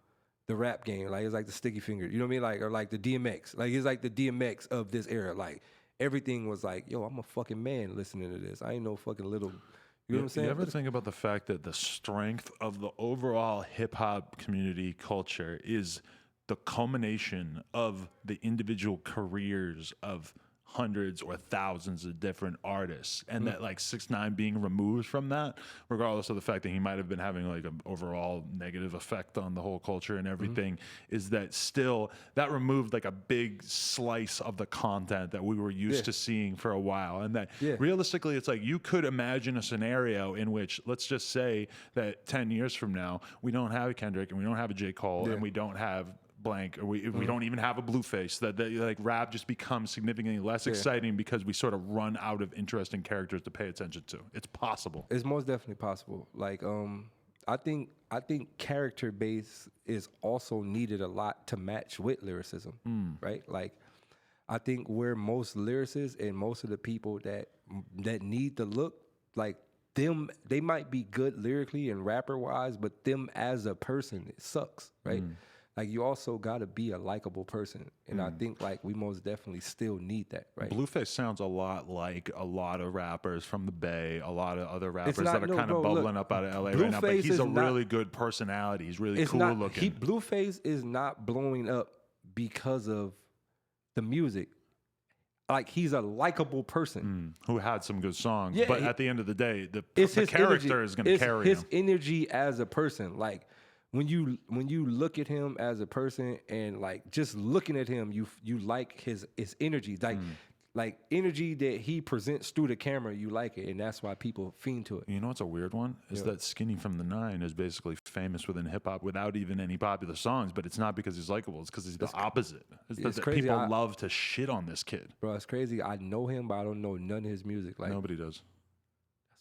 the rap game. Like it's like the sticky finger. You know what I mean? Like, or like the DMX. Like it's like the DMX of this era. Like everything was like, yo, I'm a fucking man listening to this. I ain't no fucking little. You know what I'm saying? You ever think about the fact that the strength of the overall hip hop community culture is the culmination of the individual careers of hundreds or thousands of different artists, and that like 6ix9ine being removed from that, regardless of the fact that he might have been having like an overall negative effect on the whole culture and everything, is that still that removed like a big slice of the content that we were used to seeing for a while, and that realistically it's like you could imagine a scenario in which, let's just say that 10 years from now we don't have a Kendrick and we don't have a J. Cole and we don't have blank, or we don't even have a Blueface, that like rap just becomes significantly less exciting because we sort of run out of interesting characters to pay attention to. It's possible. It's most definitely possible. Like I think character base is also needed a lot to match with lyricism, right? Like, I think where most lyricists and most of the people that need the look, like them, they might be good lyrically and rapper wise, but them as a person, it sucks, right? Like, you also got to be a likable person. And I think, like, we most definitely still need that, right? Blueface sounds a lot like a lot of rappers from the Bay, a lot of other rappers that are kind of bubbling up out of LA right now. But he's a really good personality. He's really cool looking. Blueface is not blowing up because of the music. Like, he's a likable person. Who had some good songs. Yeah, but at the end of the day, the character energy. is going to carry him. His energy as a person. Like, when you look at him as a person and, like, just looking at him, you like his energy. Like energy that he presents through the camera, you like it, and that's why people fiend to it. You know what's a weird one? Is that Skinny from the Nine is basically famous within hip hop without even any popular songs, but it's not because he's likable, it's because he's the opposite. It's crazy. People love to shit on this kid. Bro, it's crazy. I know him, but I don't know none of his music. Like, nobody does.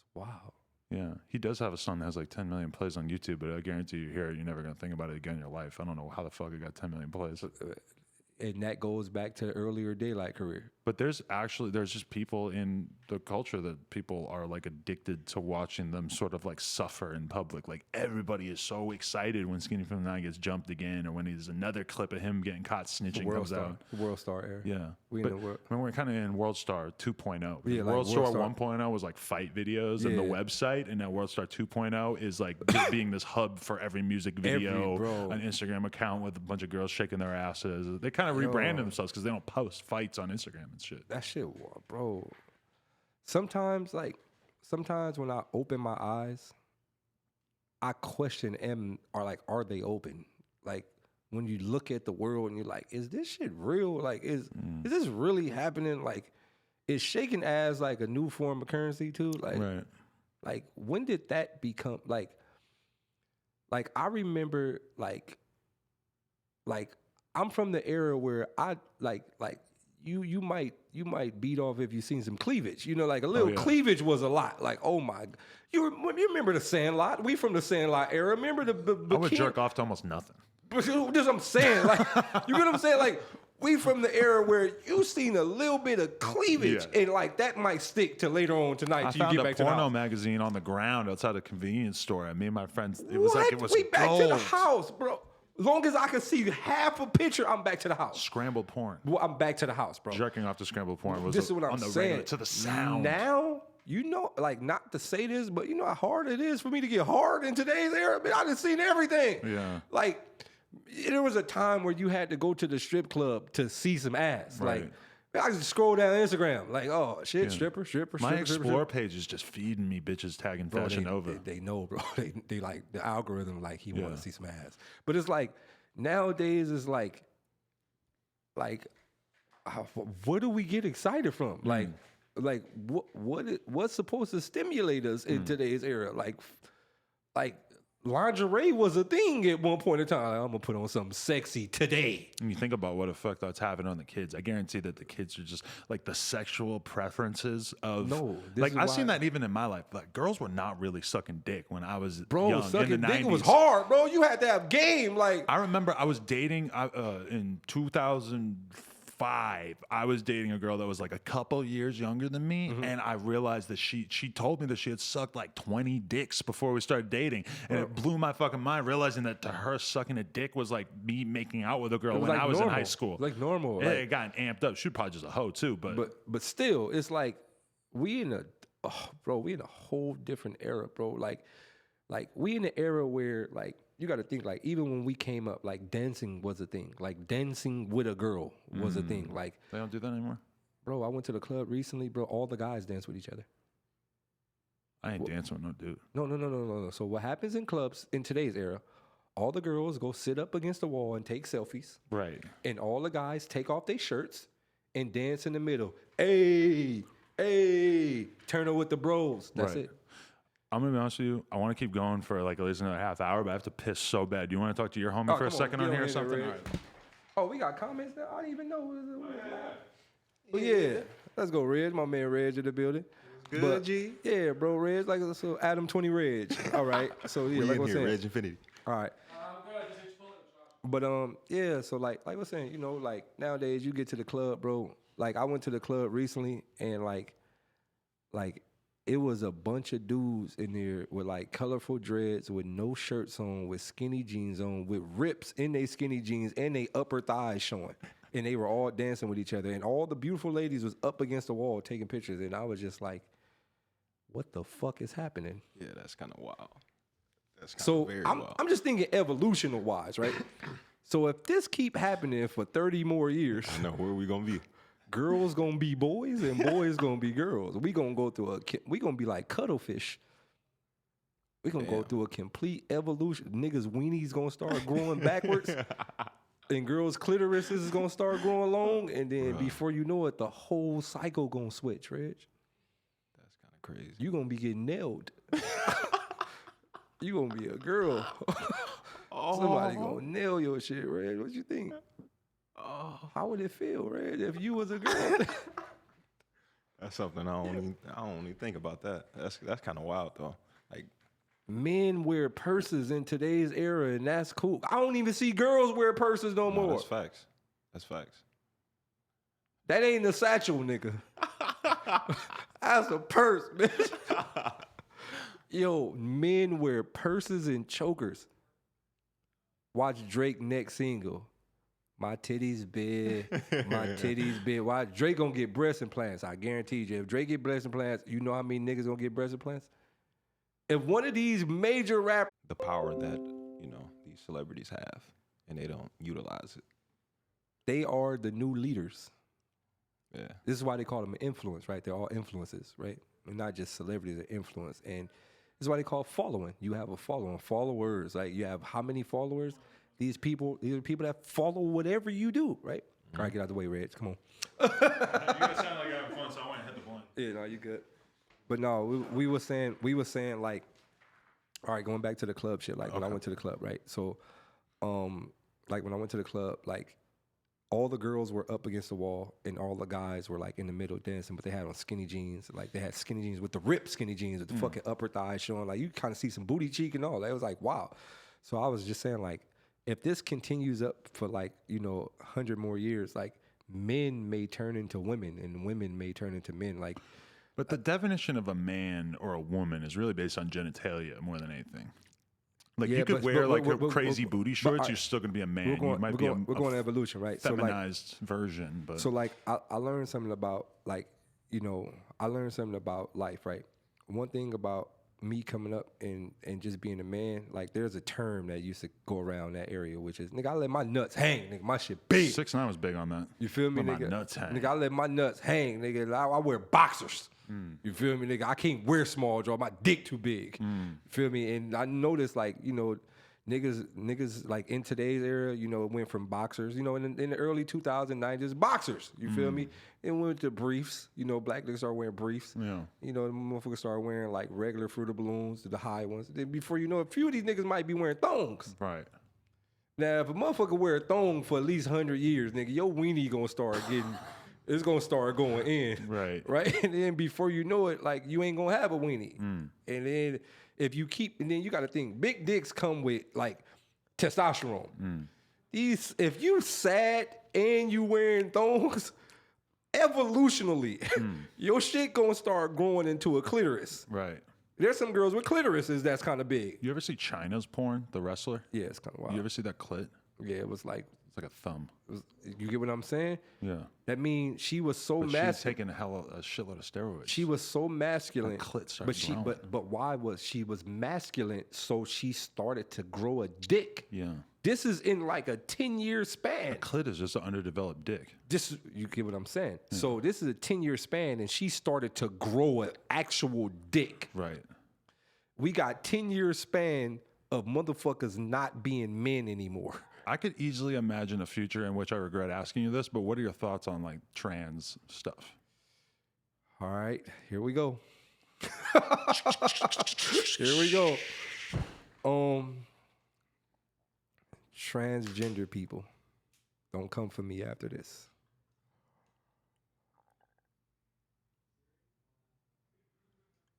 That's wild. Yeah, he does have a song that has like 10 million plays on YouTube, but I guarantee you hear it, you're never going to think about it again in your life. I don't know how the fuck it got 10 million plays. And that goes back to the earlier Daylyt career. But there's just people in the culture that people are like addicted to watching them sort of like suffer in public. Like, everybody is so excited when Skinny from the Nine gets jumped again, or when there's another clip of him getting caught snitching comes out. Worldstar era. Yeah. When we're kind of in Worldstar 2.0. Yeah, Worldstar 1.0 was like fight videos and the website, and now Worldstar 2.0 is like just being this hub for every music video, an Instagram account with a bunch of girls shaking their asses. They kind of rebranded themselves because they don't post fights on Instagram and shit. That shit, bro. Sometimes when I open my eyes, I question are they open? Like, when you look at the world and you're like, is this shit real? Like, is this really happening? Like, is shaking ass like a new form of currency too? Like, right. Like, when did that become like I remember like I'm from the era where I like you might beat off if you seen some cleavage. You know, like a little cleavage was a lot. Like, oh my, you remember the Sandlot? We from the Sandlot era. Remember the I would jerk off to almost nothing. But that's what I'm saying. Like, you know what I'm saying? Like, we from the era where you seen a little bit of cleavage, and like that might stick to later on tonight. I found a porno magazine on the ground outside a convenience store. Me and my friends, it was we back to the house, bro. Long as I can see half a picture, I'm back to the house. Scrambled porn. Well, I'm back to the house, bro. Jerking off to scrambled porn was this is what I'm saying. Regular, to the sound. Now, you know, like, not to say this, but you know how hard it is for me to get hard in today's era? I mean, I done seen everything. Yeah. Like, there was a time where you had to go to the strip club to see some ass. Right. Like, I just scroll down Instagram, like, oh shit, stripper. My Explore page is just feeding me bitches tagging Fashion Nova. They know, bro. They like the algorithm, like he want to see some ass. But it's like nowadays, it's like, what do we get excited from? Like what's supposed to stimulate us in today's era? Like lingerie was a thing at one point in time. Like, I'm gonna put on something sexy today. And you think about what effect that's having on the kids. I guarantee that the kids are just like the sexual preferences of. I've seen that even in my life. Like, girls were not really sucking dick when I was young. Sucking in the dick 90s. was hard, bro. You had to have game. Like, I remember I was dating in 2005. I was dating a girl that was like a couple years younger than me, and I realized that she told me that she had sucked like 20 dicks before we started dating, and it blew my fucking mind, realizing that to her sucking a dick was like me making out with a girl when I was in high school. Like normal. It got amped up. She was probably just a hoe too, but still, it's like we in a whole different era, bro. Like we in the era where, like, you got to think, like, even when we came up, like, dancing was a thing. Like, dancing with a girl was a thing. Like, they don't do that anymore? Bro, I went to the club recently, bro. All the guys dance with each other. I ain't dancing with no dude. No. So what happens in clubs in today's era, all the girls go sit up against the wall and take selfies. Right. And all the guys take off their shirts and dance in the middle. Hey, turn up with the bros. That's it. I'm going to be honest with you. I want to keep going for like at least another half hour, but I have to piss so bad. Do you want to talk to your homie for a second on here or something? Right. Oh, we got comments now? I didn't even know. Oh, yeah. Let's go, Reg. My man Reg in the building. Good, G. Yeah, bro, Reg, like so Adam 20 Reg. All right. So yeah, like I was saying. Reg Infinity. All right. But yeah, so like I was saying, you know, like nowadays you get to the club, bro. Like I went to the club recently and like it was a bunch of dudes in there with like colorful dreads, with no shirts on, with skinny jeans on, with rips in their skinny jeans and they upper thighs showing. And they were all dancing with each other. And all the beautiful ladies was up against the wall taking pictures. And I was just like, what the fuck is happening? Yeah, that's kind of wild. That's kind So of very wild. I'm just thinking evolutional wise, right? So if this keep happening for 30 more years, I know where we gonna be. girls gonna be boys and boys gonna be girls. We gonna go through we gonna be like cuttlefish. We gonna go through a complete evolution. Niggas' weenies gonna start growing backwards. And girls' clitorises is gonna start growing long. And then before you know it, the whole cycle gonna switch, Reg. That's kind of crazy. You gonna be getting nailed. You gonna be a girl. Somebody gonna nail your shit, Reg. What you think? How would it feel, Reg, if you was a girl? That's something I don't even think about that. That's kind of wild though. Like Men wear purses in today's era, and that's cool. I don't even see girls wear purses no more. That's facts. That's facts. That ain't a satchel, nigga. That's a purse, bitch. Yo, men wear purses and chokers. Watch Drake next single. My titties big, my titties big. Why Drake gonna get breast implants? I guarantee you. If Drake get breast implants, you know how many niggas gonna get breast implants? If one of these major rappers, The power that, you know, these celebrities have and they don't utilize it. they are the new leaders. Yeah. This is why they call them influence, right? They're all influences, right? They're not just celebrities, they're influence. And this is why they call following. You have a following, followers. Like you have how many followers? These are people that follow whatever you do, right? Mm-hmm. All right, get out the way, Reg. Come on. You guys sound like you're having fun, so I went and hit the blunt. Yeah, no, you good. But no, we were saying like, all right, going back to the club shit. Like when I went to the club, right? So, like when I went to the club, like all the girls were up against the wall and all the guys were like in the middle dancing, but they had on skinny jeans. Like they had skinny jeans with the ripped skinny jeans with the fucking upper thighs showing. Like you kind of see some booty cheek and all. That was like, wow. So I was just saying like, if this continues up for like, 100 more years, like men may turn into women and women may turn into men. Like, but the definition of a man or a woman is really based on genitalia more than anything. Like you could wear crazy booty shorts, you're still gonna be a man. We're going to evolution, right? Feminized version, but so like I learned something about like I learned something about life, right? One thing about me coming up and just being a man, like there's a term that used to go around that area, which is nigga, I let my nuts hang, nigga, my shit big. 6ix9ine was big on that. You feel me, let nigga? My nuts hang. Nigga, I let my nuts hang, nigga. I wear boxers. You feel me, nigga? I can't wear small draw. My dick too big. You feel me? And I noticed, like, niggas like in today's era, it went from boxers, in the early 2009, just boxers. You feel me? It went to briefs. Black niggas started wearing briefs. Yeah. The motherfuckers started wearing like regular Fruit of Balloons, the high ones. Then before you know it, a few of these niggas might be wearing thongs. Right. Now, if a motherfucker wear a thong for at least 100 years, nigga, your weenie gonna start getting... It's gonna start going in, right, and then before you know it, like you ain't gonna have a weenie, and then if you keep, and then you got to think, big dicks come with like testosterone. If you sad and you wearing thongs, evolutionally, your shit gonna start growing into a clitoris. Right. There's some girls with clitorises that's kind of big. You ever see China's porn, the wrestler? Yeah, it's kind of wild. You ever see that clit? Yeah, it was like. It's like a thumb. You get what I'm saying? Yeah. That means she was so masculine. She's taking a shitload of steroids. She was so masculine. But why was she masculine? So she started to grow a dick. Yeah. This is in like a 10-year span. A clit is just an underdeveloped dick. You get what I'm saying? Yeah. So this is a 10-year span, and she started to grow an actual dick. Right. We got 10-year span of motherfuckers not being men anymore. I could easily imagine a future in which I regret asking you this, but what are your thoughts on like trans stuff? All right, here we go. Here we go. Transgender people, don't come for me after this.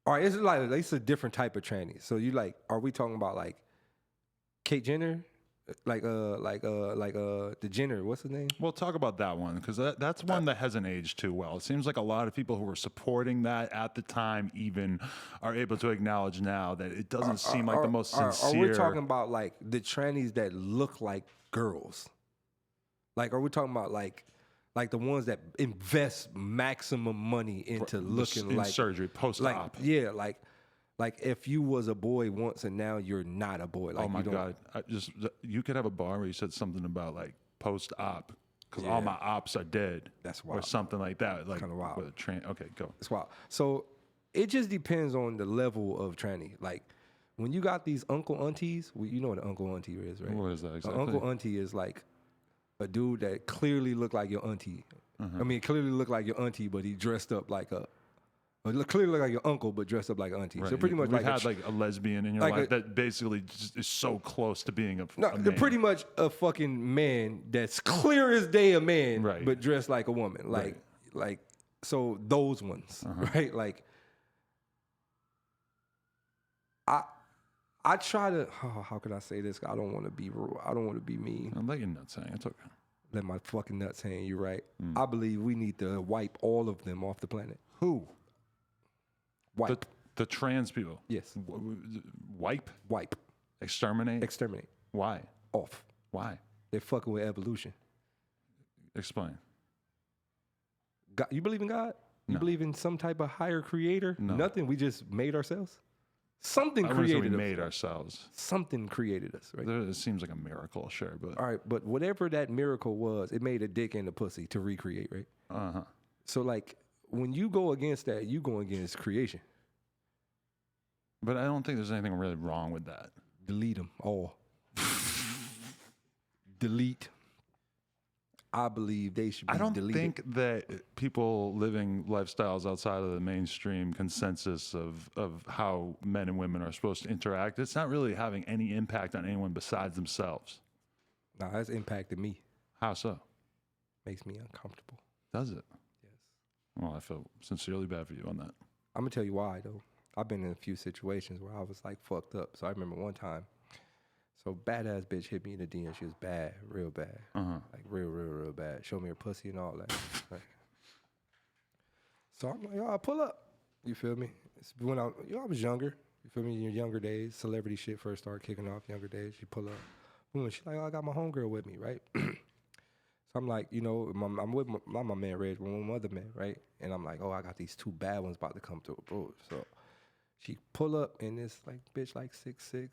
All right, it's a different type of tranny. So you like, are we talking about like Kate Jenner? Like the Jenner, what's his name? We'll talk about that one because that's one that hasn't aged too well. It seems like a lot of people who were supporting that at the time even are able to acknowledge now that it doesn't seem like the most sincere. Are we talking about like the trannies that look like girls? Like, are we talking about like the ones that invest maximum money into looking in like surgery post-op? Like, yeah, like if you was a boy once and now you're not a boy. Like, oh my God! You could have a bar where you said something about like post-op because all my ops are dead. That's wild. Or something like that. Like kind of wild. Okay, go. It's wild. So it just depends on the level of tranny. Like when you got these uncle aunties, you know what an uncle auntie is, right? What is that exactly? An uncle auntie is like a dude that clearly look like your auntie. I mean, clearly look like your auntie, but he dressed up like clearly look like your uncle, but dressed up like an auntie. Right. So pretty much We've had like a lesbian in your life that basically just is so close to being a man. They're pretty much a fucking man that's clear as day a man, right, but dressed like a woman. Like so those ones, right? Like I try to. How can I say this? I don't want to be rude. I don't want to be mean. I'm letting nuts hang. It's okay. Let my fucking nuts hang. You're right. I believe we need to wipe all of them off the planet. Who? Wipe. The trans people? Yes. Wipe? Wipe. Exterminate? Exterminate. Why? Off. Why? They're fucking with evolution. Explain. God, you believe in God? You believe in some type of higher creator? No. Nothing. We just made ourselves? Something I created we us. made ourselves. Something created us, right? It seems like a miracle, sure, but all right, but whatever that miracle was, it made a dick and a pussy to recreate, right? So like when you go against that, you go against creation. But I don't think there's anything really wrong with that. Delete them all. Delete. I believe they should be deleted. I don't think that people living lifestyles outside of the mainstream consensus of how men and women are supposed to interact, it's not really having any impact on anyone besides themselves. No, that's impacted me. How so? Makes me uncomfortable. Does it? Yes. Well, I feel sincerely bad for you on that. I'm going to tell you why, though. I've been in a few situations where I was like fucked up. So I remember one time, so badass bitch hit me in the DM. She was bad, real bad. Like real bad. Showed me her pussy and all that. Right. So I'm like, oh, pull up. You feel me? It's when I was younger. You feel me? In your younger days, celebrity shit first started kicking off, younger days. You pull up. Boom, she's like, oh, I got my homegirl with me, right? So I'm like, you know, I'm with my man Reg, one other man, right? And I'm like, oh, I got these two bad ones about to come through, bro. So she pull up and this like bitch like 6'6",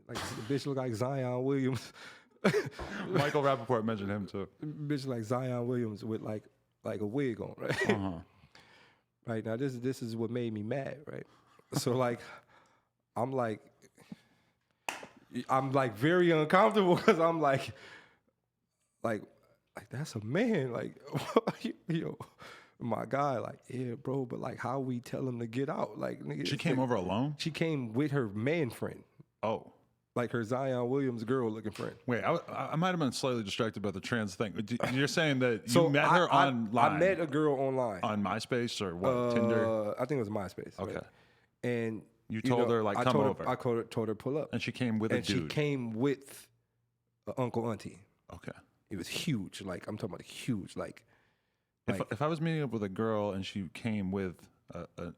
like the bitch look like Zion Williams. Michael Rappaport mentioned him too. Bitch like Zion Williams with like a wig on, right? Right now, this is what made me mad, right? So like, I'm like very uncomfortable because I'm like that's a man, like you know. My guy, like, yeah, bro, but like, how we tell him to get out? Like, nigga, she came over alone? She came with her man friend. Oh. Like her Zion Williams girl-looking friend. Wait, I might have been slightly distracted by the trans thing. You're saying that you met her online? I met a girl online. On MySpace or what, Tinder? I think it was MySpace. Okay. Right? And you told her, like, come over. I told her pull up. And she came with a dude. And she came with an uncle auntie. Okay. It was huge. Like, I'm talking about huge, like. If I was meeting up with a girl and she came with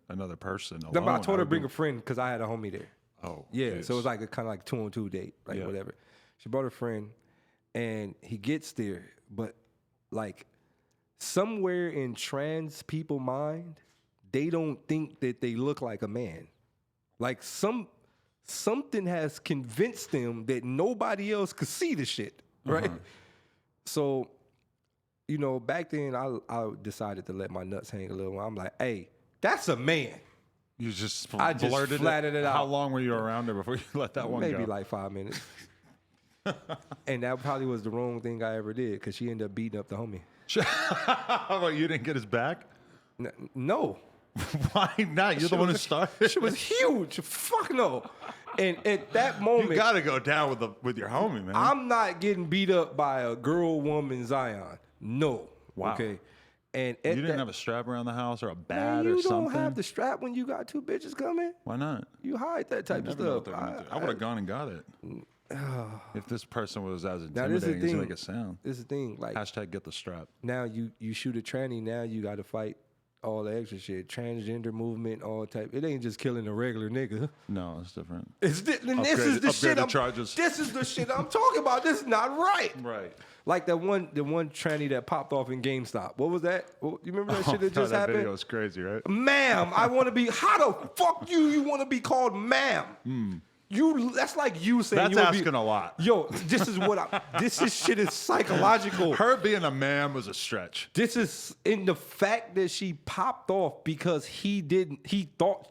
another person alone, No, but I told her to bring a friend because I had a homie there. Oh, yeah. geez. So it was like a kind of like 2-on-2 date, like whatever. She brought her friend, and he gets there, but like somewhere in trans people mind, they don't think that they look like a man. Like something has convinced them that nobody else could see the shit, right? So. You know, back then I decided to let my nuts hang a little. I'm like, hey, that's a man. You just blurted it out. How long were you around there before you let that one go? Maybe like 5 minutes. And that probably was the wrong thing I ever did because she ended up beating up the homie. Well, you didn't get his back? No. Why not? You're the one who started. She was huge. Fuck no. And at that moment, you got to go down with your homie, man. I'm not getting beat up by a girl, woman, Zion. No. Wow. Okay. And you didn't have a strap around the house or a bat man, or something? You don't have the strap when you got 2 bitches coming. Why not? You hide that type of stuff. I would have gone and got it. If this person was as intimidating as you make it sound. This is the thing. Like, hashtag get the strap. Now you shoot a tranny, now you got to fight all the extra shit. Transgender movement, all type. It ain't just killing a regular nigga. No, it's different. This is the shit. Charges. This is the shit I'm talking about. This is not right. Right. Like the one tranny that popped off in GameStop. What was that? You remember that shit that just happened? That video was crazy, right? Ma'am, I want to be. How the fuck you want to be called ma'am? That's like you saying that's you asking a lot. Yo, this is shit is psychological. Her being a man was a stretch. This is in the fact that she popped off because he thought.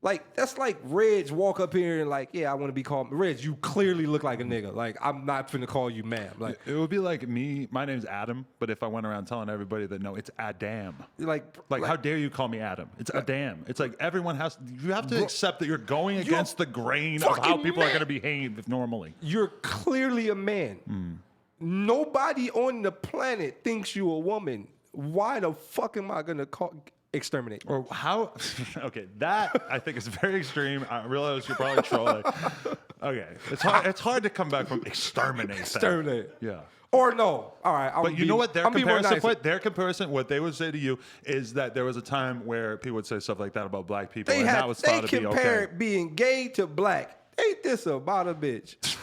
Like, that's like Reg walk up here and like, yeah, I want to be called Reg. You clearly look like a nigga. Like, I'm not finna call you ma'am. Like, it would be like me. My name's Adam, but if I went around telling everybody that no, it's Adam. Like how dare you call me Adam? It's Adam. It's like everyone you have to accept that you're going against the grain of how people are going to behave normally. You're clearly a man. Nobody on the planet thinks you a woman. Why the fuck am I gonna exterminate? Or how? Okay, that I think is very extreme. I realize you're probably trolling. Okay, it's hard to come back from exterminate. Exterminate. Yeah. Or no. All right. But you know what their comparison, what they would say to you is that there was a time where people would say stuff like that about black people, and that was thought to be okay. They compared being gay to black. Ain't this about a bitch?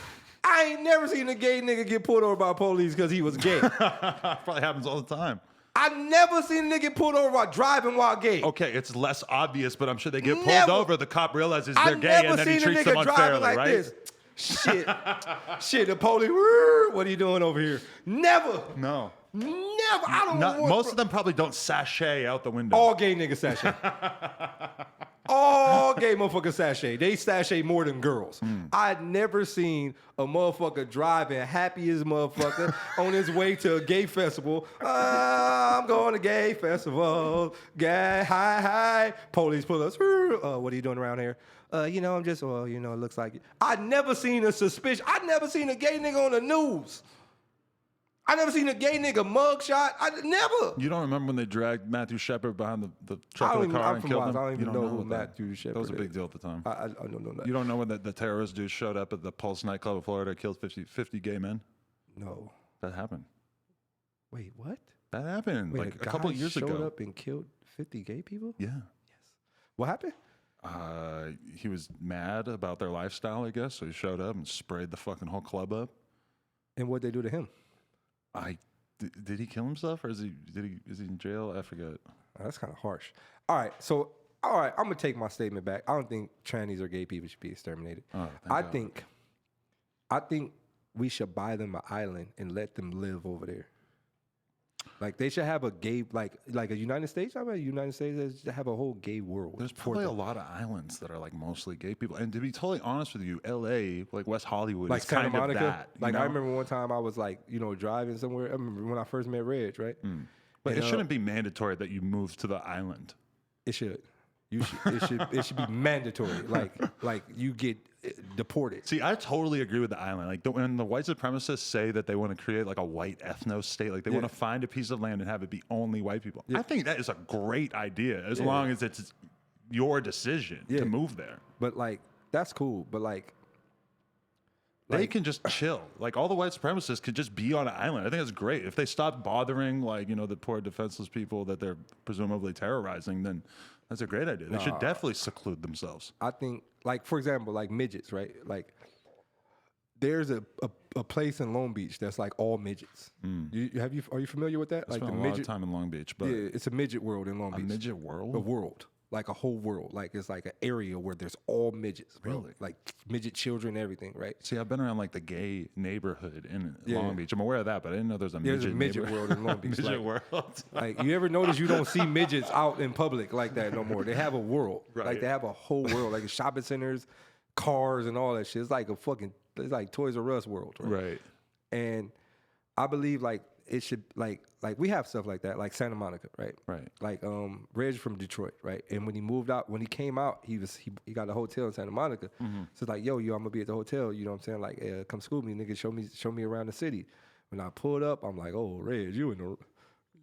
I ain't never seen a gay nigga get pulled over by police because he was gay. Probably happens all the time. I never seen a nigga get pulled over while driving while gay. Okay, it's less obvious, but I'm sure they get pulled over. The cop realizes they're gay, and then he treats them unfairly, like right? This. Shit, the police. What are you doing over here? Never. No. Never. I don't know. Most of them probably don't sashay out the window. All gay niggas sashay. All gay motherfuckers sashay. They sashay more than girls. I'd never seen a motherfucker driving happy as motherfucker on his way to a gay festival. I'm going to gay festival. Gay, hi. Police pull us. What are you doing around here? I'm just, it looks like it. I'd never seen a suspicion. I'd never seen a gay nigga on the news. I never seen a gay nigga mugshot. Never. You don't remember when they dragged Matthew Shepard behind the truck of the car and killed him? I don't even know who Matthew Shepard is. That was a big deal at the time. I don't know that. You don't know when the terrorist dude showed up at the Pulse nightclub in Florida, killed 50 gay men? No. That happened. Wait, what? That happened like a couple of years ago. Showed up and killed 50 gay people? Yeah. Yes. What happened? He was mad about their lifestyle, I guess. So he showed up and sprayed the fucking whole club up. And what'd they do to him? Did he kill himself, or is he in jail? I forget. That's kind of harsh. All right, I'm gonna take my statement back. I don't think trannies or gay people should be exterminated. I think we should buy them an island and let them live over there. Like they should have a gay, like a United States. I mean, United States have a whole gay world. There's probably a lot of islands that are like mostly gay people. And to be totally honest with you, L.A., like West Hollywood, like is Santa kind Monica. of that. Like I remember one time I was like, driving somewhere. I remember when I first met Reg, right? But it shouldn't be mandatory that you move to the island. It should. It should be mandatory. Like you get deported. See, I totally agree with the island. Like when the white supremacists say that they want to create like a white ethno state, like they want to find a piece of land and have it be only white people. I think that is a great idea as long as it's your decision to move there. But like that's cool. But like they can just chill. Like all the white supremacists could just be on an island. I think that's great. If they stopped bothering like, the poor defenseless people that they're presumably terrorizing, then that's a great idea. They should definitely seclude themselves. I think, like, for example, like midgets, right? Like, there's a place in Long Beach that's like all midgets. Are you familiar with that? I spent a lot of time in Long Beach, but it's a midget world in Long Beach. A midget world? A world. Like a whole world. Like it's like an area where there's all midgets. Bro. Really? Like midget children, everything, right? See, I've been around like the gay neighborhood in Long Beach. I'm aware of that, but I didn't know there's a midget world in Long Beach. Midget world. Like you ever notice you don't see midgets out in public like that no more. They have a world. Right. Like they have a whole world. Like shopping centers, cars and all that shit. It's like it's like Toys R Us world. Right. And I believe like it should like we have stuff like that, like Santa Monica, right? Right. Like Reg from Detroit, right? And when he came out, he got a hotel in Santa Monica. So it's like, yo, I'm gonna be at the hotel. You know what I'm saying? Like, come school me, nigga. Show me around the city. When I pulled up, I'm like, oh, Reg, you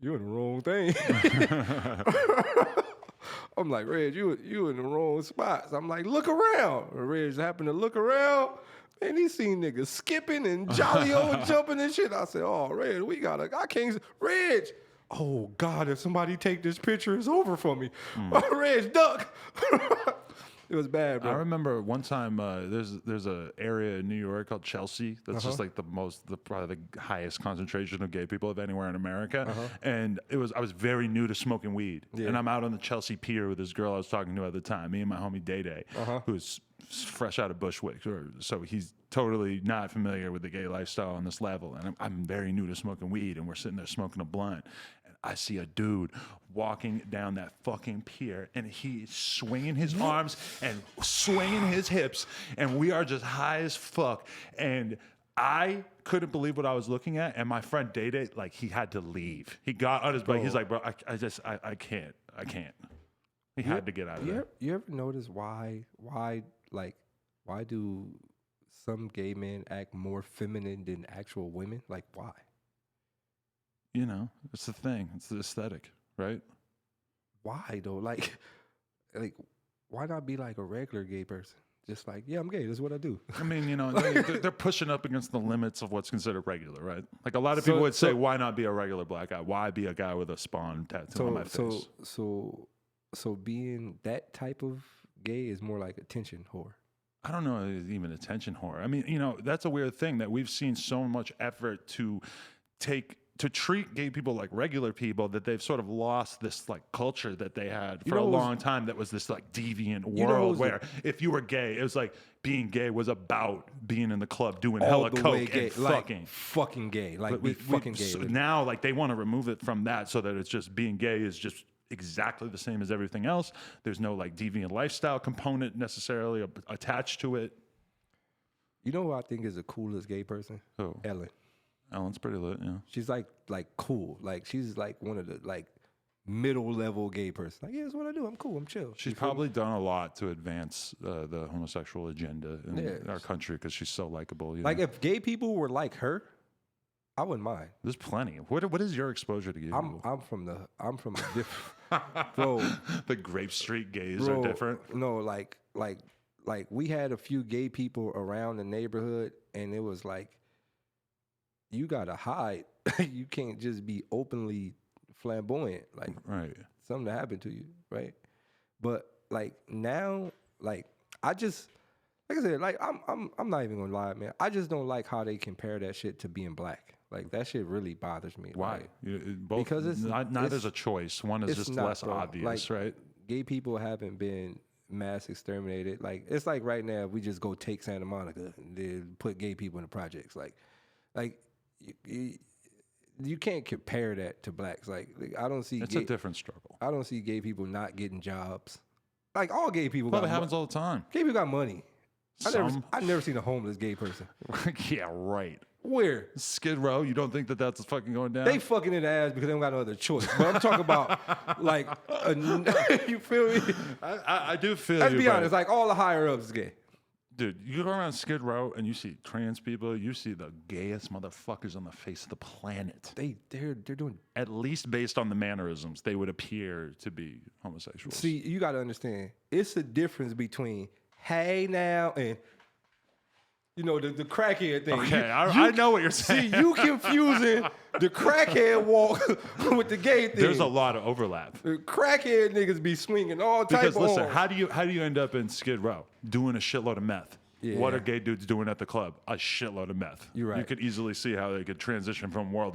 you in the wrong thing. I'm like, Reg, you in the wrong spots. I'm like, look around. And Reg happened to look around, and he seen niggas skipping and jolly old jumping and shit. I said, oh, Reg, I can't, Reg. Oh, God, if somebody take this picture, it's over for me. Oh, Reg, duck. It was bad, bro. I remember one time there's a area in New York called Chelsea that's just like probably the highest concentration of gay people of anywhere in America. And I was very new to smoking weed, and I'm out on the Chelsea pier with this girl I was talking to at the time, me and my homie Daylyt, who's fresh out of Bushwick, so he's totally not familiar with the gay lifestyle on this level, and I'm very new to smoking weed, and we're sitting there smoking a blunt. I see a dude walking down that fucking pier, and he's swinging his arms and swinging his hips, and we are just high as fuck. And I couldn't believe what I was looking at, and my friend Daylyt, like, he had to leave. He got on his bike. He's like, bro, I can't. He had to get out of there. You ever notice why do some gay men act more feminine than actual women? Like, why? You know, it's the thing. It's the aesthetic, right? Why though? Like, why not be like a regular gay person? Just like, yeah, I'm gay. This is what I do. I mean, you know, they're pushing up against the limits of what's considered regular, right? Like a lot of people would say, why not be a regular black guy? Why be a guy with a spawn tattoo on my face? So being that type of gay is more like attention whore. I don't know if it's even attention whore. I mean, you know, that's a weird thing that we've seen so much effort to treat gay people like regular people that they've sort of lost this like culture that they had for a long time that was this like deviant world where if you were gay, it was like being gay was about being in the club doing hella coke and fucking. Like, fucking gay. Like we fucking gay. So now like they want to remove it from that so that it's just being gay is just exactly the same as everything else. There's no like deviant lifestyle component necessarily attached to it. You know who I think is the coolest gay person? Who? Ellen. Ellen's pretty lit, yeah. She's like cool. Like she's like one of the like middle level gay person. Like, yeah, that's what I do. I'm cool. I'm chill. She's probably done a lot to advance the homosexual agenda in our country because she's so likable. Like if gay people were like her, I wouldn't mind. There's plenty. What is your exposure to gay people? I'm from a different bro. The Grape Street gays are different. No, like we had a few gay people around the neighborhood, and it was like, you gotta hide. You can't just be openly flamboyant. Like, right. Something happened to you, right? But like now, like I just, like I said, like I'm not even gonna lie, man. I just don't like how they compare that shit to being black. Like that shit really bothers me. Why? Like, because it's not as a choice. One is just less obvious, like, right? Gay people haven't been mass exterminated. Like it's like right now, if we just go take Santa Monica and then put gay people in the projects. Like you can't compare that to blacks. Like I don't see. It's a different struggle. I don't see gay people not getting jobs. Like all gay people. Well, it happens all the time. Gay people got money. I've never seen a homeless gay person. Yeah, right. Where? Skid Row. You don't think that that's fucking going down? They fucking in the ass because they don't got no other choice. But I'm talking about like, you feel me? I do feel Let's you. Let's be honest. Like all the higher ups is gay. Dude, you go around Skid Row and you see trans people. You see the gayest motherfuckers on the face of the planet. They're doing, at least based on the mannerisms, they would appear to be homosexuals. See, you got to understand. It's a difference between hey now and, you know, the crackhead thing. Okay, I know what you're saying. See, you confusing the crackhead walk with the gay thing. There's a lot of overlap. The crackhead niggas be swinging all types of listen, arms. how do you end up in Skid Row doing a shitload of meth? Yeah. What are gay dudes doing at the club? A shitload of meth. You're right. You could easily see how they could transition from one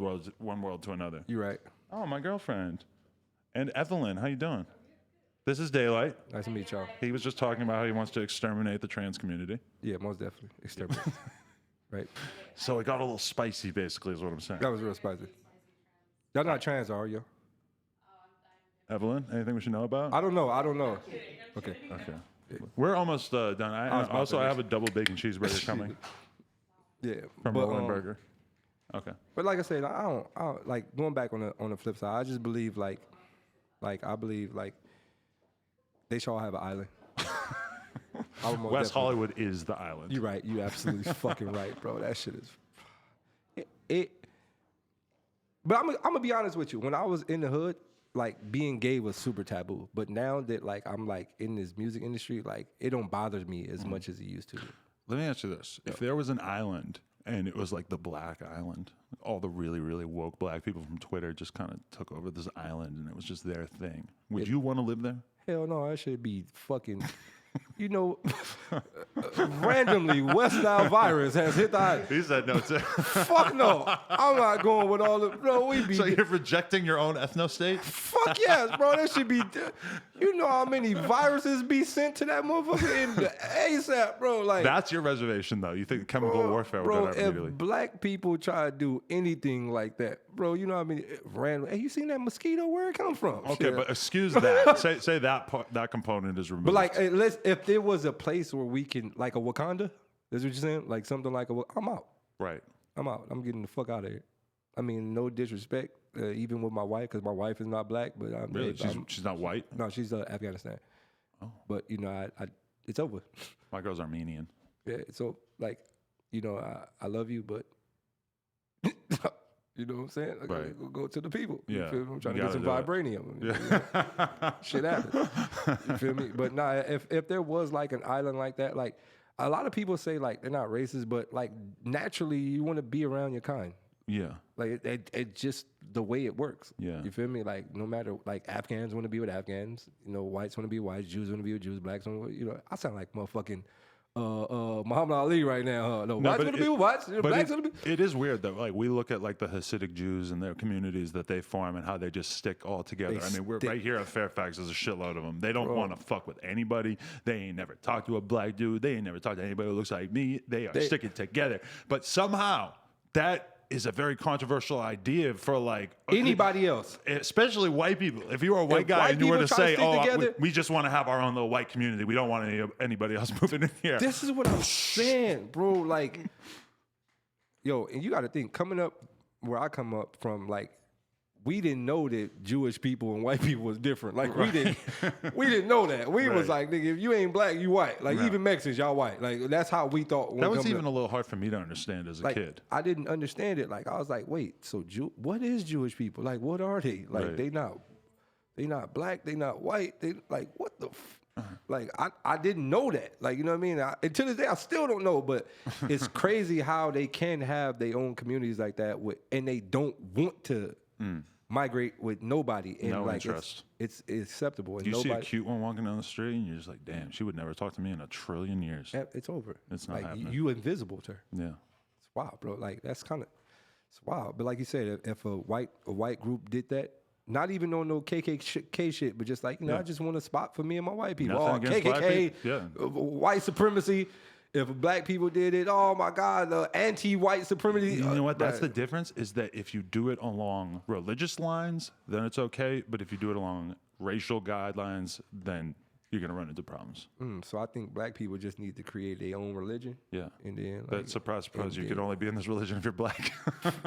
world to another. You're right. Oh, my girlfriend. And Evelyn, how you doing? This is Daylyt. Nice to meet y'all. He was just talking about how he wants to exterminate the trans community. Yeah, most definitely. Exterminate. Right. So it got a little spicy, basically, is what I'm saying. That was real spicy. Y'all not trans, are you? Evelyn, anything we should know about? I don't know. Okay. We're almost done. I have a double bacon cheeseburger coming. Yeah. From Rolling Burger. Okay. But like I said, I don't like going back on the flip side. I just believe like they should all have an island. West Hollywood is the island. You're right. You absolutely fucking right, bro. That shit is. But I'm gonna be honest with you. When I was in the hood, like being gay was super taboo. But now that like I'm like in this music industry, like it don't bother me as much as it used to. Let me ask you this: if there was an island and it was like the Black Island, all the really, really woke black people from Twitter just kind of took over this island, and it was just their thing, would you want to live there? Hell no, that should be fucking. You know, randomly, West Nile virus has hit the island. He said no too. Fuck no. I'm not going with all the. Bro, we be. So you're rejecting your own ethno state? Fuck yes, bro. That should be. You know how many viruses be sent to that motherfucker in the ASAP, bro? Like that's your reservation, though. You think chemical warfare would go there immediately? If black people try to do anything like that, bro, you know how many random. Hey, you seen that mosquito? Where it come from? Okay, Shit. but excuse that. say that part, that component is removed. But like, if there was a place where we can, like a Wakanda, that's what you're saying, like something like I'm out. Right. I'm out. I'm getting the fuck out of here. I mean, no disrespect, even with my wife, because my wife is not black. But I'm really, she's not white. No, she's Afghanistan. Oh. But you know, I it's over. My girl's Armenian. Yeah. So like, you know, I love you, but you know what I'm saying? I gotta go to the people. Yeah. You feel me? I'm trying to get some vibranium. Yeah. Shit happens. You feel me? But nah, if there was like an island like that, like a lot of people say like they're not racist, but like naturally you want to be around your kind. Yeah. Like it just the way it works. Yeah. You feel me? Like no matter like Afghans want to be with Afghans, you know, whites want to be whites, Jews want to be with Jews, blacks want to be, you know, I sound like motherfucking Muhammad Ali right now. No, whites want to be with whites, blacks want to be. It is weird though. Like we look at like the Hasidic Jews and their communities that they form and how they just stick all together. I mean, we're right here at Fairfax. There's a shitload of them. They don't want to fuck with anybody. They ain't never talked to a black dude. They ain't never talked to anybody who looks like me. They are sticking together. But somehow that is a very controversial idea for like anybody else, especially white people. If you were a white guy and you were to say, we just want to have our own little white community. We don't want anybody else moving in here. This is what I'm saying, bro. Like, yo, and you got to think, coming up where I come up from, like, we didn't know that Jewish people and white people was different. Like we didn't know that. We was like, nigga, if you ain't black, you white. Like even Mexicans, y'all white. Like that's how we thought. That was even a little hard for me to understand as a kid. I didn't understand it. Like I was like, wait, so what is Jewish people? Like what are they? Like they not black. They not white. They like what the. Like I didn't know that. Like you know what I mean. And to this day, I still don't know. But it's crazy how they can have their own communities like that, and they don't want to. Migrate with nobody and no like interest. It's acceptable. You see a cute one walking down the street and you're just like, damn, she would never talk to me in a trillion years. It's over. It's not like happening. you invisible to her. Yeah, it's wild, bro. Like that's kind of it's wild. But like you said, if a white group did that, not even on no KKK shit, but just like you know, I just want a spot for me and my white people. Nothing against KKK, black people. White supremacy. If black people did it, oh my God, the anti-white supremacy. You know what? That's the difference is that if you do it along religious lines, then it's okay. But if you do it along racial guidelines, then you're going to run into problems. So I think black people just need to create their own religion. Yeah. And then, like, but surprise, you can only be in this religion if you're black.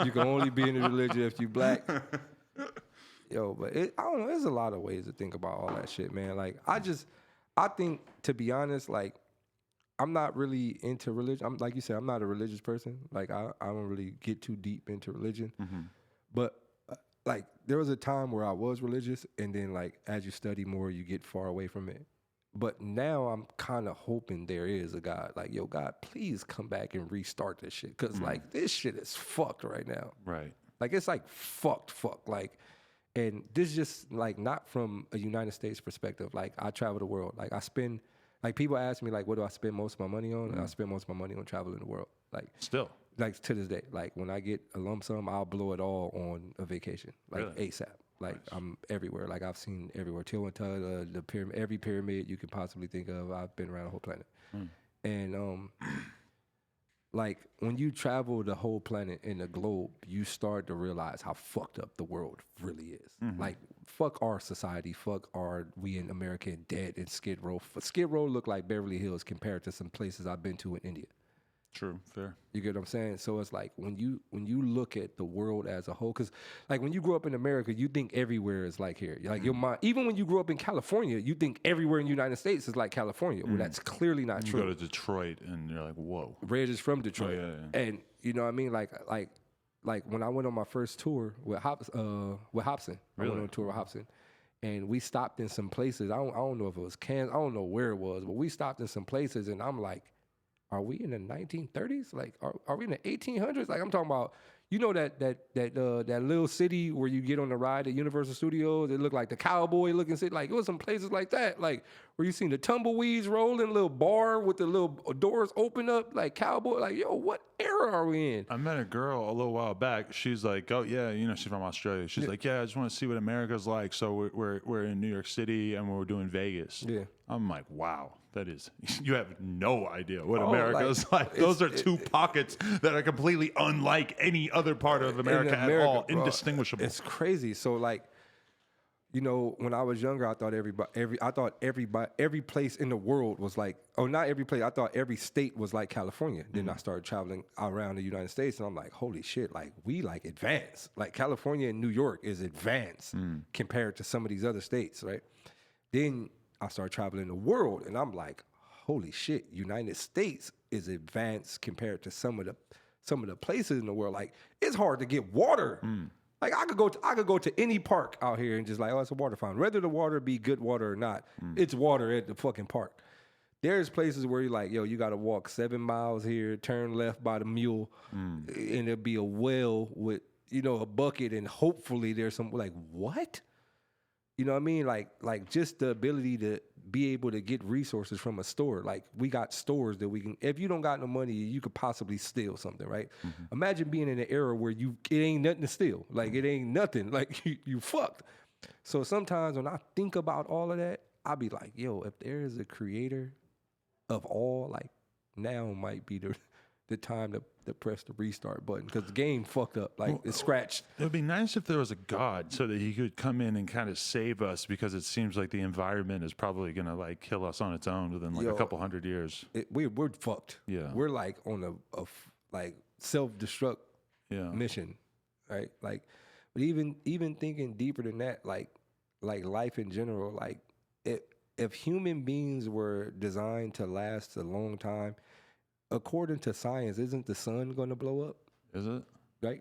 You can only be in the religion if you're black. Yo, but I don't know. There's a lot of ways to think about all that shit, man. Like, I think, to be honest, like, I'm not really into religion. Like you said, I'm not a religious person. Like, I don't really get too deep into religion. Mm-hmm. But, like, there was a time where I was religious, and then, like, as you study more, you get far away from it. But now I'm kind of hoping there is a God. Like, yo, God, please come back and restart this shit. Because, like, this shit is fucked right now. Right. Like, it's, like, fucked. Like, and this just, like, not from a United States perspective. Like, I travel the world. Like, I spend... Like, people ask me, like, what do I spend most of my money on? And I spend most of my money on traveling the world. Like, still. Like, to this day. Like, when I get a lump sum, I'll blow it all on a vacation. Like, really? ASAP. Like, nice. I'm everywhere. Like, I've seen everywhere. Tiwantana, the pyramid, every pyramid you can possibly think of. I've been around the whole planet. And, like, when you travel the whole planet in the globe, you start to realize how fucked up the world really is. Mm-hmm. Like, fuck our society, we in America dead in Skid Row. Skid Row look like Beverly Hills compared to some places I've been to in India. True, fair. You get what I'm saying? So it's like when you look at the world as a whole, because like when you grow up in America, you think everywhere is like here. Like your mind, even when you grew up in California, you think everywhere in the United States is like California. Well, that's clearly not true. You go to Detroit and you're like, whoa. Reg is from Detroit. Oh, yeah. And you know what I mean? Like like when I went on my first tour with Hobson. Really? I went on a tour with Hobson. And we stopped in some places. I don't know if it was Kansas. I don't know where it was, but we stopped in some places, and I'm like, are we in the 1930s? Like, are we in the 1800s? Like, I'm talking about, you know, that little city where you get on the ride at Universal Studios. It looked like the cowboy looking city. Like, it was some places like that. Like, where you seen the tumbleweeds rolling, little bar with the little doors open up, like cowboy. Like, yo, what era are we in? I met a girl a little while back. She's like, oh yeah, you know, she's from Australia. She's like, yeah, I just want to see what America's like. So we're in New York City and we're doing Vegas. Yeah. I'm like, wow. That is, you have no idea what America is like. Those are two pockets that are completely unlike any other part of America at all, bro, indistinguishable. It's crazy. So like, you know, when I was younger, I thought every place in the world was like, oh, not every place. I thought every state was like California. Then I started traveling around the United States, and I'm like, holy shit, like we like advanced. Like California and New York is advanced compared to some of these other states, right? Then I started traveling the world, and I'm like, holy shit, United States is advanced compared to some of the places in the world. Like, it's hard to get water. Like, I could go to any park out here and just like, oh, it's a water fountain. Whether the water be good water or not, it's water at the fucking park. There's places where you're like, yo, you got to walk 7 miles here, turn left by the mule, and there'll be a well with, you know, a bucket, and hopefully there's some, like, what? You know what I mean? Like just the ability to be able to get resources from a store. Like, we got stores that we can, if you don't got no money, you could possibly steal something, right? Imagine being in an era where it ain't nothing to steal. Like, it ain't nothing. Like, you fucked. So sometimes when I think about all of that, I be like, yo, if there is a creator of all, like, now might be the time to press the restart button, because the game fucked up. Like, it's scratched. It would be nice if there was a God so that he could come in and kind of save us, because it seems like the environment is probably going to like kill us on its own within like a couple hundred years. We're fucked. Yeah. We're like on a like self-destruct mission, right? Like, but even thinking deeper than that, like life in general, like if human beings were designed to last a long time, according to science, isn't the sun going to blow up? Is it?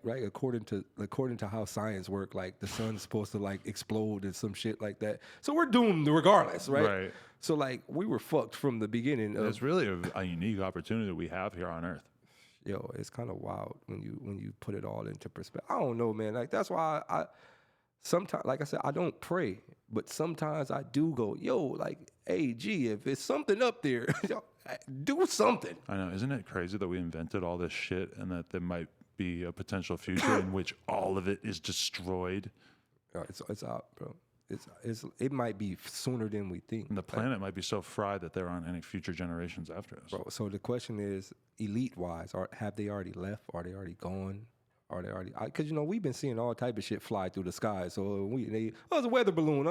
Right. According to how science works, like the sun's supposed to like explode and some shit like that. So we're doomed regardless, right? Right. So like we were fucked from the beginning. It's really a unique opportunity that we have here on Earth. Yo, it's kind of wild when you put it all into perspective. I don't know, man. Like, that's why I sometimes, like I said, I don't pray, but sometimes I do go, yo, like, hey, gee, if it's something up there, do something. I know. Isn't it crazy that we invented all this shit and that there might be a potential future in which all of it is destroyed? It's out, bro. It might be sooner than we think. And the planet might be so fried that there aren't any future generations after us. Bro, so the question is, elite-wise, have they already left? Are they already gone? Are they already? Because, you know, we've been seeing all type of shit fly through the sky. So it's a weather balloon.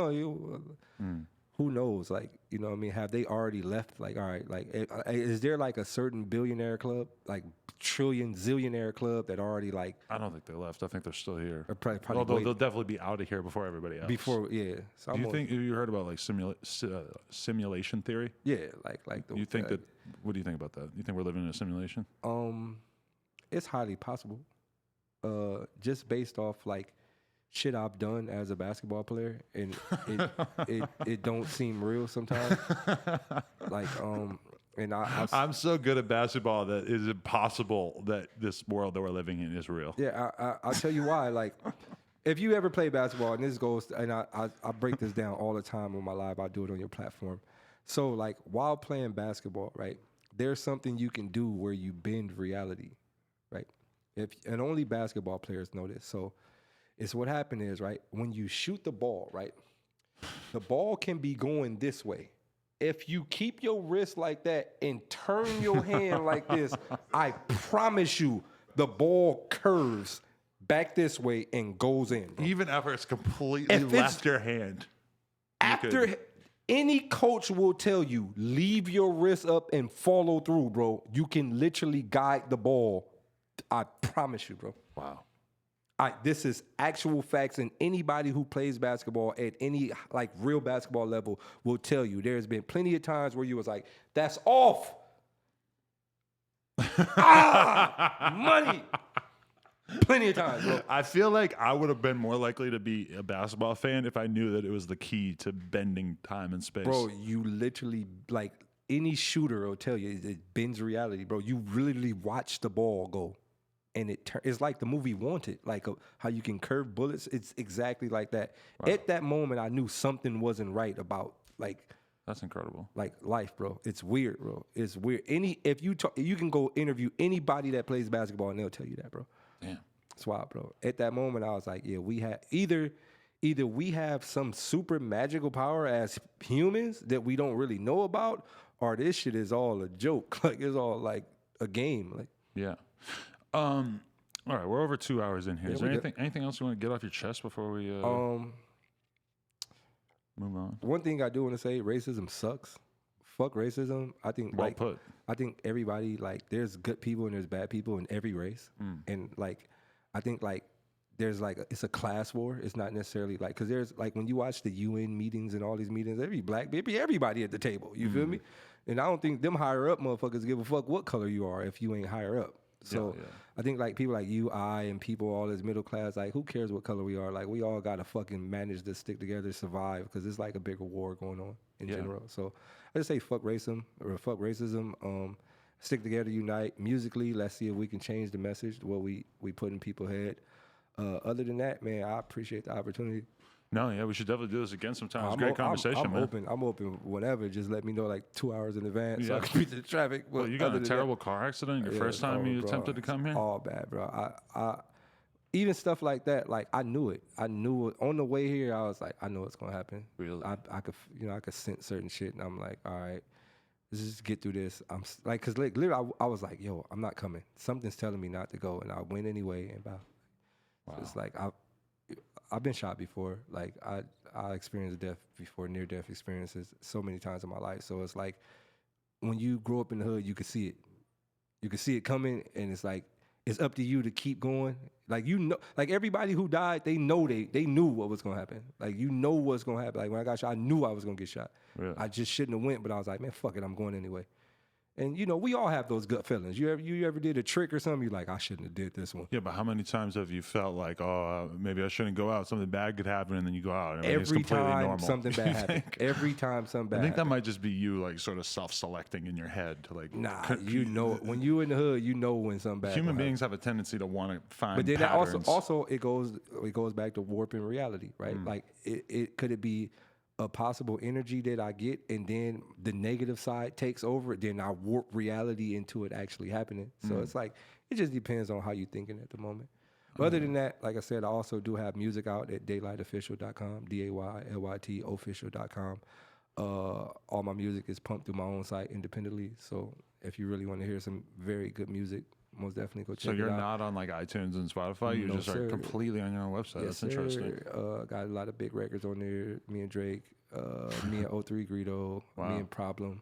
Who knows? Like, you know what I mean? Have they already left? Like, all right, like, is there like a certain billionaire club, like zillionaire club that already like? I don't think they left. I think they're still here. Probably they'll definitely be out of here before everybody else. So do you think, have you heard about like simulation theory? Yeah, like. You think that? What do you think about that? You think we're living in a simulation? It's highly possible. Just based off like shit I've done as a basketball player, and it don't seem real sometimes. Like, and I'm so good at basketball that it's impossible that this world that we're living in is real. Yeah, I'll tell you why. Like, if you ever play basketball, and this goes, and I break this down all the time on my live, I do it on your platform. So like, while playing basketball, right, there's something you can do where you bend reality, right? And only basketball players know this. So it's what happened is, right, when you shoot the ball, right, the ball can be going this way. If you keep your wrist like that and turn your hand like this, I promise you the ball curves back this way and goes in. Bro. Even after it's completely left your hand. Any coach will tell you, leave your wrist up and follow through, bro. You can literally guide the ball. I promise you, bro. Wow. This is actual facts, and anybody who plays basketball at any like real basketball level will tell you there's been plenty of times where you was like, that's off. Money. plenty of times, bro. I feel like I would have been more likely to be a basketball fan if I knew that it was the key to bending time and space. Bro, you literally, like, any shooter will tell you it bends reality, bro. You literally watch the ball go, and it's like the movie Wanted, like how you can curve bullets. It's exactly like that. Wow. At that moment, I knew something wasn't right about, like, that's incredible. Like life, bro. It's weird, bro. It's weird. If you can go interview anybody that plays basketball, and they'll tell you that, bro. Damn, it's wild, bro. At that moment, I was like, yeah, we have either we have some super magical power as humans that we don't really know about, or this shit is all a joke. Like, it's all like a game. Like, yeah. All right, we're over 2 hours in here. Is there anything else you want to get off your chest before we move on? One thing I do want to say, racism sucks. Fuck racism. I think well put. I think everybody, like, there's good people and there's bad people in every race. And like, I think like there's like it's a class war. It's not necessarily like, because there's like when you watch the UN meetings and all these meetings, everybody at the table. You feel me? And I don't think them higher up motherfuckers give a fuck what color you are if you ain't higher up. So I think like people like you, and people, all this middle class, like, who cares what color we are? Like, we all got to fucking manage to stick together, survive, because it's like a bigger war going on in general. So I just say fuck racism. Stick together, unite musically. Let's see if we can change the message, what we put in people's head. Other than that, man, I appreciate the opportunity. No, yeah, we should definitely do this again sometime. It's a great conversation, man. I'm open whenever. Just let me know like 2 hours in advance so I can beat the traffic. Well, you got in a terrible car accident your first time you attempted to come here? All bad, bro. I even stuff like that, like, I knew it. On the way here. I was like, I know what's gonna happen. Really? I could sense certain shit, and I'm like, all right, let's just get through this. I'm like, cause like, literally, I was like, yo, I'm not coming. Something's telling me not to go, and I went anyway. And wow. So it's like I've been shot before. Like, I experienced death before, near-death experiences so many times in my life. So it's like when you grow up in the hood, you can see it. You can see it coming, and it's like it's up to you to keep going. Like, you know, like everybody who died, they knew what was gonna happen. Like, you know what's gonna happen. Like, when I got shot, I knew I was gonna get shot. Really? I just shouldn't have went, but I was like, man, fuck it, I'm going anyway. And, you know, we all have those gut feelings. You ever did a trick or something? You're like, I shouldn't have did this one. Yeah, but how many times have you felt like, oh, maybe I shouldn't go out, something bad could happen, and then you go out, and it's completely normal? Something bad happens. Every time something bad happens. I think that might just be you, like, sort of self-selecting in your head to, like... Nah, you know, when you in the hood, you know when something bad Human beings have a tendency to want to find patterns. But then also it goes back to warping reality, right? Like, it could be a possible energy that I get, and then the negative side takes over, then I warp reality into it actually happening. So it's like, it just depends on how you're thinking at the moment. But other than that, like I said, I also do have music out at daylytofficial.com, DAYLYT official.com. All my music is pumped through my own site independently. So if you really want to hear some very good music, most definitely go check it out. So you're not on like iTunes and Spotify? You just are completely on your own website. Yes, that's interesting. Got a lot of big records on there. Me and Drake, me and O3 Greedo, me and Problem,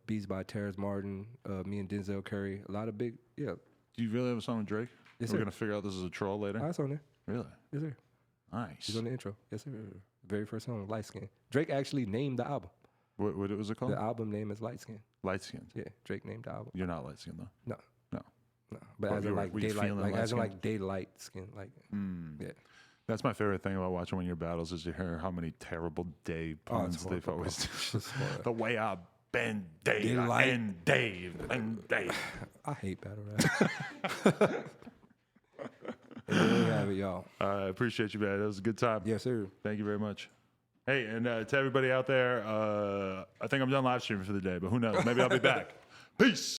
Beats by Terrence Martin, me and Denzel Curry. A lot of big, Do you really have a song with Drake? Yes, We're going to figure out this is a troll later? That's on there. Really? Yes, sir. Nice. He's on the intro. Yes, sir. Very first song, Light Skin. Drake actually named the album. What was it called? The album name is Light Skin. Light Skin. Yeah, Drake named the album. You're not light skin though. No. No, but as in like daylight skin, like yeah. That's my favorite thing about watching one of your battles is you hear how many terrible day puns they've always done. The way I bend Daylight and Dave and Dave. I hate battle rap. There you have it, y'all. I appreciate you, man. That was a good time. Yes, sir. Thank you very much. Hey, and to everybody out there, I think I'm done live streaming for the day, but who knows? Maybe I'll be back. Peace.